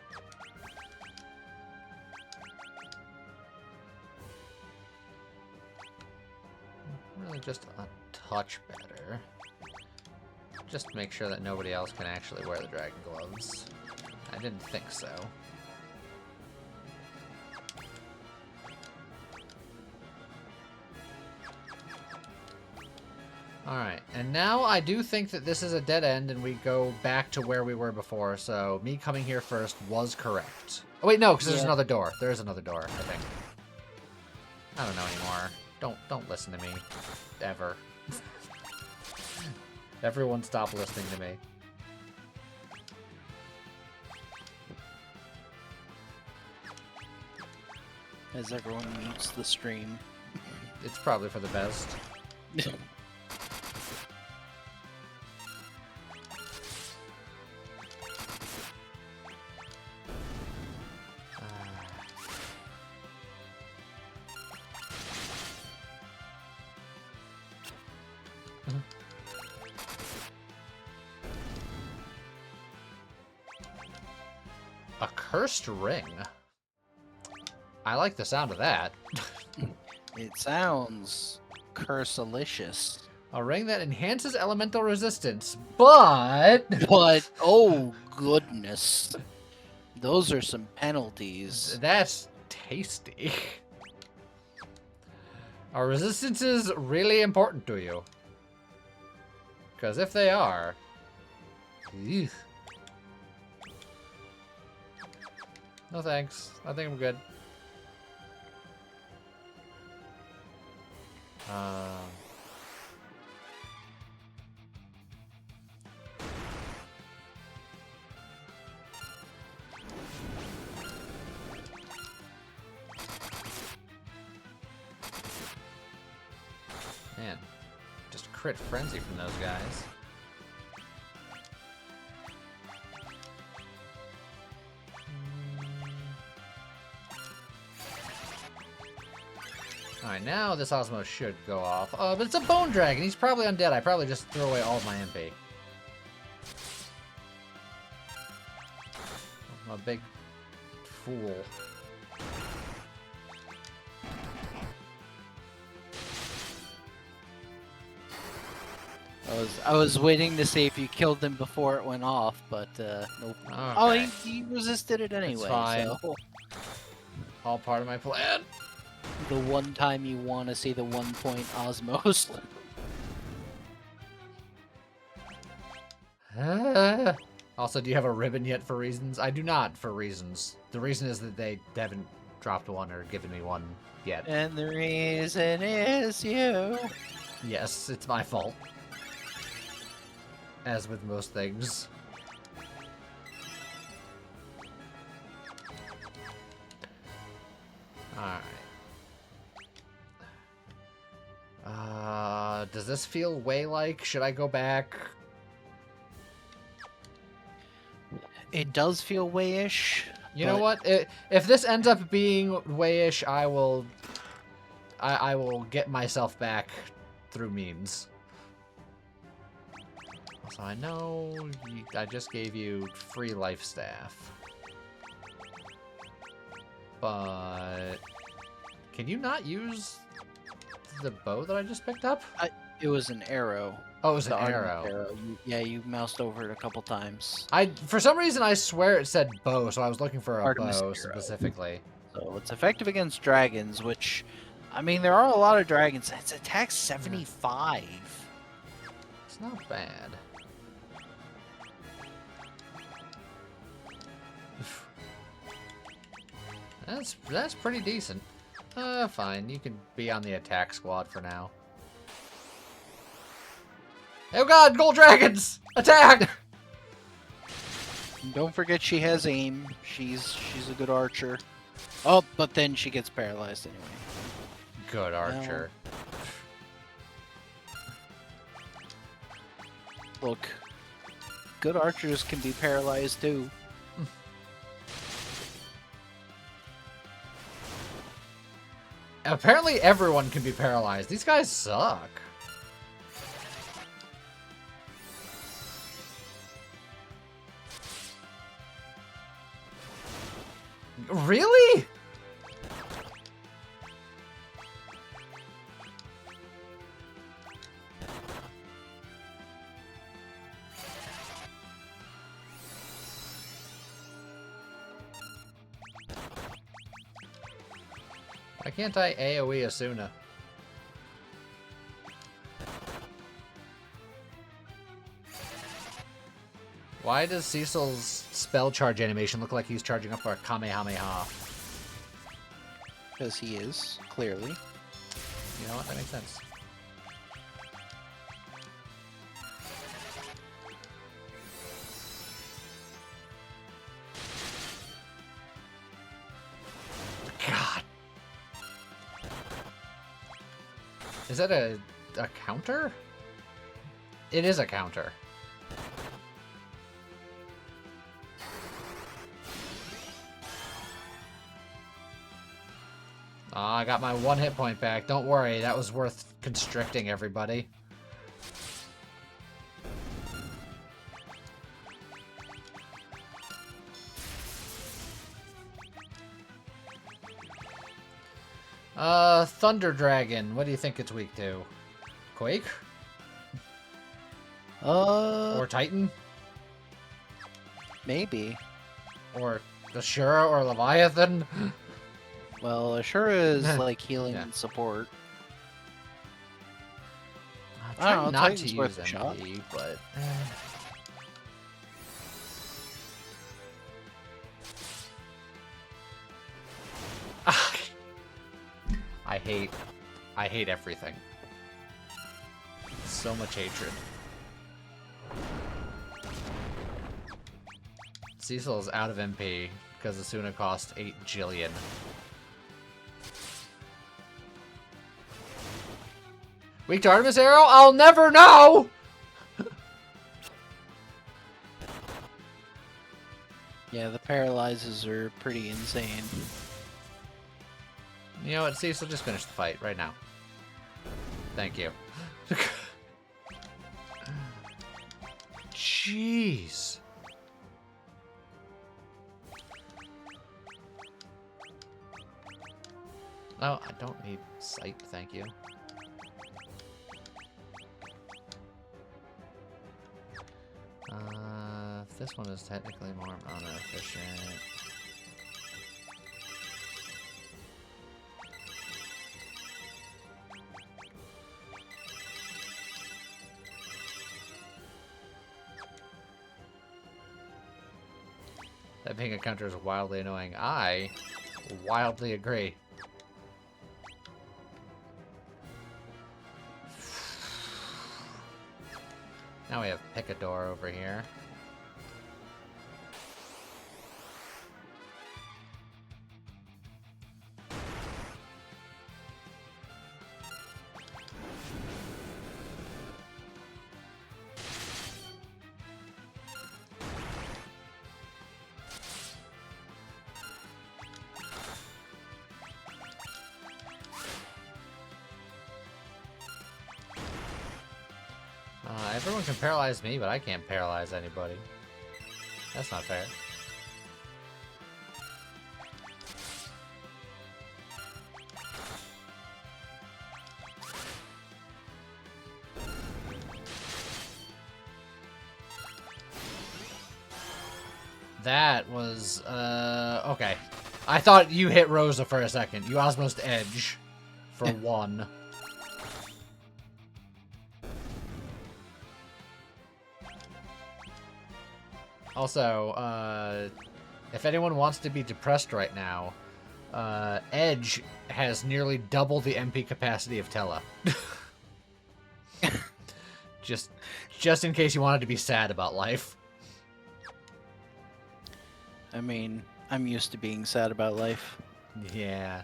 Really just a touch better. Just to make sure that nobody else can actually wear the dragon gloves. I didn't think so. Alright, and now I do think that this is a dead end and we go back to where we were before, so me coming here first was correct. Oh wait, no, because there's another door. There is another door, I think. I don't know anymore. Don't listen to me. Ever. Everyone stop listening to me. As everyone mutes the stream. It's probably for the best. A cursed ring. I like the sound of that. It sounds cursalicious. A ring that enhances elemental resistance, but... But, oh goodness. Those are some penalties. That's tasty. Are resistances really important to you? Because if they are... eugh. No thanks. I think I'm good. Man, just crit frenzy from those guys. Alright, now this Osmo should go off. But it's a bone dragon. He's probably undead. I probably just threw away all of my MP. I'm a big fool. I was waiting to see if you killed him before it went off, but nope. Okay. Oh, he resisted it anyway. It's fine. So All part of my plan. the one time you want to see the 1-point Osmos. Also, do you have a ribbon yet for reasons? I do not for reasons. The reason is that they haven't dropped one or given me one yet. And the reason is you. Yes, it's my fault. As with most things. Alright. Does this feel way-like? Should I go back? It does feel wayish. You know what? If this ends up being wayish, I will get myself back through memes. Also, I know I just gave you free life staff. But can you not use the bow that I just picked up? It was an arrow. Oh, it was an The arrow. arrow. You moused over it a couple times. For some reason, I swear it said bow, so I was looking for a Artemis bow arrow. specifically. So it's effective against dragons, which, I mean, there are a lot of dragons. It's attack 75. It's not bad. That's pretty decent. Fine. You can be on the attack squad for now. Oh god, gold dragons! Attack! And don't forget she has aim. She's a good archer. Oh, but then she gets paralyzed anyway. Good archer. Look, good archers can be paralyzed too. Apparently everyone can be paralyzed. These guys suck. Really? Why can't I AoE Asuna? Why does Cecil's spell charge animation look like he's charging up for a Kamehameha? Because he is, clearly. You know what? That makes sense. God. Is that a counter? It is a counter. I got my 1 hit point back. Don't worry, that was worth constricting everybody. Thunder Dragon. What do you think it's weak to? Quake? Or Titan? Maybe. Or Ashura or Leviathan? Well, Ashura is like healing Yeah. and support. I'm I don't trying know, not to Titan's use worth a shot. MP, but... I hate everything. So much hatred. Cecil is out of MP because Asuna cost 8 jillion. Weak to Artemis Arrow? I'll never know! Yeah, the paralyzes are pretty insane. You know what, Cecil, just finish the fight right now. Thank you. Jeez. No, I don't need sight, thank you. This one is technically more mana efficient. That being a counter is wildly annoying. I wildly agree. Now we have Picador over here. Everyone can paralyze me, but I can't paralyze anybody. That's not fair. That was, okay. I thought you hit Rosa for a second. You Osmosed Edge for 1. Also, if anyone wants to be depressed right now, Edge has nearly double the MP capacity of Tella. just in case you wanted to be sad about life. I mean, I'm used to being sad about life. Yeah.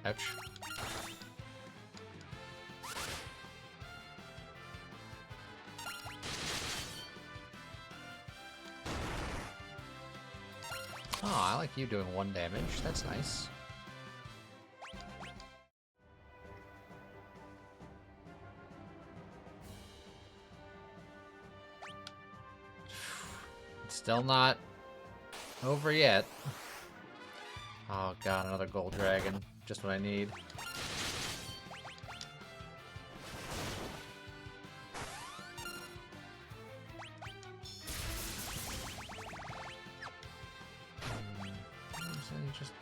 Ouch. Oh, I like you doing 1 damage. That's nice. It's still not over yet. Oh god, another gold dragon. Just what I need. Just...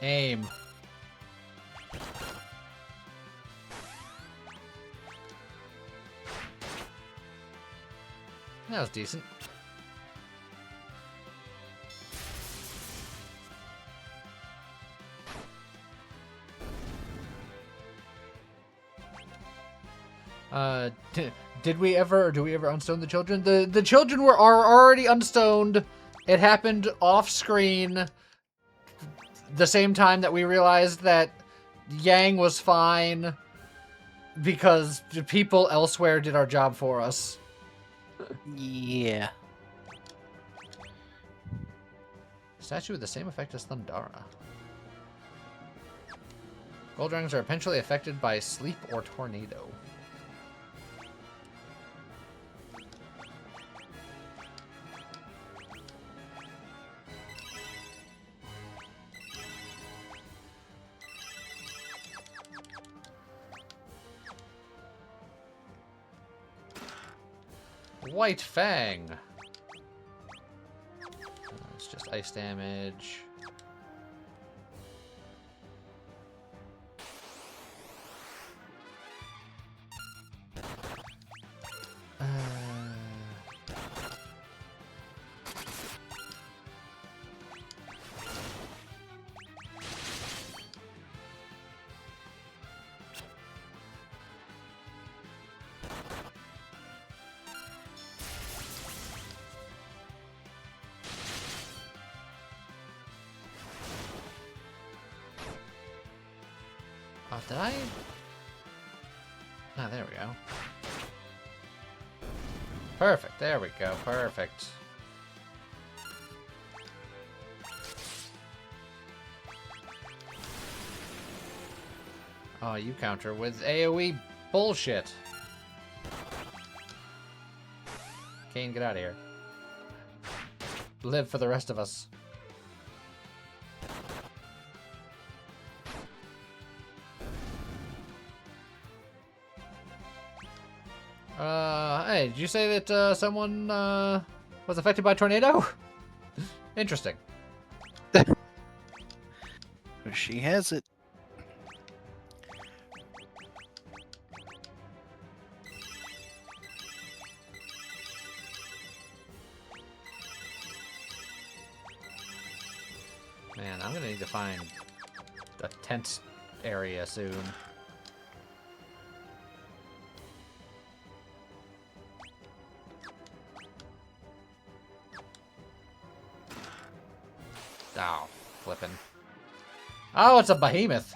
aim. That was decent. Did we ever, or do we ever unstone the children? The children are already unstoned. It happened off screen the same time that we realized that Yang was fine because the people elsewhere did our job for us. Yeah. Statue with the same effect as Thundara. Gold dragons are eventually affected by sleep or tornado. White Fang. It's just ice damage. Oh, did I? Ah, there we go. Perfect. There we go. Perfect. Oh, you counter with AoE bullshit. Kane, get out of here. Live for the rest of us. Hey, did you say that someone was affected by a tornado? Interesting. She has it. Man, I'm gonna need to find a tent area soon. Oh, flipping. Oh, it's a behemoth.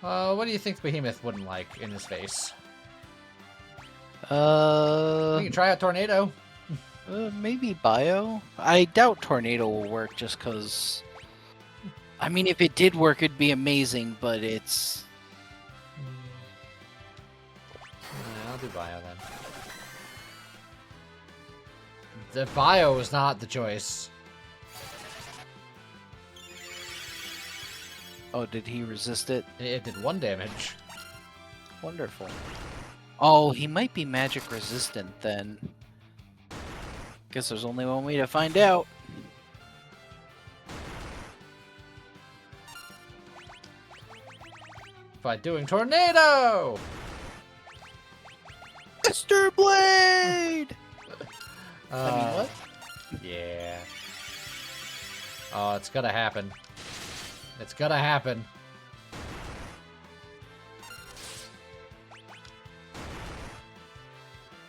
What do you think the behemoth wouldn't like in his face? We can try a tornado. Maybe bio. I doubt tornado will work just because. I mean, if it did work, it'd be amazing, but it's. I'll do bio then. The bio is not the choice. Oh, did he resist it? It did 1 damage. Wonderful. Oh, he might be magic resistant then. Guess there's only one way to find out. By doing tornado! Mr. Blade! I mean, what? Yeah. Oh, it's gonna happen. It's gonna happen.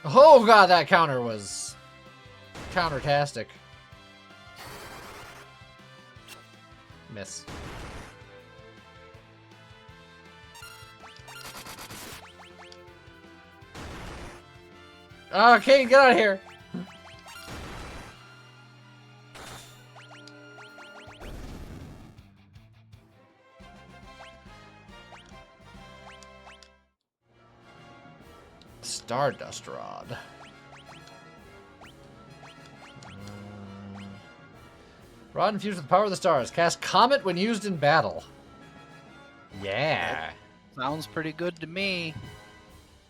Oh god, that counter was counter-tastic. Miss. Oh, Kane, get out of here! Stardust Rod. Rod infused with the power of the stars. Cast Comet when used in battle. Yeah. Sounds pretty good to me.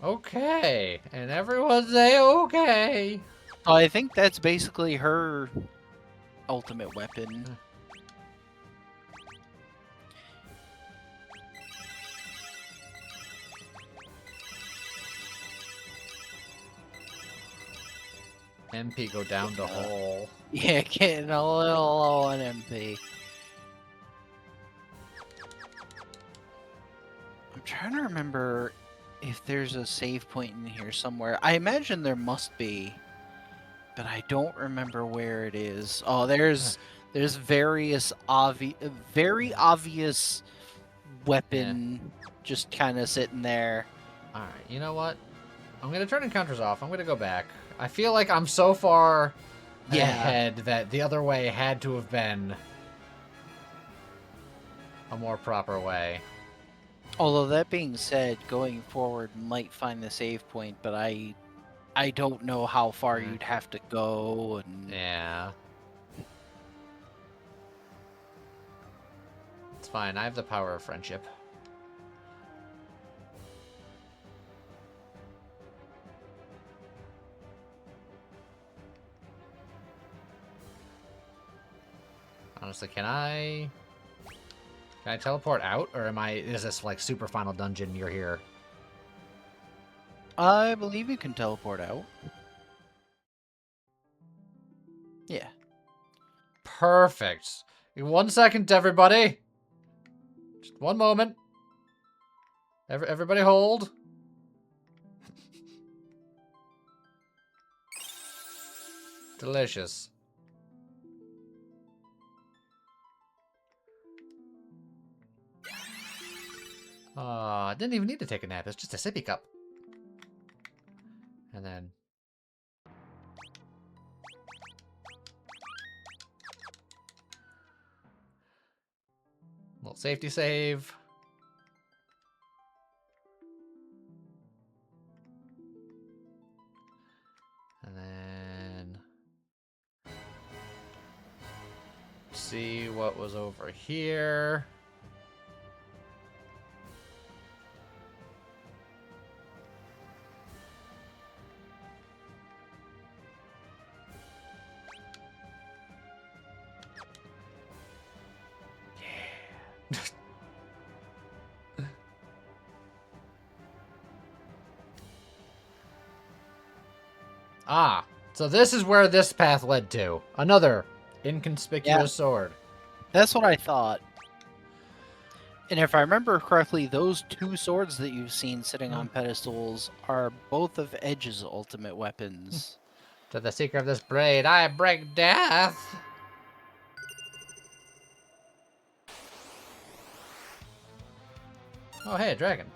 Okay. And everyone say okay. Oh, I think that's basically her ultimate weapon. MP go down the hole. Yeah, getting a little low on MP. I'm trying to remember if there's a save point in here somewhere. I imagine there must be, but I don't remember where it is. Oh, there's various very obvious weapon just kind of sitting there. All right, you know what? I'm gonna turn encounters off. I'm gonna go back. I feel like I'm so far ahead that the other way had to have been a more proper way. Although that being said, going forward might find the save point, but I don't know how far you'd have to go. And yeah, it's fine. I have the power of friendship. Honestly, can I teleport out, or is this like super final dungeon? You're here. I believe you can teleport out. Yeah. Perfect. 1 second, everybody. Just 1 moment. Everybody hold. delicious. I didn't even need to take a nap. It's just a sippy cup. And then... little safety save. And then... see what was over here. Ah, so this is where this path led to. Another inconspicuous sword. That's what I thought. And if I remember correctly, those two swords that you've seen sitting on pedestals are both of Edge's ultimate weapons. To the seeker of this blade, I bring death! Oh, hey, a dragon.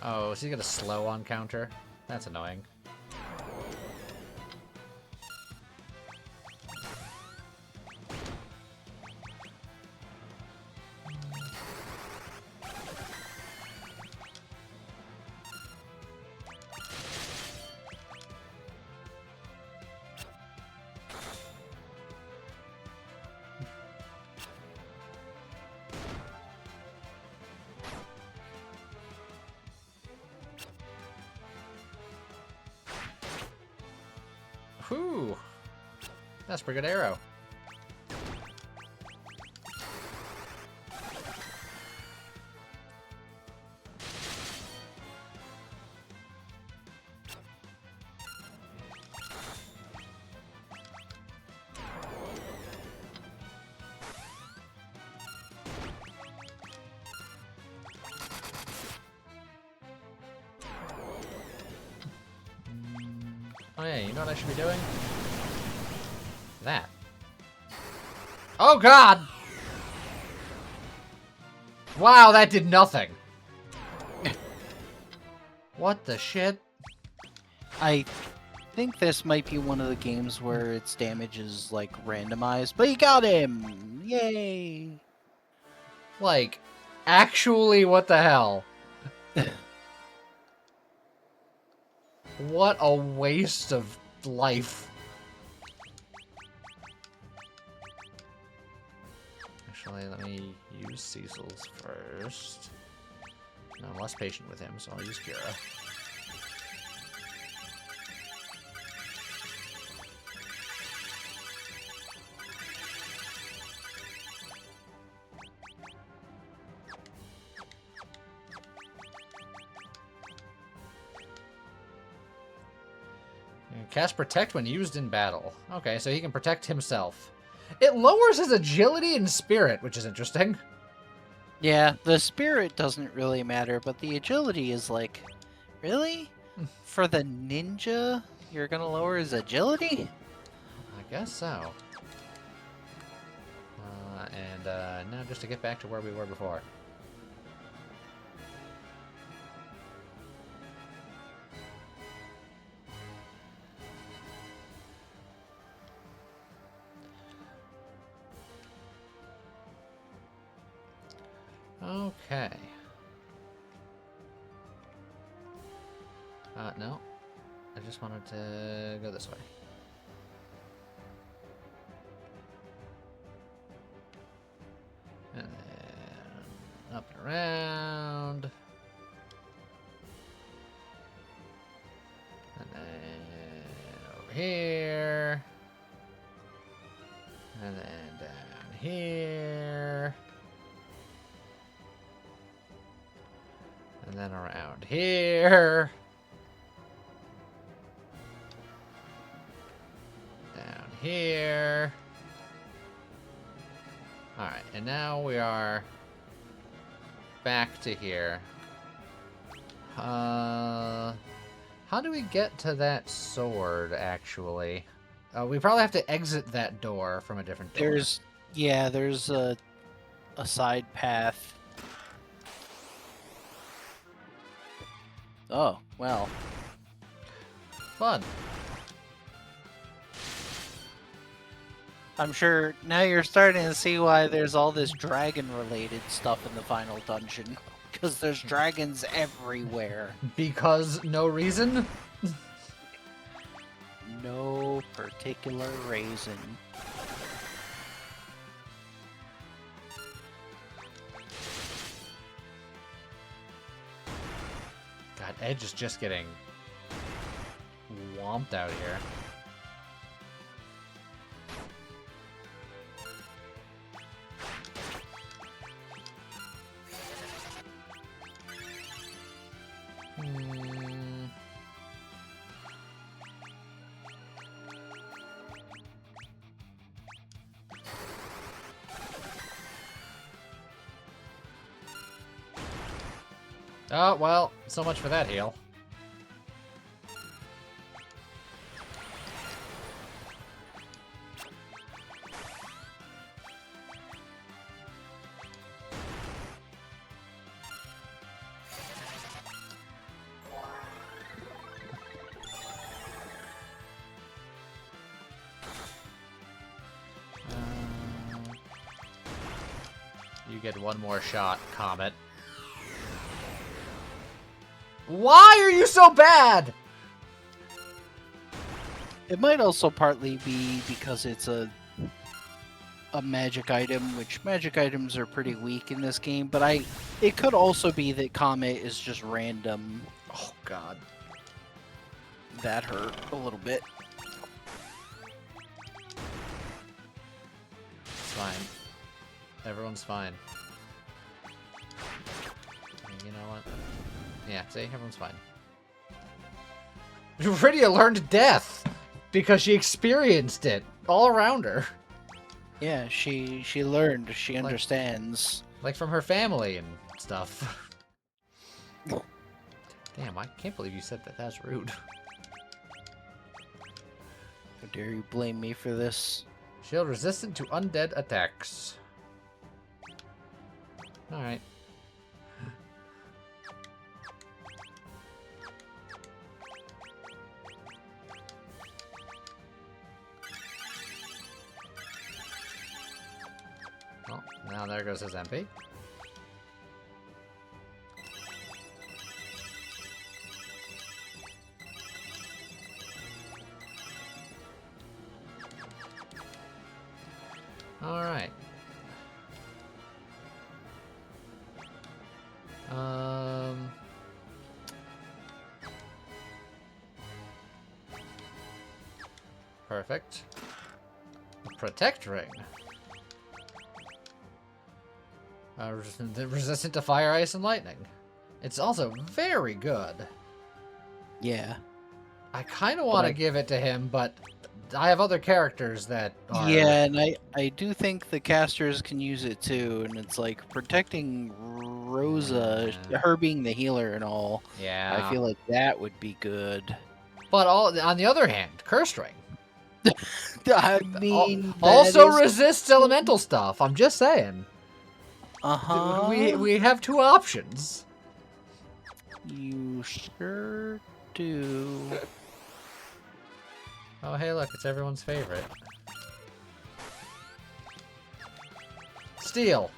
Oh, is he gonna slow on counter? That's annoying. Whew. That's a pretty good arrow. Oh yeah, you know what I should be doing? That. Oh god! Wow, that did nothing. What the shit? I think this might be one of the games where its damage is, like, randomized. But you got him! Yay! Like, actually, what the hell? What a waste of life. Actually, let me use Cecil's first. No, I'm less patient with him, so I'll use Kira. Cast Protect when used in battle. Okay, so he can protect himself. It lowers his agility and spirit, which is interesting. Yeah, the spirit doesn't really matter, but the agility is like, really? For the ninja, you're gonna lower his agility? I guess so. And now just to get back to where we were before. Okay. No. I just wanted to go this way. And then up and around. And then over here. And then down here. And then around here. Down here. Alright, and now we are back to here. How do we get to that sword, actually? We probably have to exit that door from a different door. There's a side path. Oh, well. Fun. I'm sure now you're starting to see why there's all this dragon-related stuff in the final dungeon. Because there's dragons everywhere. Because no reason? No particular reason. God, Edge is just getting whomped out here. Oh, well, so much for that heal. You get one more shot, Comet. Why are you so bad? It might also partly be because it's a magic item, which magic items are pretty weak in this game, but it could also be that Comet is just random. Oh, God. That hurt a little bit. It's fine. Everyone's fine. You know what? Yeah, see? Everyone's fine. Rydia learned death! Because she experienced it all around her. Yeah, she learned. She understands. Like from her family and stuff. Damn, I can't believe you said that. That's rude. How dare you blame me for this? Shield resistant to undead attacks. Alright. Well, now there goes his MP. Alright. Perfect. Protect ring. Resistant to fire, ice, and lightning. It's also very good. Yeah. I kind of want to give it to him, but I have other characters that are... Yeah, and I do think the casters can use it too, and it's like protecting Rosa, her being the healer and all. Yeah. I feel like that would be good. But on the other hand, Curse Ring. I mean, also resists elemental stuff. I'm just saying. Uh-huh. We have two options. You sure do. Oh, hey, look, it's everyone's favorite. Steel.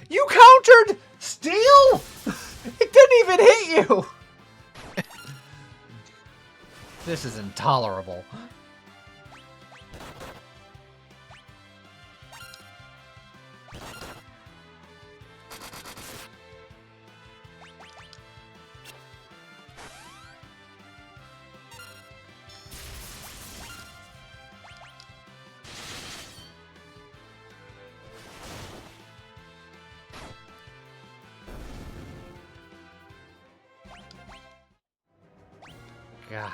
You countered steel? It didn't even hit you. This is intolerable. God.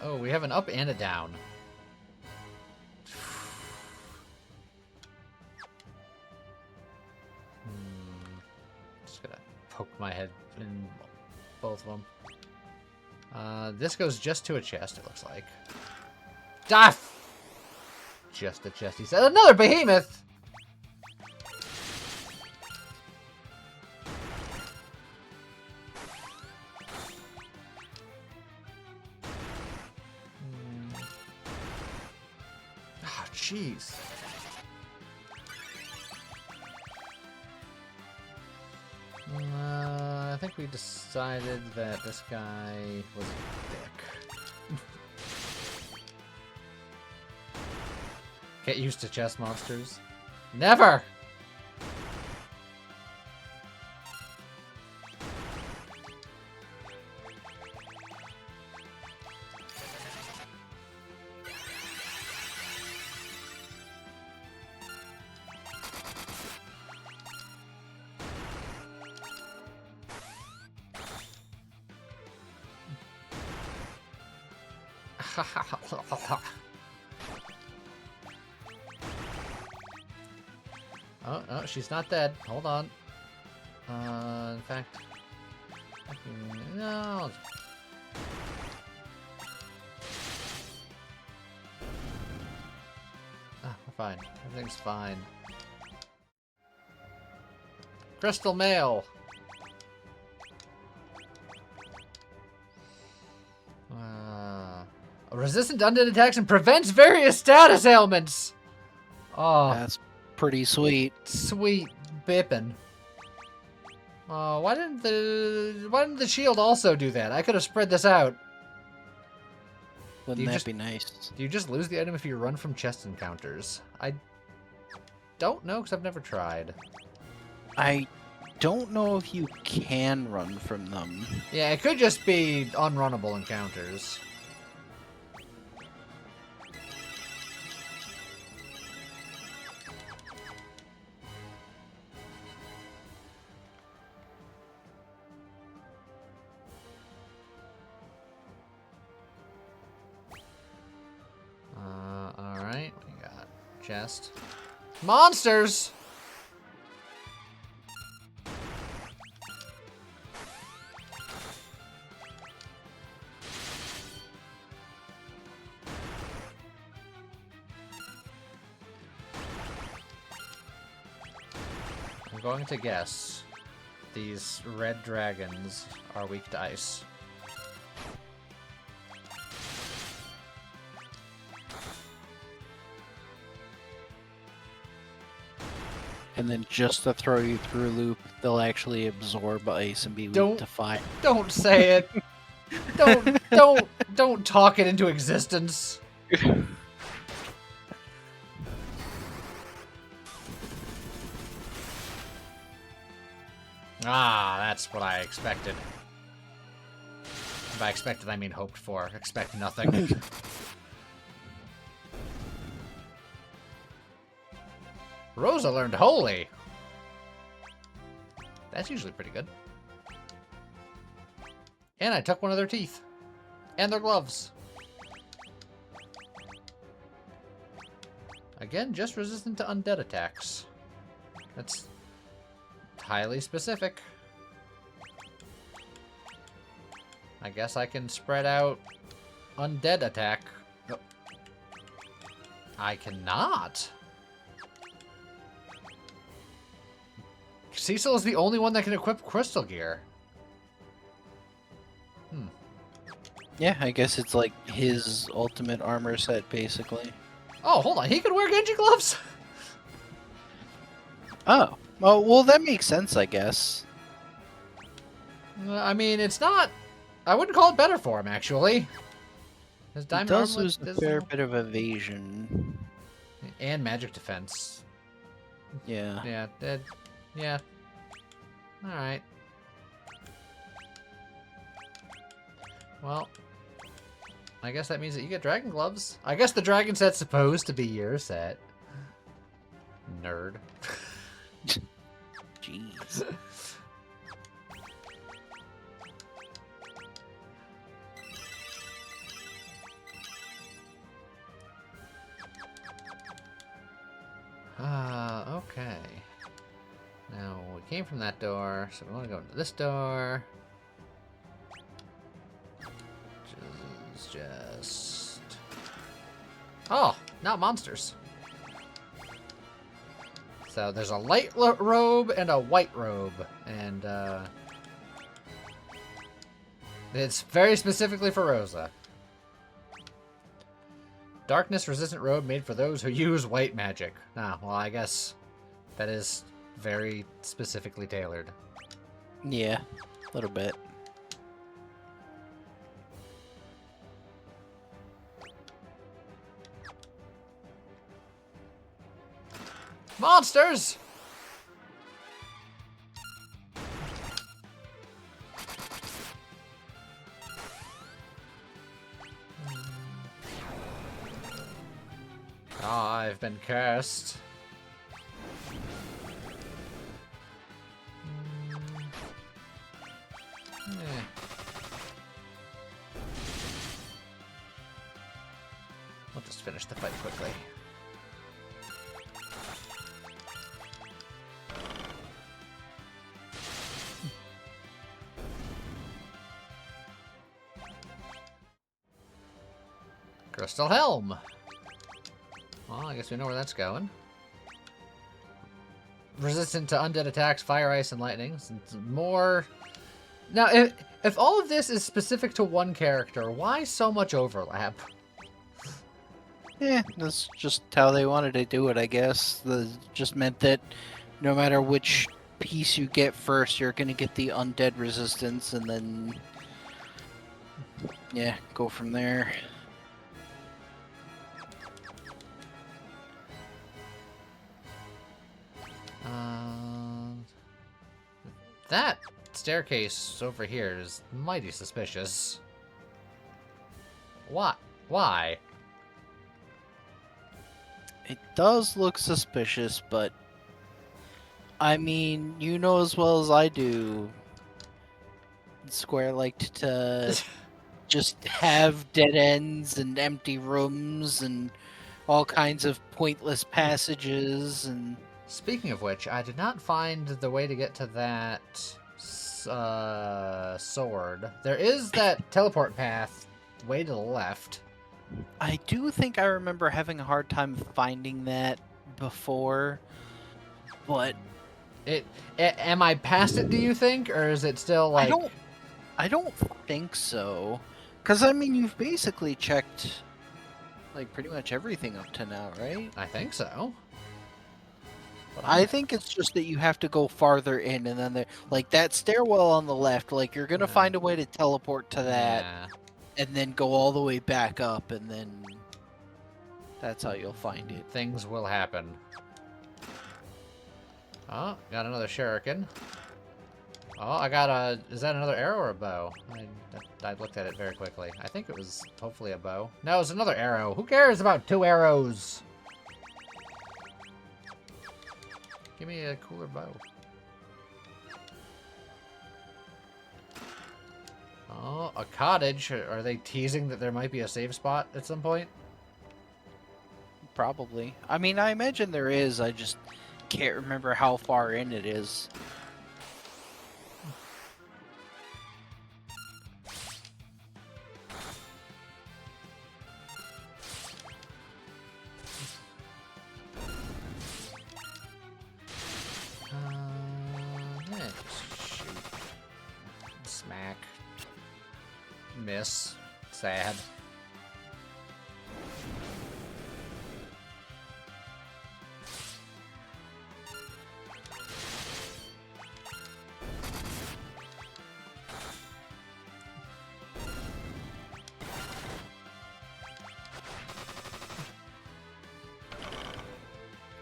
Oh, we have an up and a down. Just gonna poke my head in both of them. This goes just to a chest, it looks like. Ah! Just a chest, he said. Another behemoth! Oh, jeez. I think we decided that this guy was a dick. Get used to chest monsters. Never! Oh, no, she's not dead. Hold on. In fact... No. Ah, we're fine. Everything's fine. Crystal Mail! Resistant to undead attacks and prevents various status ailments! Oh. That's pretty sweet. Sweet bippin'. Why didn't the shield also do that? I could have spread this out. Wouldn't that be nice? Do you just lose the item if you run from chest encounters? I don't know, because I've never tried. I don't know if you can run from them. Yeah, it could just be unrunnable encounters. Alright, we got chest. Monsters! I'm going to guess these red dragons are weak to ice. And then just to throw you through a loop, they'll actually absorb ice and be weak to fire. Don't say it. Don't talk it into existence. Ah, that's what I expected. By expected, I mean hoped for. Expect nothing. Rosa learned Holy. That's usually pretty good. And I took one of their teeth. And their gloves. Again, just resistant to undead attacks. That's highly specific. I guess I can spread out undead attack. No. I cannot. Cecil is the only one that can equip crystal gear. Yeah, I guess it's like his ultimate armor set, basically. Oh, hold on. He can wear Genji gloves? Oh. Well, that makes sense, I guess. I mean, it's not... I wouldn't call it better for him, actually. His diamond He does armlet lose a fair bit of evasion. and magic defense. Yeah. Yeah. Alright. Well, I guess that means that you get dragon gloves. I guess the dragon set's supposed to be your set. Nerd. Jeez. Okay. Now, we came from that door, so we want to go into this door. Which is just... Oh, not monsters. So there's a light robe and a white robe, and it's very specifically for Rosa. Darkness-resistant robe made for those who use white magic. Ah, well, I guess that is very specifically tailored. Yeah, a little bit. Monsters! I've been cursed. We'll just finish the fight quickly. Crystal Helm. Well, I guess we know where that's going. Resistant to undead attacks, fire, ice, and lightning. More... Now, if all of this is specific to one character, why so much overlap? Yeah, that's just how they wanted to do it, I guess. Just meant that no matter which piece you get first, you're going to get the undead resistance, and then... yeah, go from there. That staircase over here is mighty suspicious. What? Why? It does look suspicious, but... I mean, you know as well as I do, Square liked to just have dead ends and empty rooms and all kinds of pointless passages and... Speaking of which, I did not find the way to get to that sword. There is that teleport path way to the left. I do think I remember having a hard time finding that before, but... Am I past it, do you think? Or is it still like... I don't think so. Because, I mean, you've basically checked, like, pretty much everything up to now, right? I think so. I think it's just that you have to go farther in, and then like that stairwell on the left, like you're gonna find a way to teleport to that, and then go all the way back up, and then that's how you'll find it. Things will happen. Oh, got another shuriken. Oh, I got a... Is that another arrow or a bow? I looked at it very quickly. I think it was hopefully a bow. No, it's another arrow. Who cares about 2 arrows? Give me a cooler bow. Oh, a cottage. Are they teasing that there might be a save spot at some point? Probably. I mean, I imagine there is. I just can't remember how far in it is. Shoot. Smack. Miss. Sad.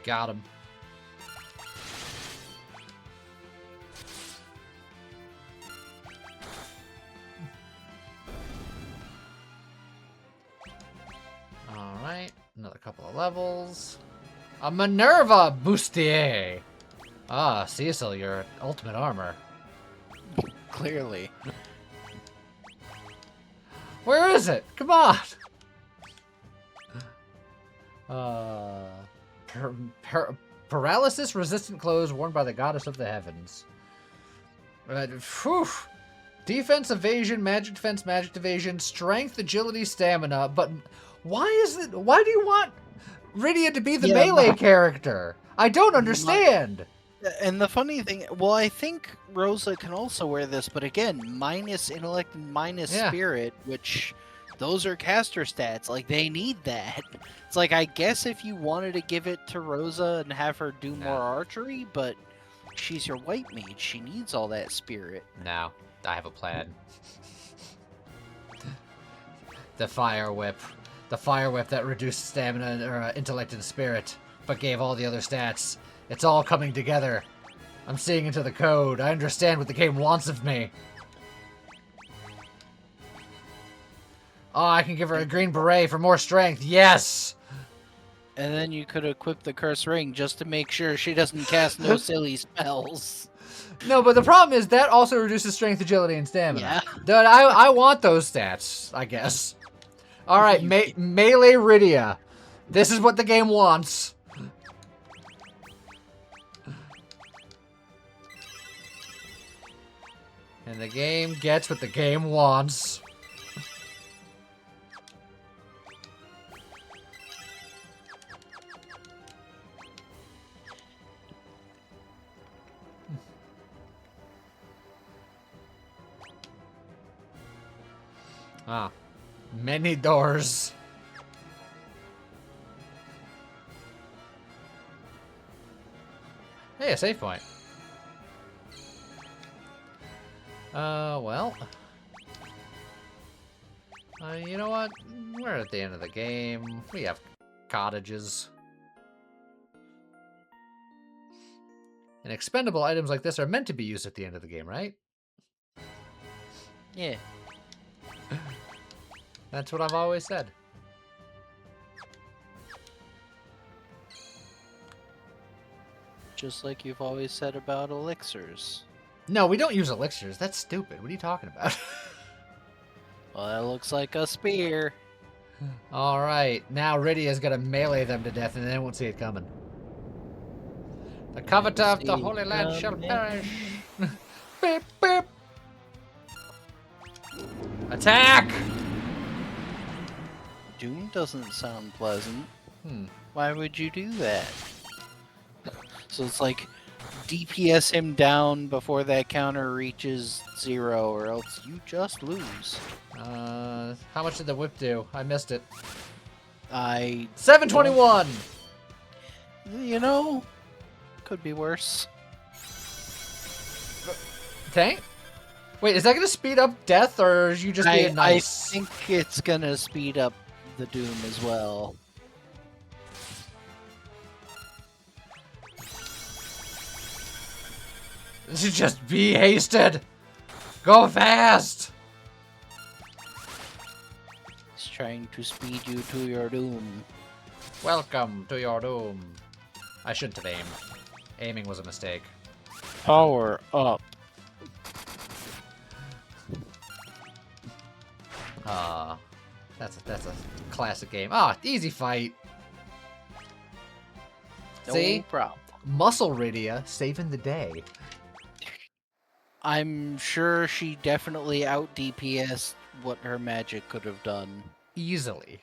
Got him. Alright, another couple of levels. A Minerva bustier! Ah, Cecil, your ultimate armor. Clearly. Where is it? Come on! Paralysis-resistant clothes worn by the goddess of the heavens. Whew. Defense, evasion, magic defense, magic evasion, strength, agility, stamina. But why do you want Rydia to be the melee character? I don't understand. And the funny thing, well, I think Rosa can also wear this, but again, minus intellect and minus spirit, which those are caster stats. Like, they need that. It's like, I guess if you wanted to give it to Rosa and have her do more archery, but she's your white mage. She needs all that spirit. No, I have a plan. The fire whip. The fire whip that reduced stamina or intellect and spirit, but gave all the other stats. It's all coming together. I'm seeing into the code. I understand what the game wants of me. Oh, I can give her a green beret for more strength. Yes! And then you could equip the curse ring just to make sure she doesn't cast no silly spells. No, but the problem is that also reduces strength, agility, and stamina. Yeah. Dude, I want those stats, I guess. Alright, Melee Rydia. This is what the game wants. And the game gets what the game wants. Ah, many doors. Hey, a save point. Well. You know what? We're at the end of the game. We have cottages. And expendable items like this are meant to be used at the end of the game, right? Yeah. That's what I've always said. Just like you've always said about elixirs. No, we don't use elixirs. That's stupid. What are you talking about? Well, that looks like a spear. Alright, now Rydia's gonna melee them to death and they won't see it coming. The coveter of the Holy Land shall perish. Beep, beep. Attack! Doom doesn't sound pleasant. Hmm. Why would you do that? So it's like DPS him down before that counter reaches 0, or else you just lose. How much did the whip do? I missed it. 721! You know, could be worse. Tank? Wait, is that gonna speed up death, or are you just being nice? I think it's gonna speed up the Doom as well. Just be hasted! Go fast! It's trying to speed you to your doom. Welcome to your doom. I shouldn't have aimed. Aiming was a mistake. Power up. That's a classic game. Ah, easy fight. No See? problem. Muscle Rydia saving the day. I'm sure she definitely out DPS'd what her magic could have done. Easily.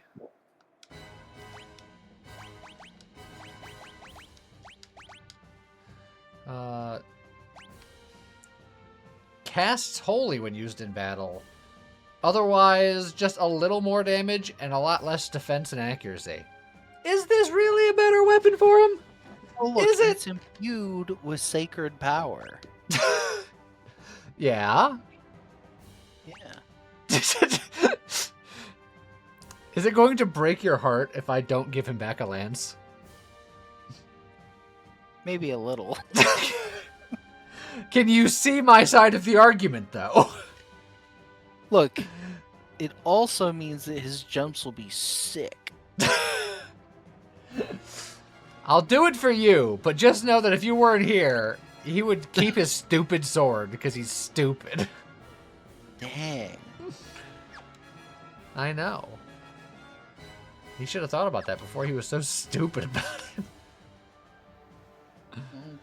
Casts Holy when used in battle. Otherwise, just a little more damage and a lot less defense and accuracy. Is this really a better weapon for him? Oh, look, Is it? it's imbued with sacred power. Yeah. Yeah. Is it going to break your heart if I don't give him back a lance? Maybe a little. Can you see my side of the argument, though? Look, it also means that his jumps will be sick. I'll do it for you, but just know that if you weren't here, he would keep his stupid sword because he's stupid. Dang. I know. He should have thought about that before he was so stupid about it.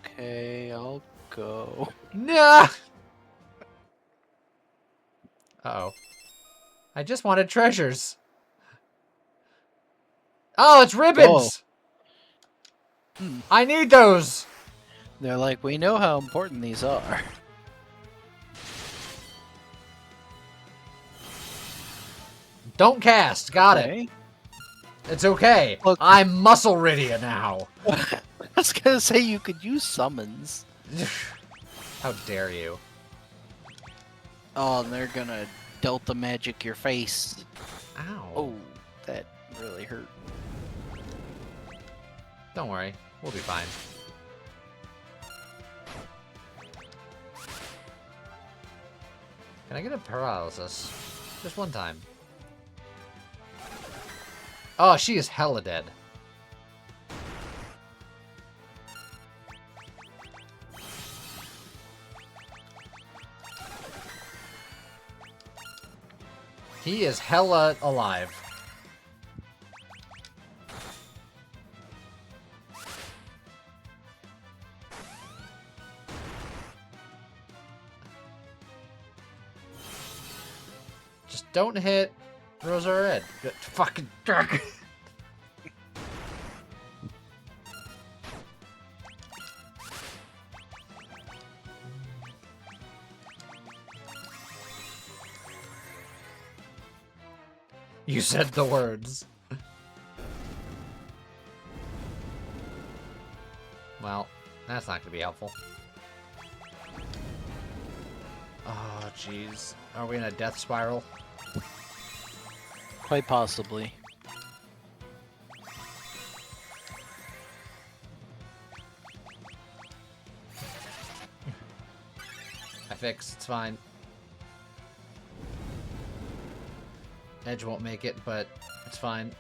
Okay, I'll go. Nah! Uh-oh. I just wanted treasures. Oh, it's ribbons! Hmm. I need those! They're like, we know how important these are. Don't cast. Got it. Okay. It's okay. Look. I'm Muscle Rydia now. I was gonna say you could use summons. How dare you? Oh, and they're gonna Delta Magic your face. Ow. Oh, that really hurt. Don't worry. We'll be fine. Can I get a paralysis? Just one time. Oh, she is hella dead. He is hella alive. Just don't hit Rosa Red. Fucking jerk. You said the words. Well, that's not gonna be helpful. Oh, jeez. Are we in a death spiral? Quite possibly. I fixed. It's fine. Edge won't make it, but it's fine.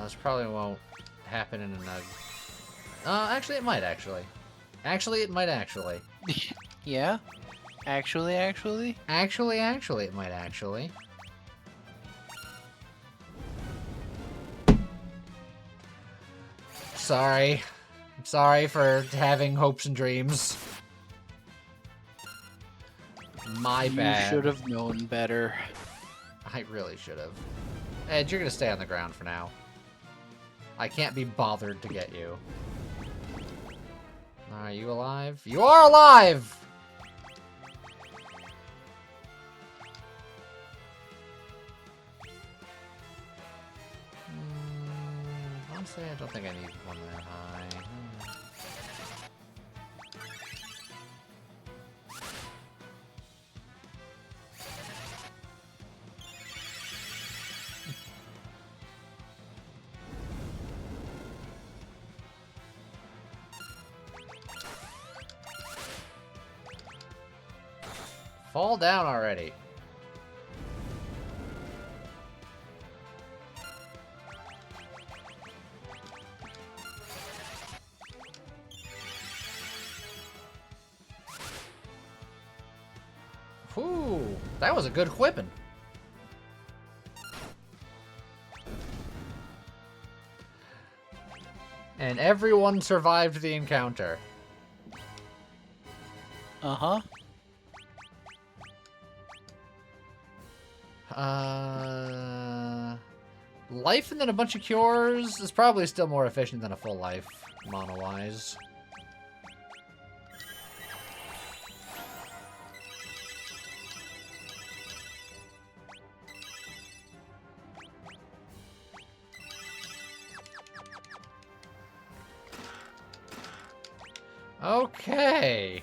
This probably won't happen in a nug. Actually, it might actually. Actually, it might actually. Yeah? Actually? Actually, it might actually. Sorry. I'm sorry for having hopes and dreams. My bad. You should have known better. I really should have. Ed, you're gonna stay on the ground for now. I can't be bothered to get you. Are you alive? You are alive! Honestly, I don't think I need one that high. Fall down already. Whew, that was a good whipping. And everyone survived the encounter. Uh-huh. Life and then a bunch of cures is probably still more efficient than a full life, mono-wise. Okay.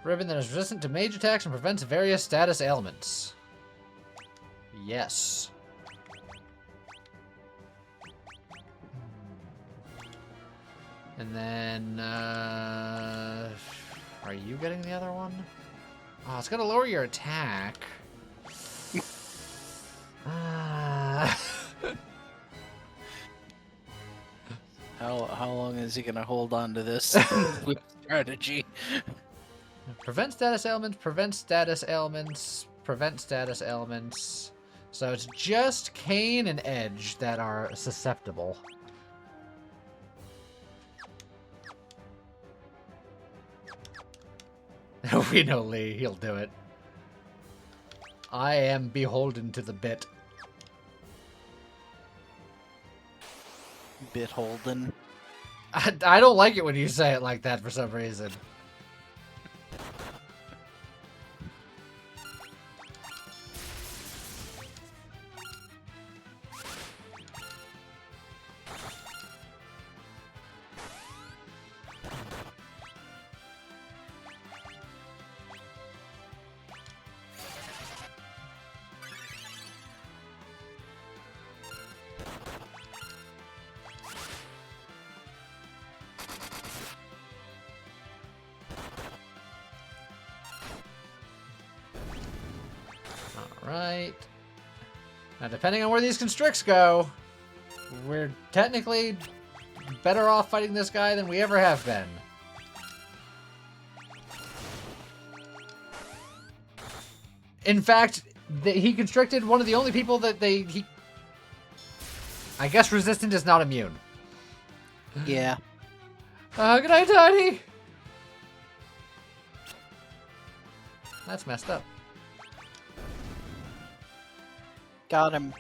Ribbon that is resistant to mage attacks and prevents various status ailments. Yes. And then, are you getting the other one? Oh, it's gonna lower your attack. How long is he gonna hold on to this with strategy? Prevent status ailments, prevent status ailments, prevent status ailments. So it's just Kane and Edge that are susceptible. We know Lee, he'll do it. I am beholden to the bit. Bit Holden. I don't like it when you say it like that for some reason. Alright. Now, depending on where these constricts go, we're technically better off fighting this guy than we ever have been. In fact, he constricted one of the only people that I guess resistant is not immune. Yeah. Good night, Tiny! That's messed up. Got him.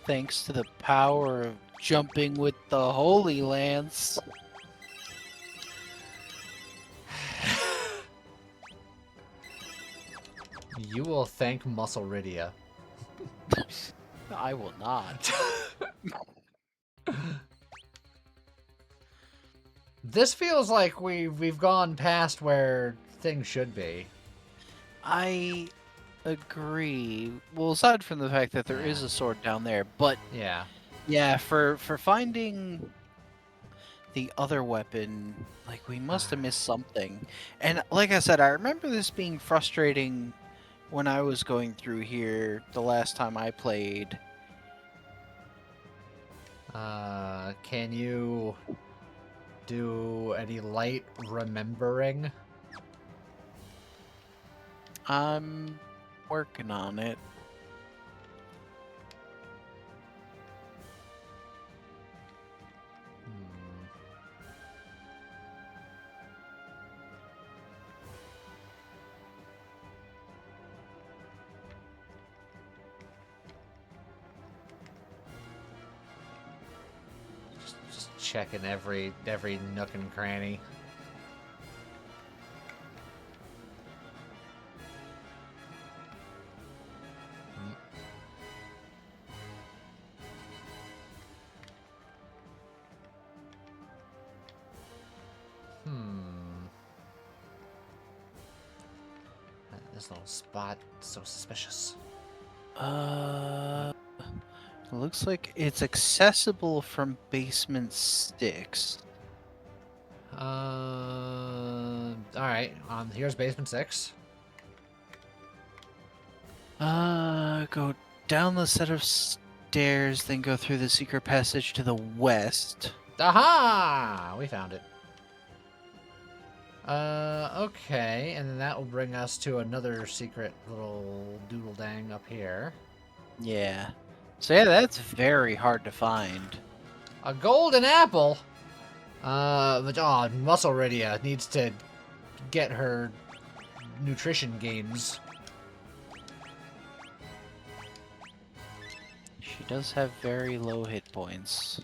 Thanks to the power of jumping with the Holy Lance. You will thank Muscle Rydia. I will not. This feels like we've gone past where things should be. I agree. Well, aside from the fact that there is a sword down there, but yeah, for finding the other weapon, like, we must have missed something. And like I said, I remember this being frustrating when I was going through here the last time I played. Can you do any light remembering? I'm working on it. Just checking every nook and cranny. This little spot, so suspicious. It looks like it's accessible from basement 6. Alright, here's basement 6. Go down the set of stairs, then go through the secret passage to the west. Aha! We found it. Okay, and then that will bring us to another secret little doodle dang up here. Yeah. So yeah, that's very hard to find. A golden apple? But Muscle Rydia needs to get her nutrition gains. She does have very low hit points.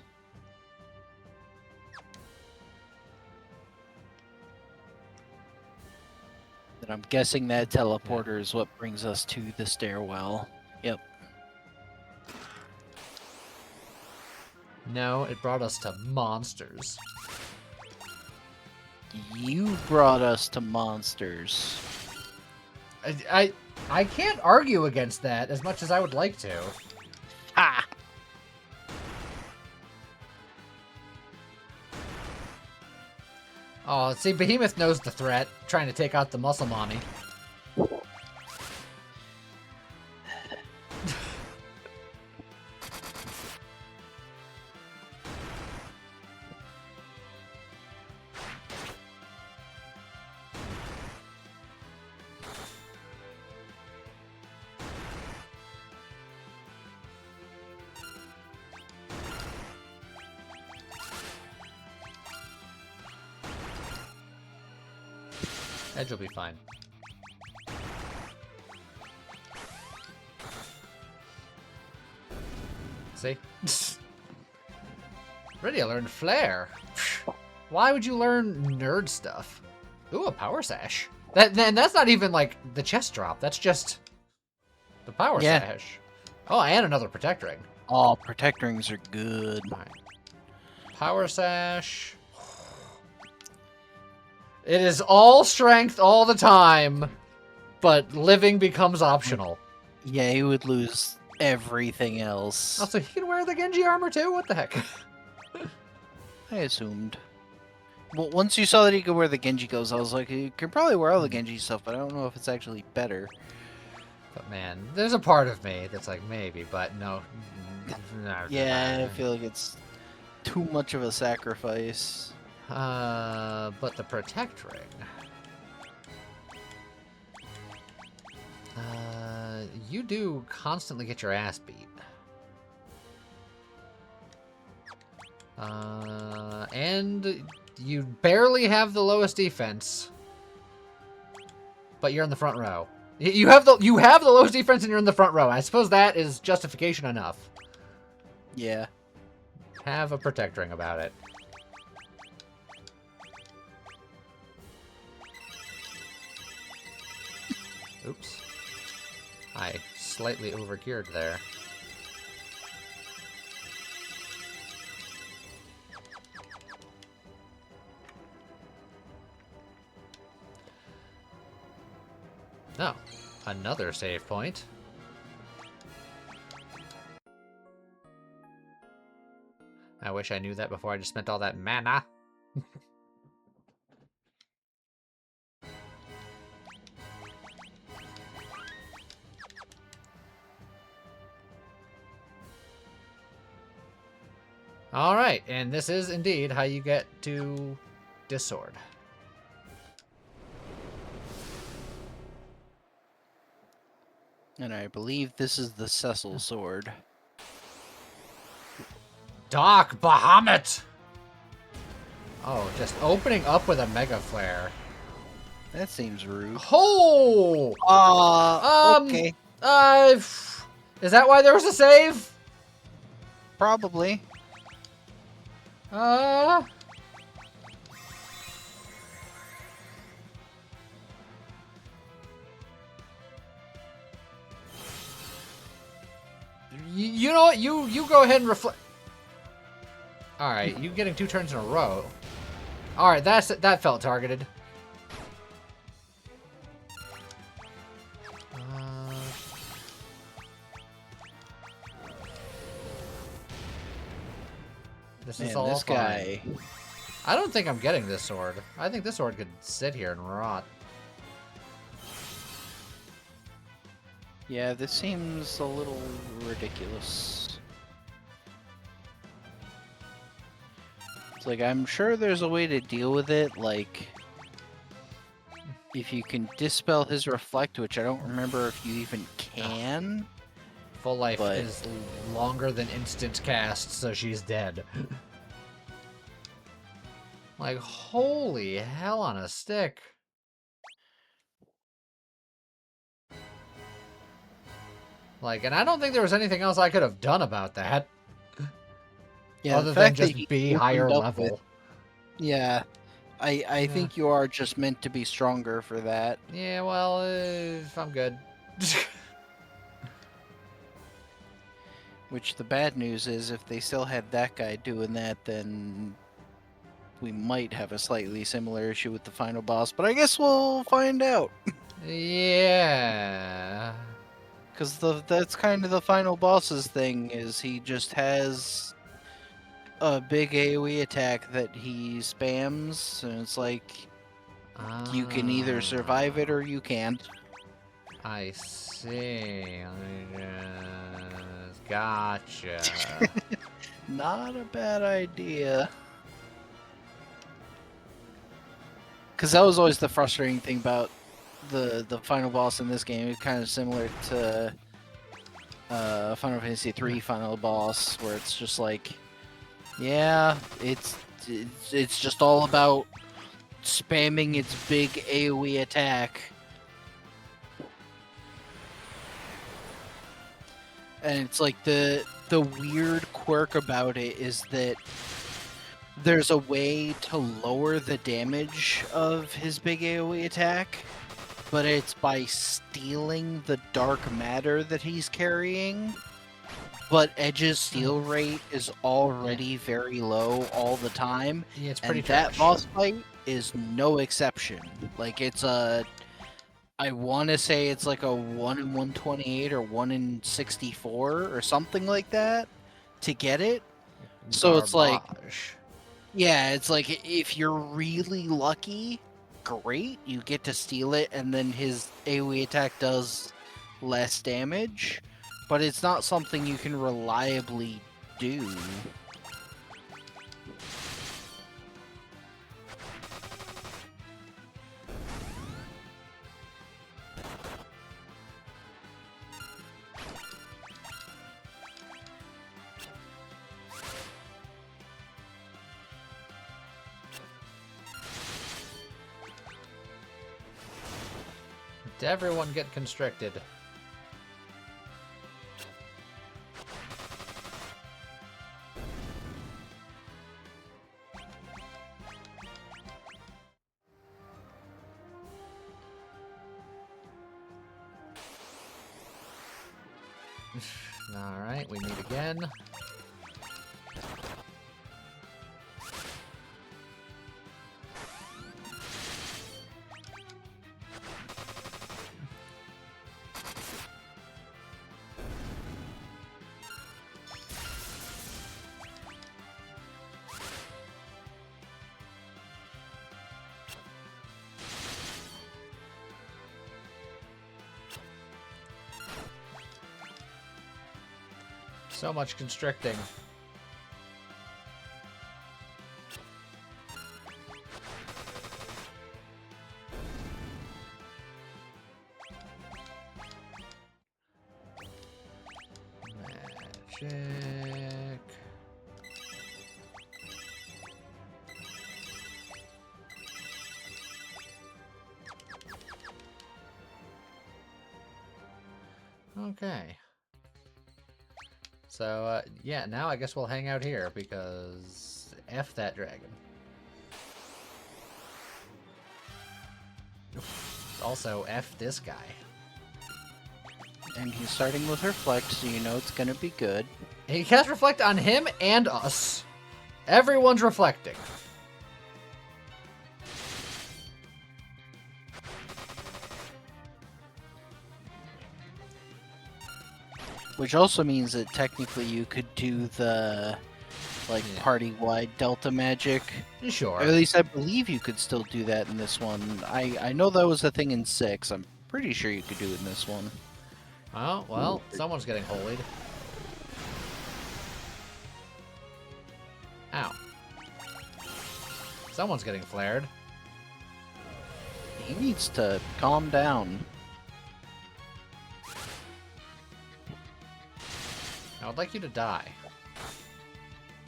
And I'm guessing that teleporter is what brings us to the stairwell. Yep. No, it brought us to monsters. You brought us to monsters. I can't argue against that as much as I would like to. Ha! Oh, see, Behemoth knows the threat, trying to take out the Muscle Mommy. Edge will be fine. See? Rydia learned Flare. Why would you learn nerd stuff? Ooh, a Power Sash. And that's not even, like, the chest drop. That's just the Power Sash. Oh, and another Protect Ring. Oh, Protect Rings are good. Right. Power Sash. It is all strength all the time, but living becomes optional. Yeah, he would lose everything else. Also, he can wear the Genji armor too? What the heck? I assumed. Well, once you saw that he could wear the Genji goes, I was like, he can probably wear all the Genji stuff, but I don't know if it's actually better. But man, there's a part of me that's like, maybe, but no. Yeah, I feel like it's too much of a sacrifice. But the Protect Ring. You do constantly get your ass beat. And you barely have the lowest defense, but you're in the front row. You have the lowest defense and you're in the front row. I suppose that is justification enough. Yeah. Have a Protect Ring about it. Oops. I slightly overgeared there. No. Another save point. I wish I knew that before I just spent all that mana. Alright, and this is indeed how you get to Discord. And I believe this is the Cecil sword. Doc Bahamut! Oh, just opening up with a Mega Flare. That seems rude. Oh! Okay. Is that why there was a save? Probably. You know what? You go ahead and reflect. All right, you getting 2 turns in a row. All right, that felt targeted. This is all this fine. guy. I don't think I'm getting this sword. I think this sword could sit here and rot. Yeah, this seems a little ridiculous. It's like, I'm sure there's a way to deal with it, like, if you can dispel his reflect, which I don't remember if you even can. Full life is longer than instant cast, so she's dead. Like, holy hell on a stick. Like, and I don't think there was anything else I could have done about that. Yeah, other than just be higher level. Yeah, I think you are just meant to be stronger for that. Yeah, well, I'm good. Which the bad news is, if they still had that guy doing that, then we might have a slightly similar issue with the final boss. But I guess we'll find out. Yeah. Because that's kind of the final boss's thing, is he just has a big AoE attack that he spams, and it's like you can either survive it or you can't. I see. Gotcha. Not a bad idea. Because that was always the frustrating thing about the final boss in this game. It's kind of similar to Final Fantasy III final boss, where it's just like, yeah, it's just all about spamming its big AoE attack. And it's like the weird quirk about it is that there's a way to lower the damage of his big AoE attack, but it's by stealing the dark matter that he's carrying. But Edge's steal rate is already very low all the time. Yeah, it's pretty and that trash. boss fight is no exception. Like, it's a... I want to say it's like a 1 in 128 or 1 in 64 or something like that to get it. So it's like... Garbage. Yeah, it's like if you're really lucky, great, you get to steal it, and then his AoE attack does less damage, but it's not something you can reliably do. Did everyone get constricted? Alright, we meet again. So much constricting. Magic. Okay. So, yeah, now I guess we'll hang out here, because F that dragon. Also, F this guy. And he's starting with Reflect, so you know it's gonna be good. He casts Reflect on him and us. Everyone's reflecting. Which also means that technically you could do the, like, party-wide Delta magic. Sure. Or at least I believe you could still do that in this one. I know that was a thing in 6. I'm pretty sure you could do it in this one. Oh, well, someone's getting holied. Ow. Someone's getting flared. He needs to calm down. I would like you to die.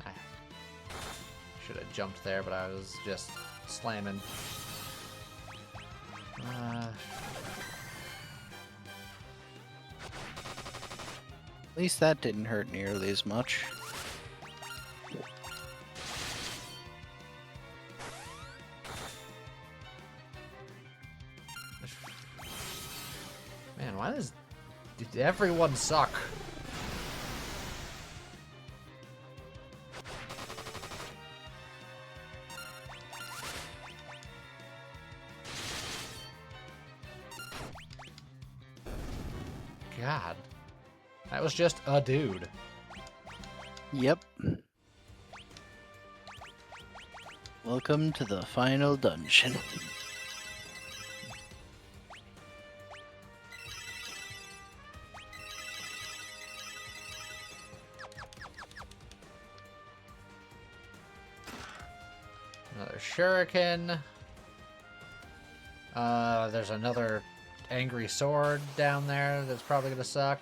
I should have jumped there, but I was just slamming. At least that didn't hurt nearly as much. Man, why did everyone suck? God. That was just a dude. Yep. Welcome to the final dungeon. Another shuriken. There's another angry sword down there that's probably gonna suck.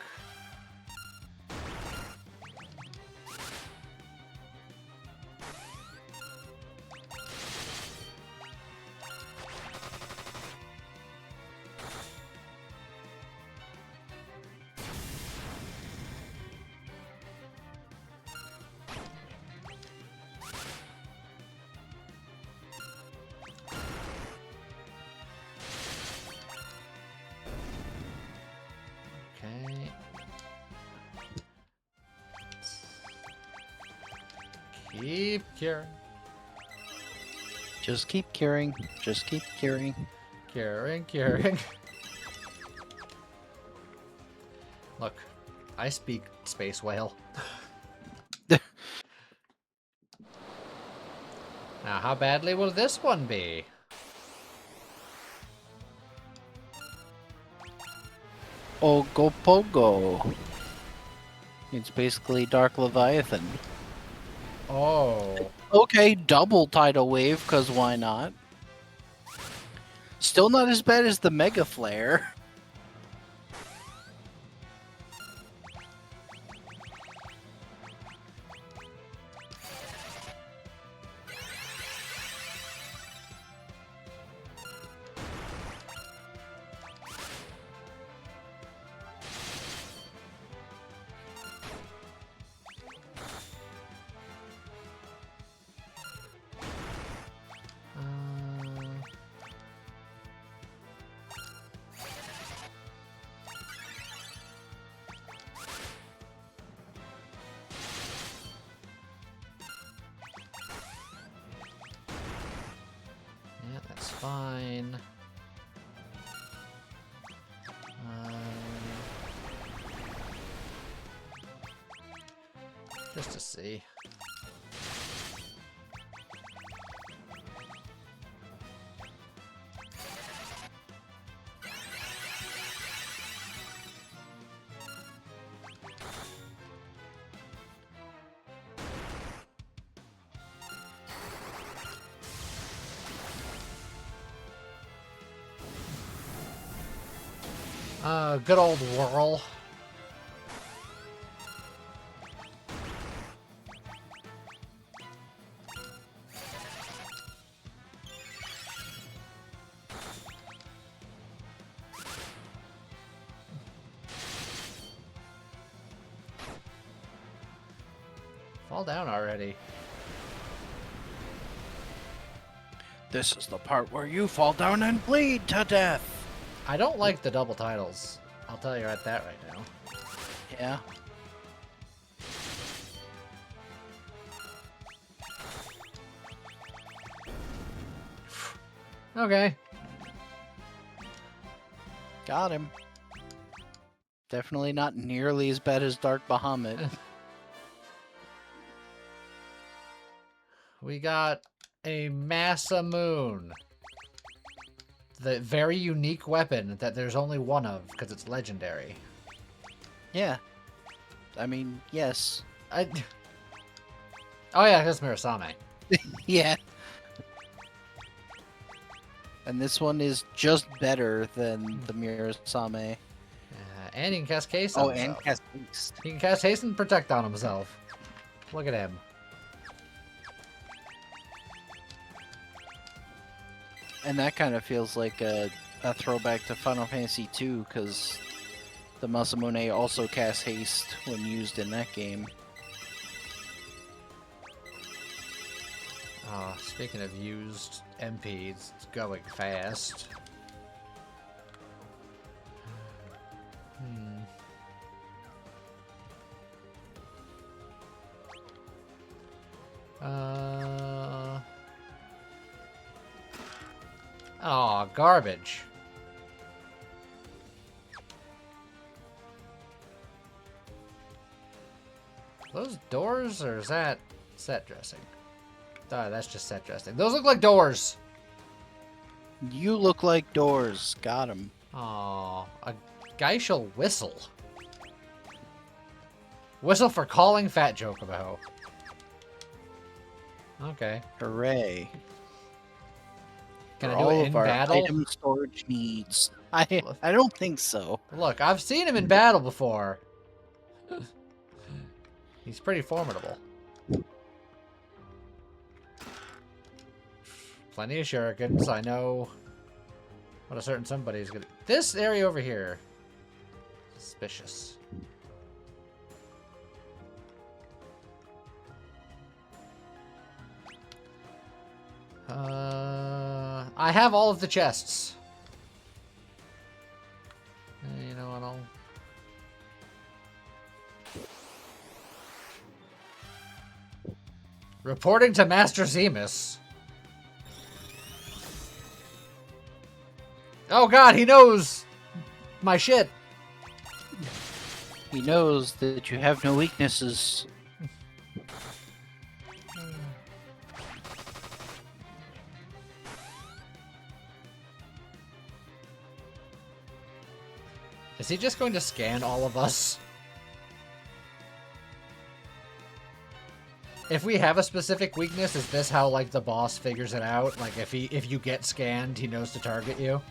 Okay. Keep curing. Just keep curing. Just keep curing. Curing. Look, I speak space whale. Now, how badly will this one be? Ogopogo. It's basically Dark Leviathan. Oh. Okay, double tidal wave, because why not? Still not as bad as the Mega Flare. Yeah, that's fine. Just to see. Good old whirl. Fall down already. This is the part where you fall down and bleed to death. I don't like the double titles. I'll tell you that right now. Yeah. Okay. Got him. Definitely not nearly as bad as Dark Bahamut. We got a Masamune. The very unique weapon that there's only one of because it's legendary. Yeah. I mean, yes. Oh yeah, that's Mirasame. Yeah. And this one is just better than the Mirasame. And he can cast Haste on himself. And cast Haste. He can cast Haste and Protect on himself. Look at him. And that kind of feels like a throwback to Final Fantasy II, because the Masamune also casts Haste when used in that game. Oh, speaking of used MPs, it's going fast. Oh, garbage. Those doors, or is that set dressing? Oh, that's just set dressing. Those look like doors. You look like doors. Got him. Oh, a Geishel whistle. Whistle for calling Fat Jokobo. Okay. Hooray. Can For I do all it of in our battle? item storage needs. I don't think so. Look, I've seen him in battle before. He's pretty formidable. Plenty of shurikens. I know what a certain somebody is gonna... This area over here. Suspicious. I have all of the chests. You know what, I'll... Reporting to Master Zemus. Oh god, he knows my shit. He knows that you have no weaknesses. Is he just going to scan all of us? If we have a specific weakness, is this how, like, the boss figures it out? Like, if you get scanned, he knows to target you?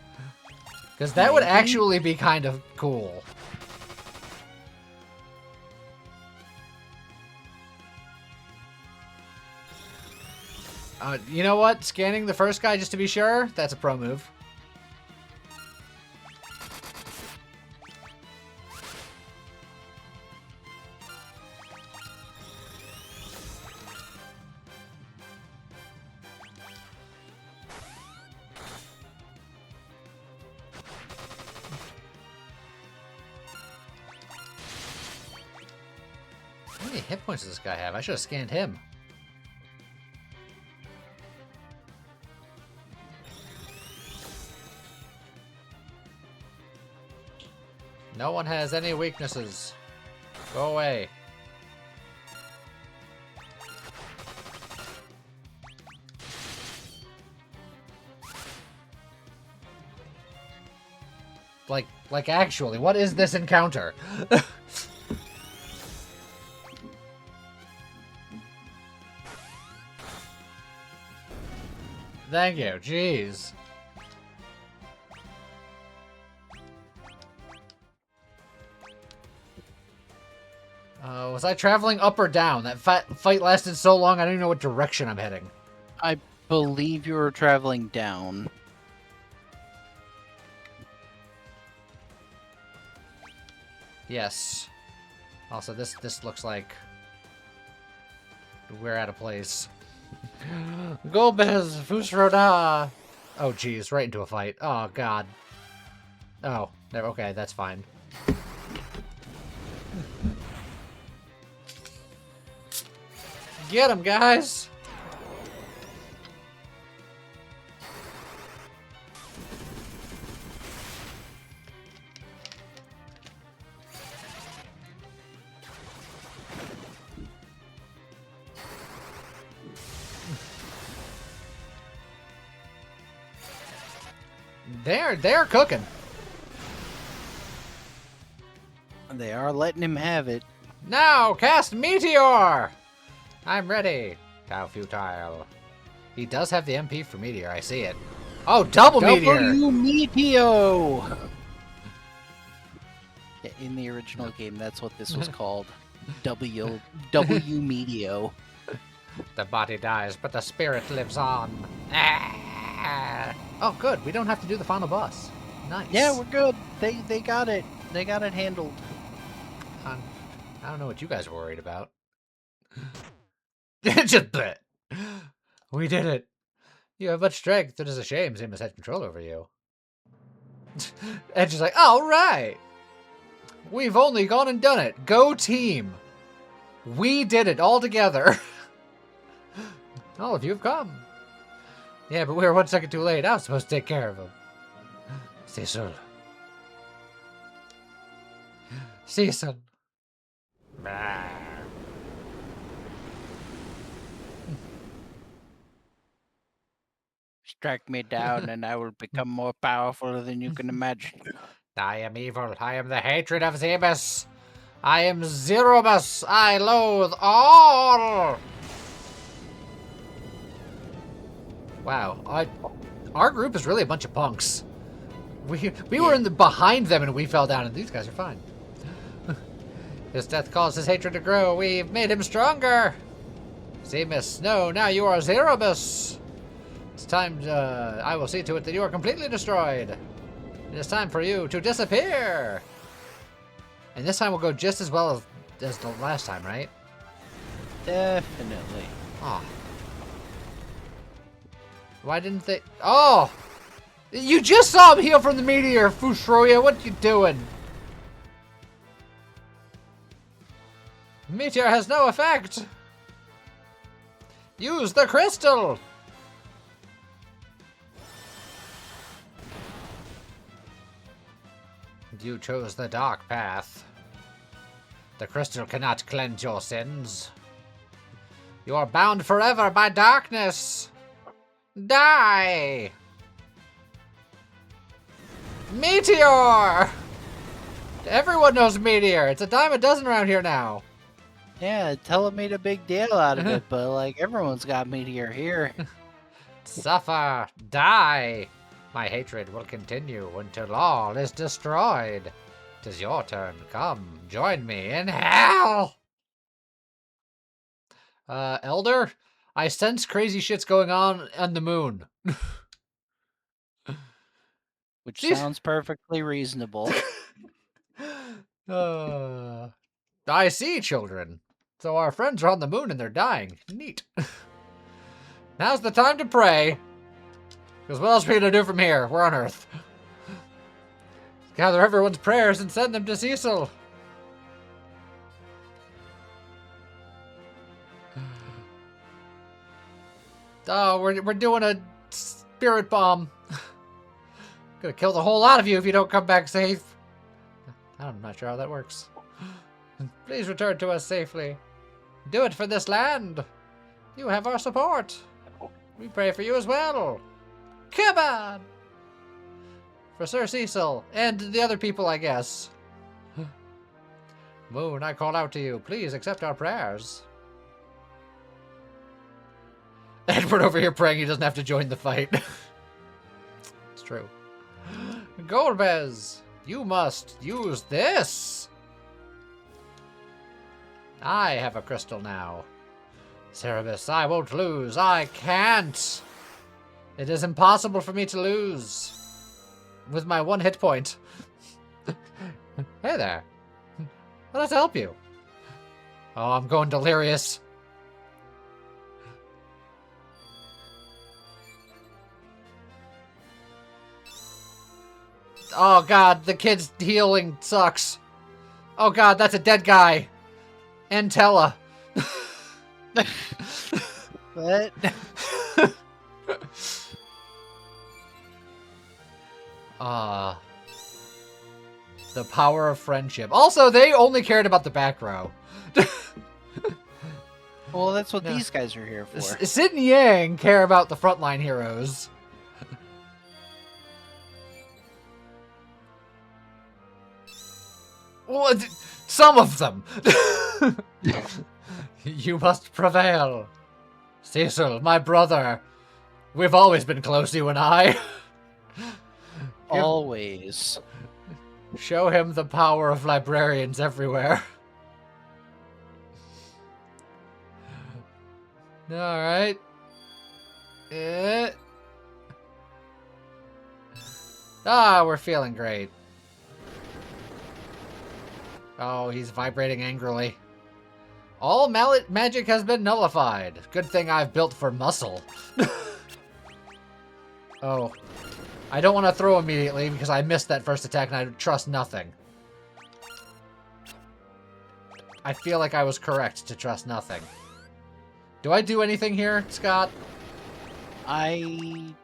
Because that would actually be kind of cool. You know what? Scanning the first guy just to be sure? That's a pro move. How many hit points does this guy have? I should have scanned him. No one has any weaknesses. Go away. Like actually, what is this encounter? Thank you, jeez. Was I traveling up or down? That fight lasted so long, I don't even know what direction I'm heading. I believe you were traveling down. Yes. Also, this looks like we're at a place. Golbez Fusroda. Oh, geez, right into a fight. Oh, God. Oh, okay, that's fine. Get him, guys! They're cooking. They are letting him have it. Now, cast Meteor! I'm ready. How futile. He does have the MP for Meteor, I see it. Oh, double Meteor! W Meteo! In the original game, that's what this was called. W Meteo. The body dies, but the spirit lives on. Ah! Oh, good. We don't have to do the final boss. Nice. Yeah, we're good. They got it. They got it handled. I don't know what you guys were worried about. Just bleh. We did it. You have much strength. It is a shame Zemus had control over you. Edge is like, all right. We've only gone and done it. Go team. We did it all together. All of you have come. Yeah, but we were 1 second too late. I was supposed to take care of him. C'est sûr. Season. track me down, and I will become more powerful than you can imagine. I am evil. I am the hatred of Zebus. I am Zerobus. I loathe all. Wow, our group is really a bunch of punks. We were behind them and we fell down, and these guys are fine. His death caused his hatred to grow. We've made him stronger. Zemus, no, now you are Zerobus. It's time. I will see to it that you are completely destroyed. It is time for you to disappear. And this time will go just as well as the last time, right? Definitely. Oh. Why didn't they? Oh! You just saw him heal from the meteor, Fushroya. What you doing? Meteor has no effect. Use the crystal. You chose the dark path. The crystal cannot cleanse your sins. You are bound forever by darkness. Die! Meteor! Everyone knows Meteor. It's a dime a dozen around here now. Yeah, Tella made a big deal out of it, but like everyone's got Meteor here. Suffer, die. My hatred will continue until all is destroyed. 'Tis your turn. Come, join me in hell. Elder, I sense crazy shit's going on the moon. Which sounds perfectly reasonable. I see, children. So our friends are on the moon and they're dying. Neat. Now's the time to pray. Because what else are we going to do from here? We're on Earth. Gather everyone's prayers and send them to Cecil. Oh, we're doing a spirit bomb. Gonna kill the whole lot of you if you don't come back safe. I'm not sure how that works. Please return to us safely. Do it for this land. You have our support. We pray for you as well. Come on! For Sir Cecil and the other people, I guess. Moon, I call out to you. Please accept our prayers. Edward over here praying he doesn't have to join the fight. It's true. Golbez, you must use this. I have a crystal now. Cerebus, I won't lose. I can't. It is impossible for me to lose. With my 1 hit point. Hey there. Let's help you. Oh, I'm going delirious. Oh god, the kid's healing sucks. Oh god, that's a dead guy. And Tella. What? The power of friendship. Also, they only cared about the back row. Well, that's what these guys are here for. Sid and Yang care about the frontline heroes. Well, some of them. You must prevail. Cecil, my brother. We've always been close, you and I. Always. Show him the power of librarians everywhere. Alright. We're feeling great. Oh, he's vibrating angrily. All mallet magic has been nullified. Good thing I've built for muscle. Oh. I don't want to throw immediately because I missed that first attack and I trust nothing. I feel like I was correct to trust nothing. Do I do anything here, Scott? I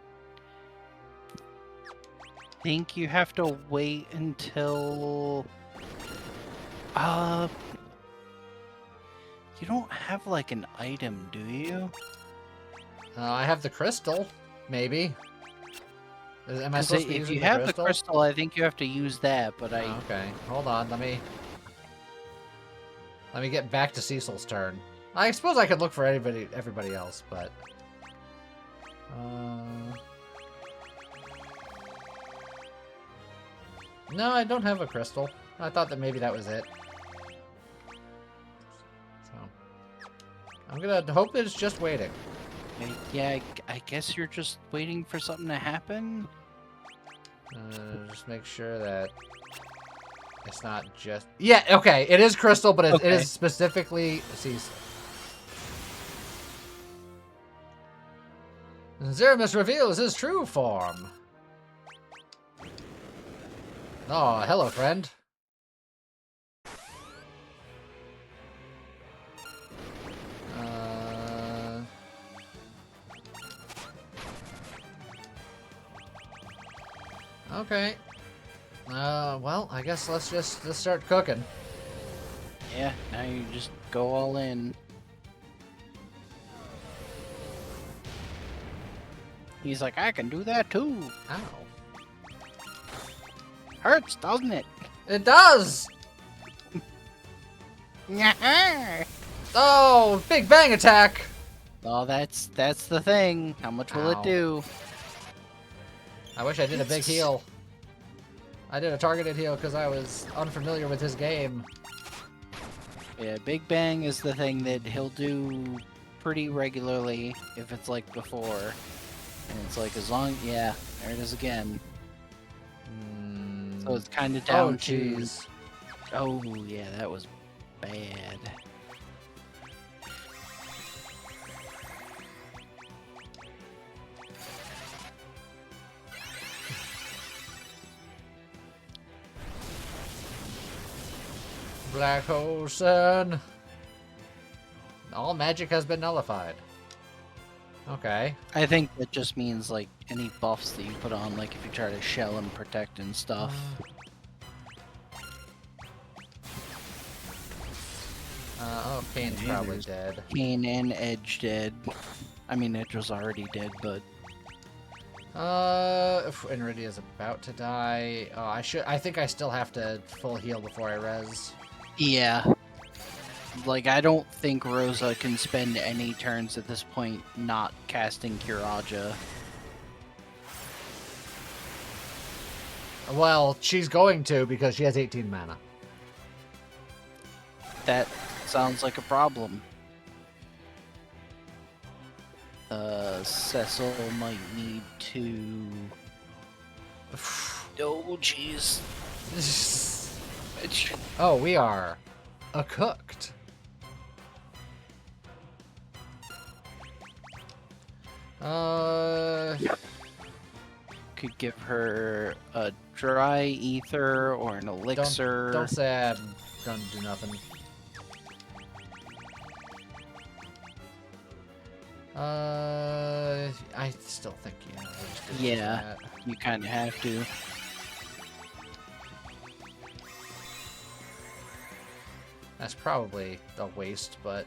think you have to wait until... You don't have, like, an item, do you? I have the crystal, maybe. Am I supposed to be If using you the have crystal? the crystal, I think you have to use that, but I... Oh, okay, hold on, let me get back to Cecil's turn. I suppose I could look for everybody else, but... No, I don't have a crystal. I thought that maybe that was it. So... I'm gonna hope that it's just waiting. Yeah, I guess you're just waiting for something to happen? Just make sure that it's not just... Yeah, okay, it is crystal, but it is specifically Cecil. Zeramus reveals his true form. Oh, hello, friend. Okay. Well, I guess let's start cooking. Yeah, now you just go all in. He's like, I can do that too. Ow. Hurts, doesn't it? It does! Oh, big bang attack! Oh, that's the thing. How much will Ow. it do? I wish I did a big heal. I did a targeted heal because I was unfamiliar with his game. Yeah, Big Bang is the thing that he'll do pretty regularly if it's like before. And it's like as long... Yeah, there it is again. So it's kind of down to... Jeez. Oh, yeah, that was bad. Black hole sun. All magic has been nullified. Okay. I think that just means like any buffs that you put on, like if you try to shell and protect and stuff. Oh, Kane's probably dead. Kane and Edge dead. I mean, Edge was already dead, but... And Rydia's about to die. Oh, I think I still have to full heal before I res. Yeah. Like, I don't think Rosa can spend any turns at this point not casting Kiraja. Well, she's going to because she has 18 mana. That sounds like a problem. Cecil might need to... Oh, jeez. Oh, we are cooked. Could give her a dry ether or an elixir. Don't say I'm gonna do nothing. I still think Yeah, you kind of have to. That's probably a waste, but...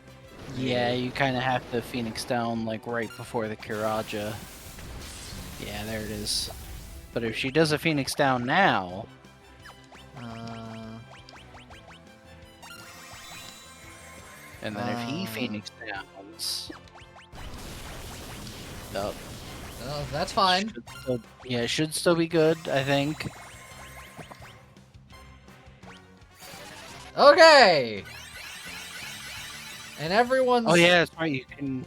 Yeah, you kind of have to Phoenix down, like, right before the Kiraja. Yeah, there it is. But if she does a Phoenix down now... And then if he Phoenix downs... Oh. That's fine. It should still be good, I think. Okay! And everyone's... Oh yeah, that's right, you can...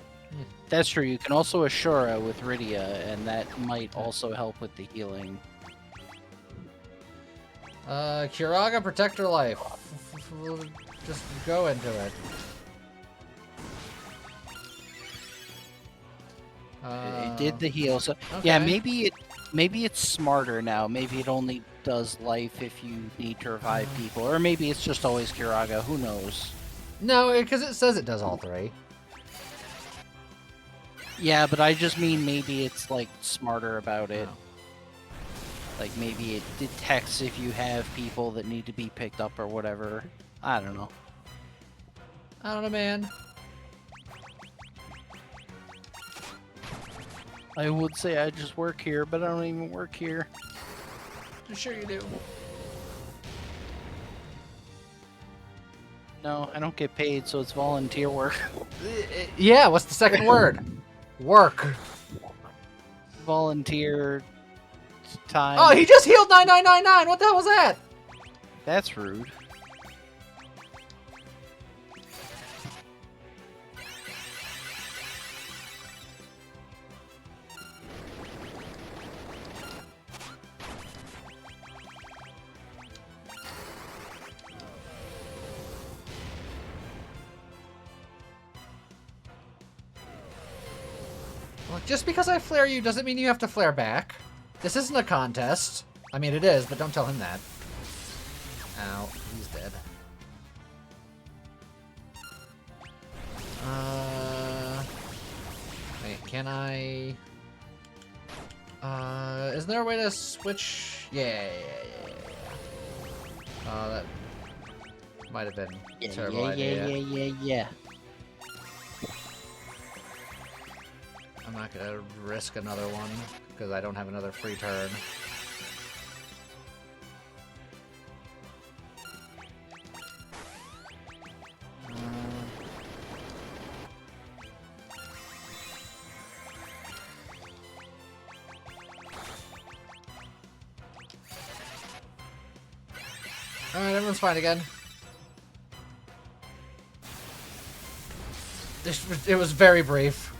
That's true, you can also Ashura with Rydia, and that might also help with the healing. Kiraga, protect her life. Just go into it. It did the heal, so... Okay. Yeah, maybe it's smarter now. Maybe it only does life if you need to revive people. Or maybe it's just always Kiraga, who knows? No, because it says it does all three. Yeah, but I just mean maybe it's, like, smarter about it. Oh. Like, maybe it detects if you have people that need to be picked up or whatever. I don't know. I don't know, man. I would say I just work here, but I don't even work here. Sure you do. No, I don't get paid, so it's volunteer work. Yeah, what's the second word? Work. Volunteer time. Oh, he just healed 9999. What the hell was that? That's rude. Look, just because I flare you doesn't mean you have to flare back. This isn't a contest. I mean, it is, but don't tell him that. Ow, he's dead. Wait, can I... is there a way to switch? Yeah. That might have been a terrible idea. Yeah. I'm not gonna risk another one, because I don't have another free turn. Alright, everyone's fine again. It was very brief.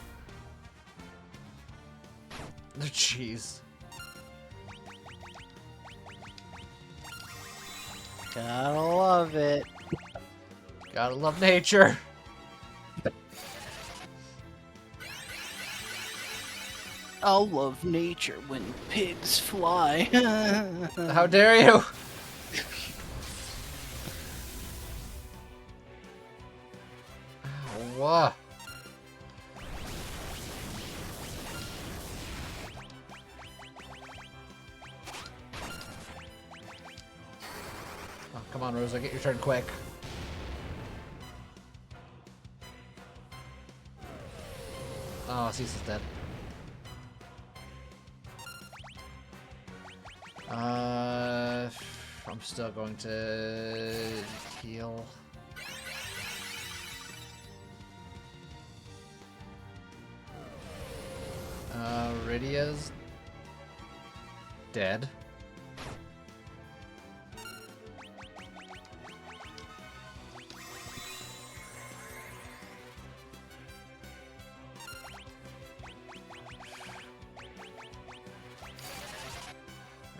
Jeez. Gotta love it. Gotta love nature. I'll love nature when pigs fly. How dare you? What? Oh, come on, Rosa, get your turn quick. Oh, Cease is dead. I'm still going to heal. Rydia's dead.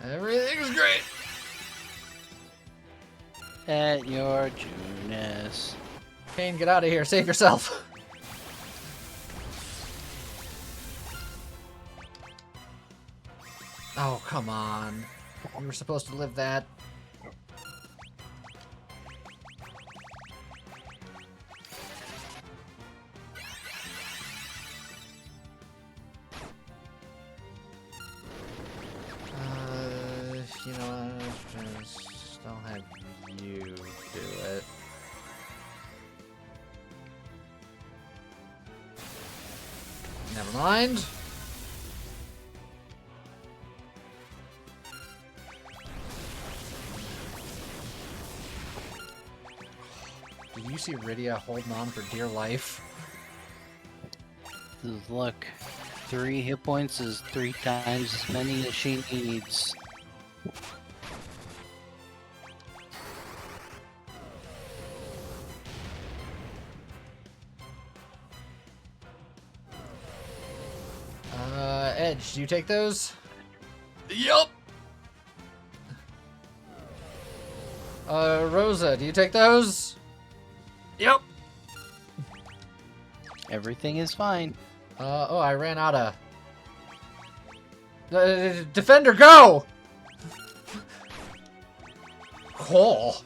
Everything's great. At your Junus. Kane, get out of here. Save yourself. Oh, come on. You were supposed to live that. You know what? Just I'll have you do it. Never mind. Did you see Rydia holding on for dear life? Look, 3 hit points is 3 times as many as she needs. Edge, do you take those? Yup. Rosa, do you take those? Yep. Everything is fine. Oh, I ran out of... Defender, go! Oh.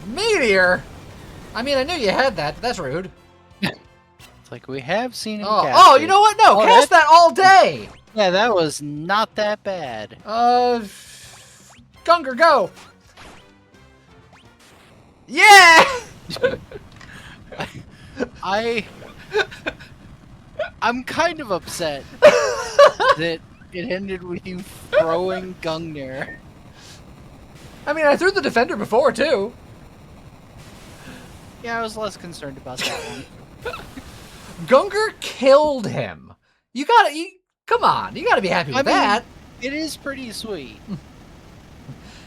Meteor? I mean, I knew you had that, but that's rude. It's like we have seen him Oh, cast oh, you know what? No, cast that all day! Yeah, that was not that bad. Gungar, go! Yeah! I'm kind of upset that it ended with you throwing Gungnir. I mean, I threw the defender before, too. Yeah, I was less concerned about that one. Gungar killed him. Come on, you gotta be happy with that. It is pretty sweet.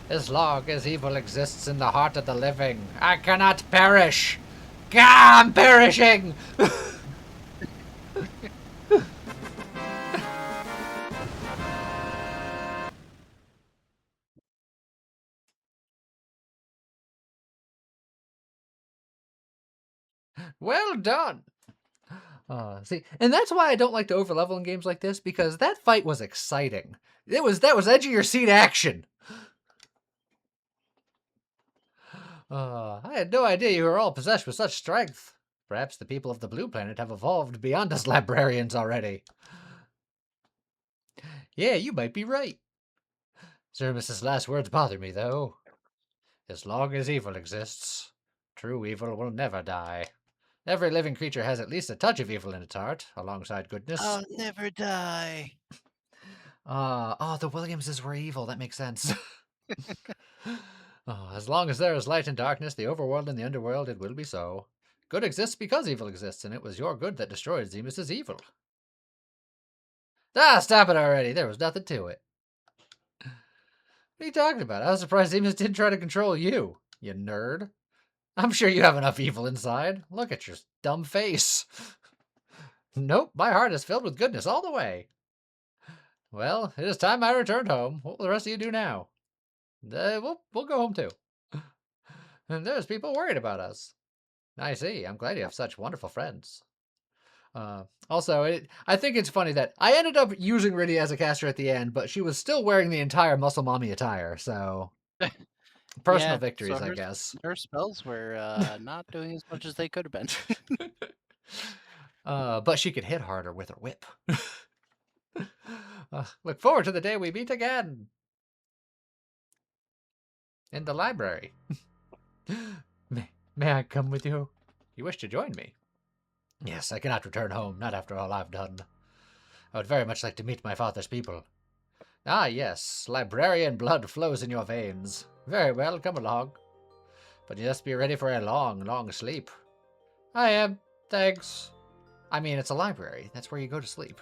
As long as evil exists in the heart of the living, I cannot perish. Gah, I'm perishing! Well done. See, and that's why I don't like to overlevel in games like this, because that fight was exciting. That was edge of your seat action. I had no idea you were all possessed with such strength. Perhaps the people of the blue planet have evolved beyond us librarians already. Yeah, you might be right. Zermus's last words bother me, though. As long as evil exists, true evil will never die. Every living creature has at least a touch of evil in its heart, alongside goodness. I'll never die. The Williamses were evil. That makes sense. As long as there is light and darkness, the overworld and the underworld, it will be so. Good exists because evil exists, and it was your good that destroyed Zemus's evil. Ah, stop it already. There was nothing to it. What are you talking about? I was surprised Zemus didn't try to control you, you nerd. I'm sure you have enough evil inside. Look at your dumb face. Nope, my heart is filled with goodness all the way. Well, it is time I returned home. What will the rest of you do now? We'll go home too. And there's people worried about us. I see. I'm glad you have such wonderful friends. Also, I think it's funny that I ended up using Rydia as a caster at the end, but she was still wearing the entire Muscle Mommy attire, so... Personal victories, so I guess. Her spells were not doing as much as they could have been. But she could hit harder with her whip. Look forward to the day we meet again. In the library. May I come with you? You wish to join me? Yes, I cannot return home, not after all I've done. I would very much like to meet my father's people. Ah, yes, librarian blood flows in your veins. Very well, come along. But you must be ready for a long, long sleep. I am, thanks. I mean, it's a library. That's where you go to sleep.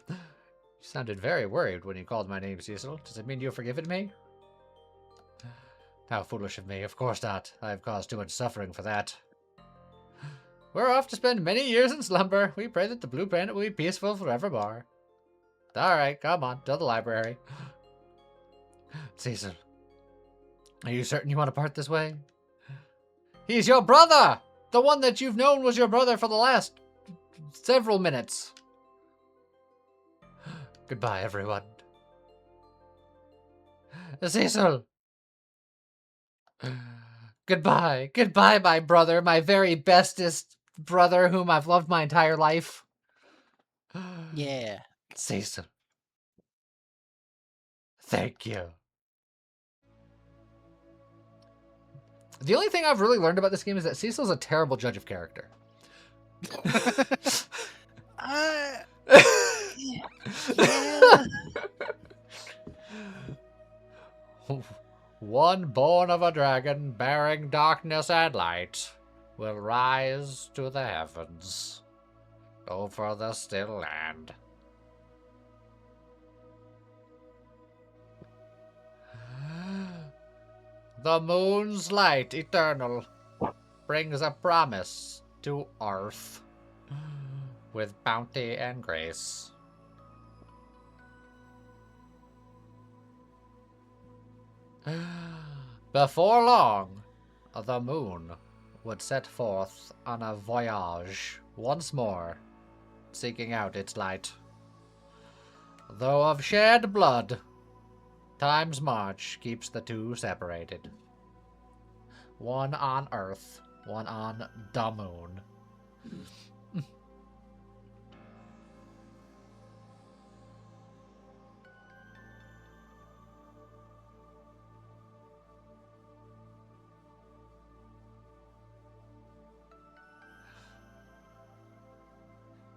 You sounded very worried when you called my name, Cecil. Does it mean you have forgiven me? How foolish of me. Of course not. I have caused too much suffering for that. We're off to spend many years in slumber. We pray that the blue planet will be peaceful forevermore. Alright, come on, to the library. Cecil, are you certain you want to part this way? He's your brother! The one that you've known was your brother for the last several minutes. Goodbye, everyone. Cecil! Goodbye. Goodbye, my brother, my very bestest brother whom I've loved my entire life. Yeah. Cecil. Thank you. The only thing I've really learned about this game is that Cecil's a terrible judge of character. Yeah. One born of a dragon, bearing darkness and light, will rise to the heavens, over the still land. The moon's light eternal brings a promise to earth with bounty and grace. Before long, the moon would set forth on a voyage once more, seeking out its light. Though of shed blood, time's march keeps the two separated. One on Earth, one on the moon.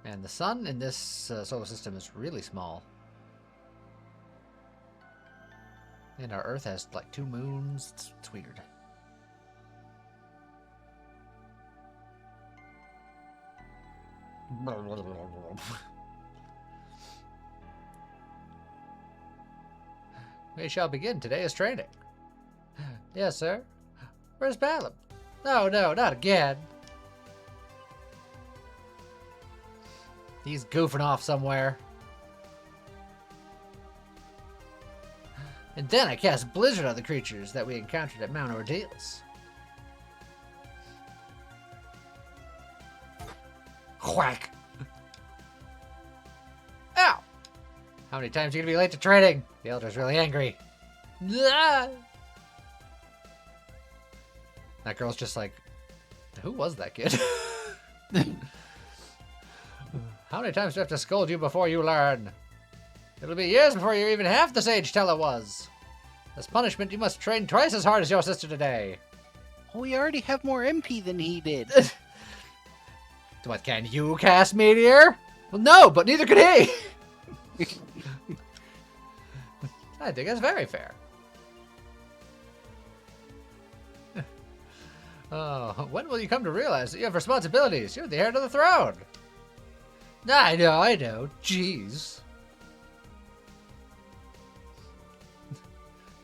And the sun in this solar system is really small. And our Earth has like 2 moons. It's weird. We shall begin today's training. Yes, sir. Where's Balaam? No, not again. He's goofing off somewhere. And then I cast Blizzard on the creatures that we encountered at Mount Ordeals. Whack! Ow! How many times are you gonna be late to training? The Elder's really angry. Ah! That girl's just like, who was that kid? How many times do I have to scold you before you learn? It'll be years before you're even half the sage Tella was. As punishment, you must train twice as hard as your sister today. Oh, we already have more MP than he did. What, can you cast Meteor? Well, no, but neither could he. I think that's very fair. Oh, when will you come to realize that you have responsibilities? You're the heir to the throne. I know. Jeez.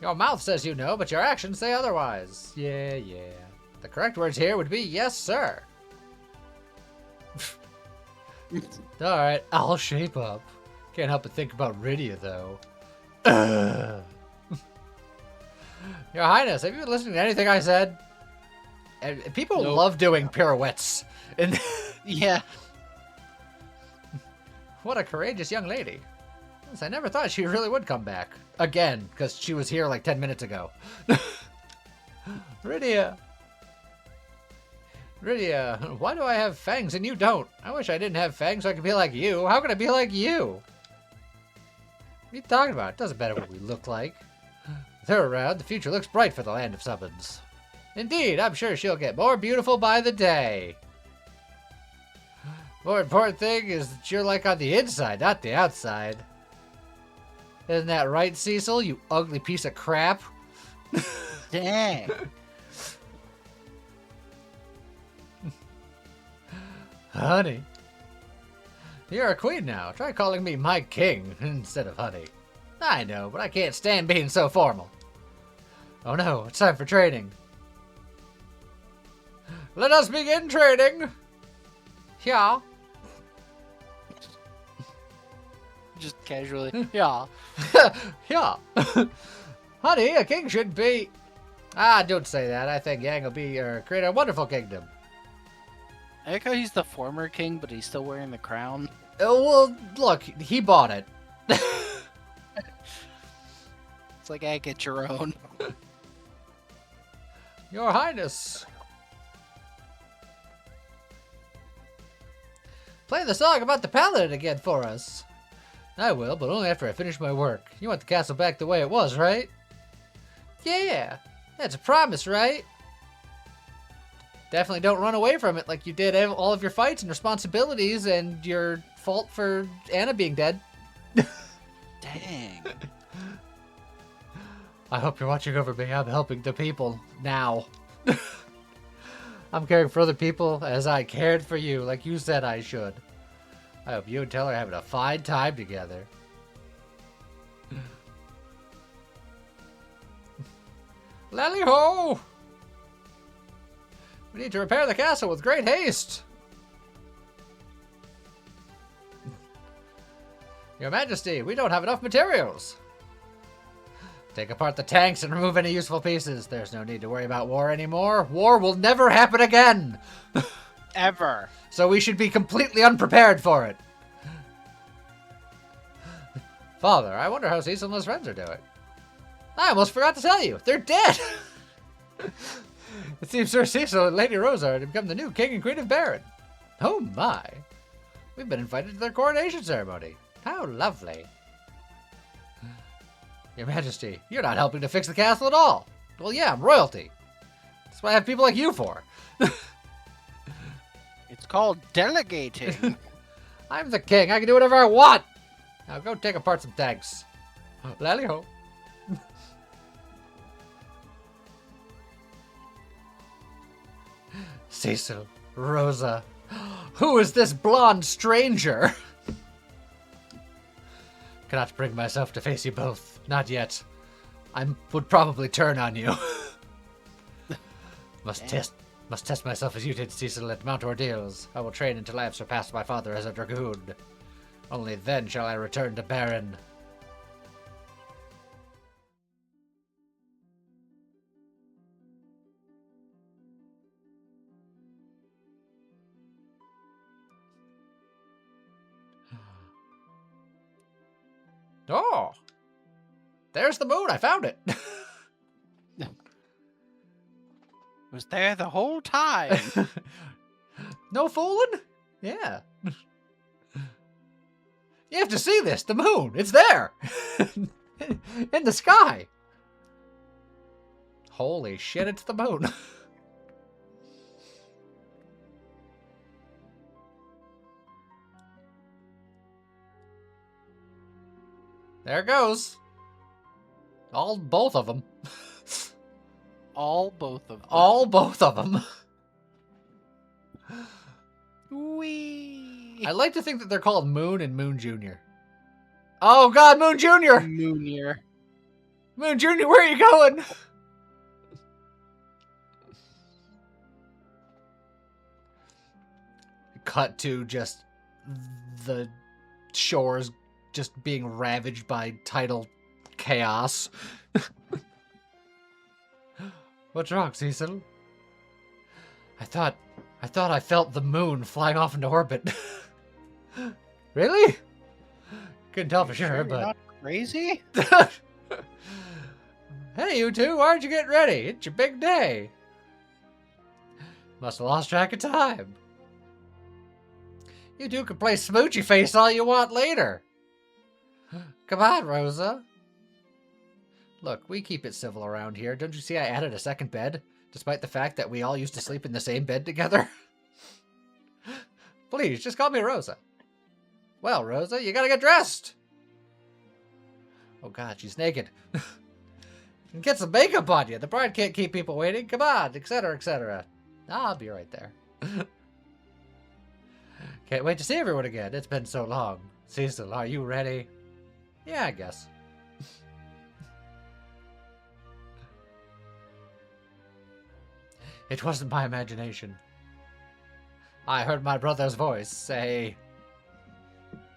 Your mouth says you know, but your actions say otherwise. Yeah. The correct words here would be yes, sir. Alright, I'll shape up. Can't help but think about Rydia, though. Your Highness, have you been listening to anything I said? People love doing pirouettes. And yeah. What a courageous young lady. Yes, I never thought she really would come back. Again, because she was here like 10 minutes ago. Rydia, why do I have fangs and you don't? I wish I didn't have fangs so I could be like you. How can I be like you? What are you talking about? It doesn't matter what we look like. With her around, the future looks bright for the land of summons. Indeed, I'm sure she'll get more beautiful by the day. More important thing is that you're like on the inside, not the outside. Isn't that right, Cecil, you ugly piece of crap? Dang. Honey. You're a queen now. Try calling me my king instead of honey. I know, but I can't stand being so formal. Oh no, it's time for training. Let us begin training. Yeah. Just casually. Yeah. Yeah. Honey, a king should be... don't say that. I think Yang will create a wonderful kingdom. I like how he's the former king, but he's still wearing the crown. Well, look, he bought it. It's like, I get your own. Your Highness. Play the song about the paladin again for us. I will, but only after I finish my work. You want the castle back the way it was, right? Yeah, that's a promise, right? Definitely don't run away from it like you did all of your fights and responsibilities and your fault for Anna being dead. Dang. I hope you're watching over me. I'm helping the people now. I'm caring for other people as I cared for you, like you said I should. I hope you and Taylor are having a fine time together. Lally-ho! We need to repair the castle with great haste. Your Majesty, we don't have enough materials. Take apart the tanks and remove any useful pieces. There's no need to worry about war anymore. War will never happen again. Ever. So we should be completely unprepared for it. Father, I wonder how Cecil and his friends are doing. I almost forgot to tell you. They're dead. It seems Sir Cecil and Lady Rosa are to become the new King and Queen of Baron. Oh my. We've been invited to their coronation ceremony. How lovely. Your Majesty, you're not helping to fix the castle at all. Well, yeah, I'm royalty. That's what I have people like you for. It's called delegating. I'm the king. I can do whatever I want. Now go take apart some tanks. Lally-ho. Cecil, Rosa, who is this blonde stranger? Cannot bring myself to face you both. Not yet. I would probably turn on you. Must test myself as you did, Cecil, at Mount Ordeals. I will train until I have surpassed my father as a dragoon. Only then shall I return to Baron. Oh! There's the moon! I found it! Was there the whole time. No fooling? Yeah. You have to see this, the moon. It's there. In the sky. Holy shit, it's the moon. There it goes. Both of them. All both of them. All both of them. Wee. I like to think that they're called Moon and Moon Jr. Oh god, Moon Jr. Moonier. Moon Jr., where are you going? Cut to just the shores just being ravaged by tidal chaos. What's wrong, Cecil? I thought I felt the moon flying off into orbit. Really? Couldn't tell for sure, but... Not crazy? Hey, you two, why aren't you getting ready? It's your big day. Must have lost track of time. You two can play smoochy face all you want later. Come on, Rosa. Look, we keep it civil around here. Don't you see I added a second bed? Despite the fact that we all used to sleep in the same bed together? Please, just call me Rosa. Well, Rosa, you gotta get dressed. Oh god, she's naked. And get some makeup on you. The bride can't keep people waiting. Come on, etc., etc. I'll be right there. Can't wait to see everyone again. It's been so long. Cecil, are you ready? Yeah, I guess. It wasn't my imagination. I heard my brother's voice say,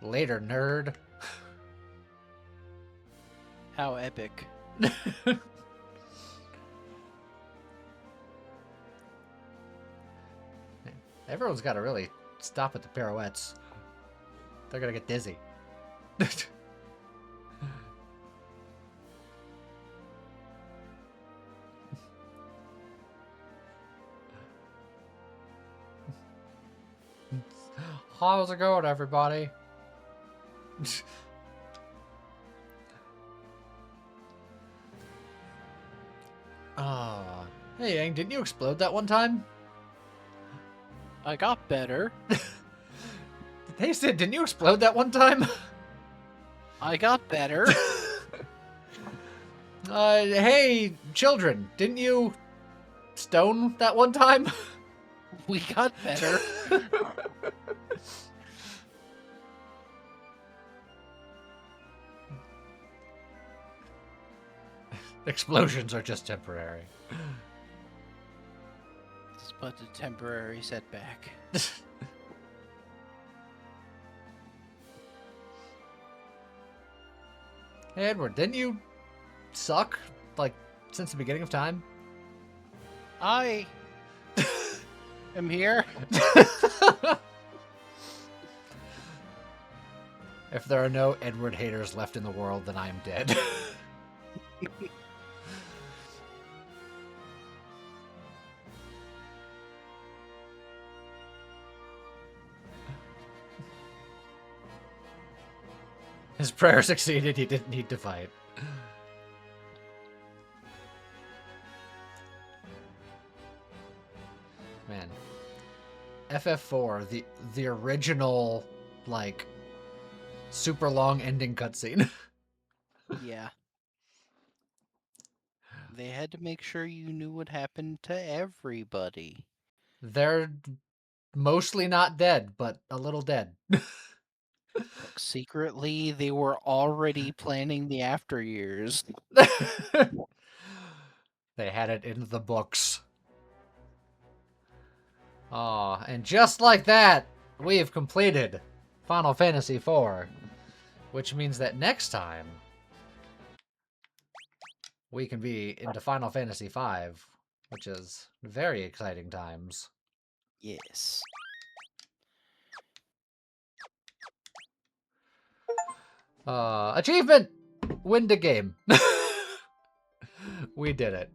"Later, nerd." How epic. Everyone's got to really stop at the pirouettes. They're gonna get dizzy. How's it going, everybody? Hey, Yang, didn't you explode that one time? I got better. Hey, Sid, didn't you explode that one time? I got better. Hey, children, didn't you stone that one time? We got better. Explosions are just temporary. It's but a temporary setback. Hey, Edward, didn't you suck, like, since the beginning of time? I am here. If there are no Edward haters left in the world, then I am dead. His prayer succeeded, he didn't need to fight. Man. FF4, the original like, super long ending cutscene. Yeah. They had to make sure you knew what happened to everybody. They're mostly not dead, but a little dead. Look, secretly, they were already planning the after years. They had it in the books. Aw, and just like that, we have completed Final Fantasy IV. Which means that next time, we can be into Final Fantasy V, which is very exciting times. Yes. Achievement! Win the game. We did it.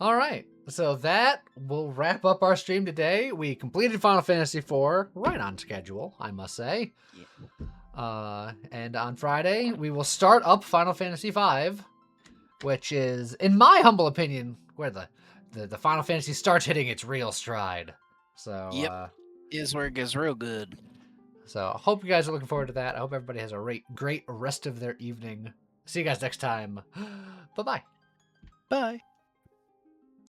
Alright, so that will wrap up our stream today. We completed Final Fantasy IV, right on schedule, I must say. Yeah. And on Friday, we will start up Final Fantasy V, which is, in my humble opinion, where the Final Fantasy starts hitting its real stride. So, Yep. Is where it gets real good. So I hope you guys are looking forward to that. I hope everybody has a great rest of their evening. See you guys next time. Bye-bye. Bye.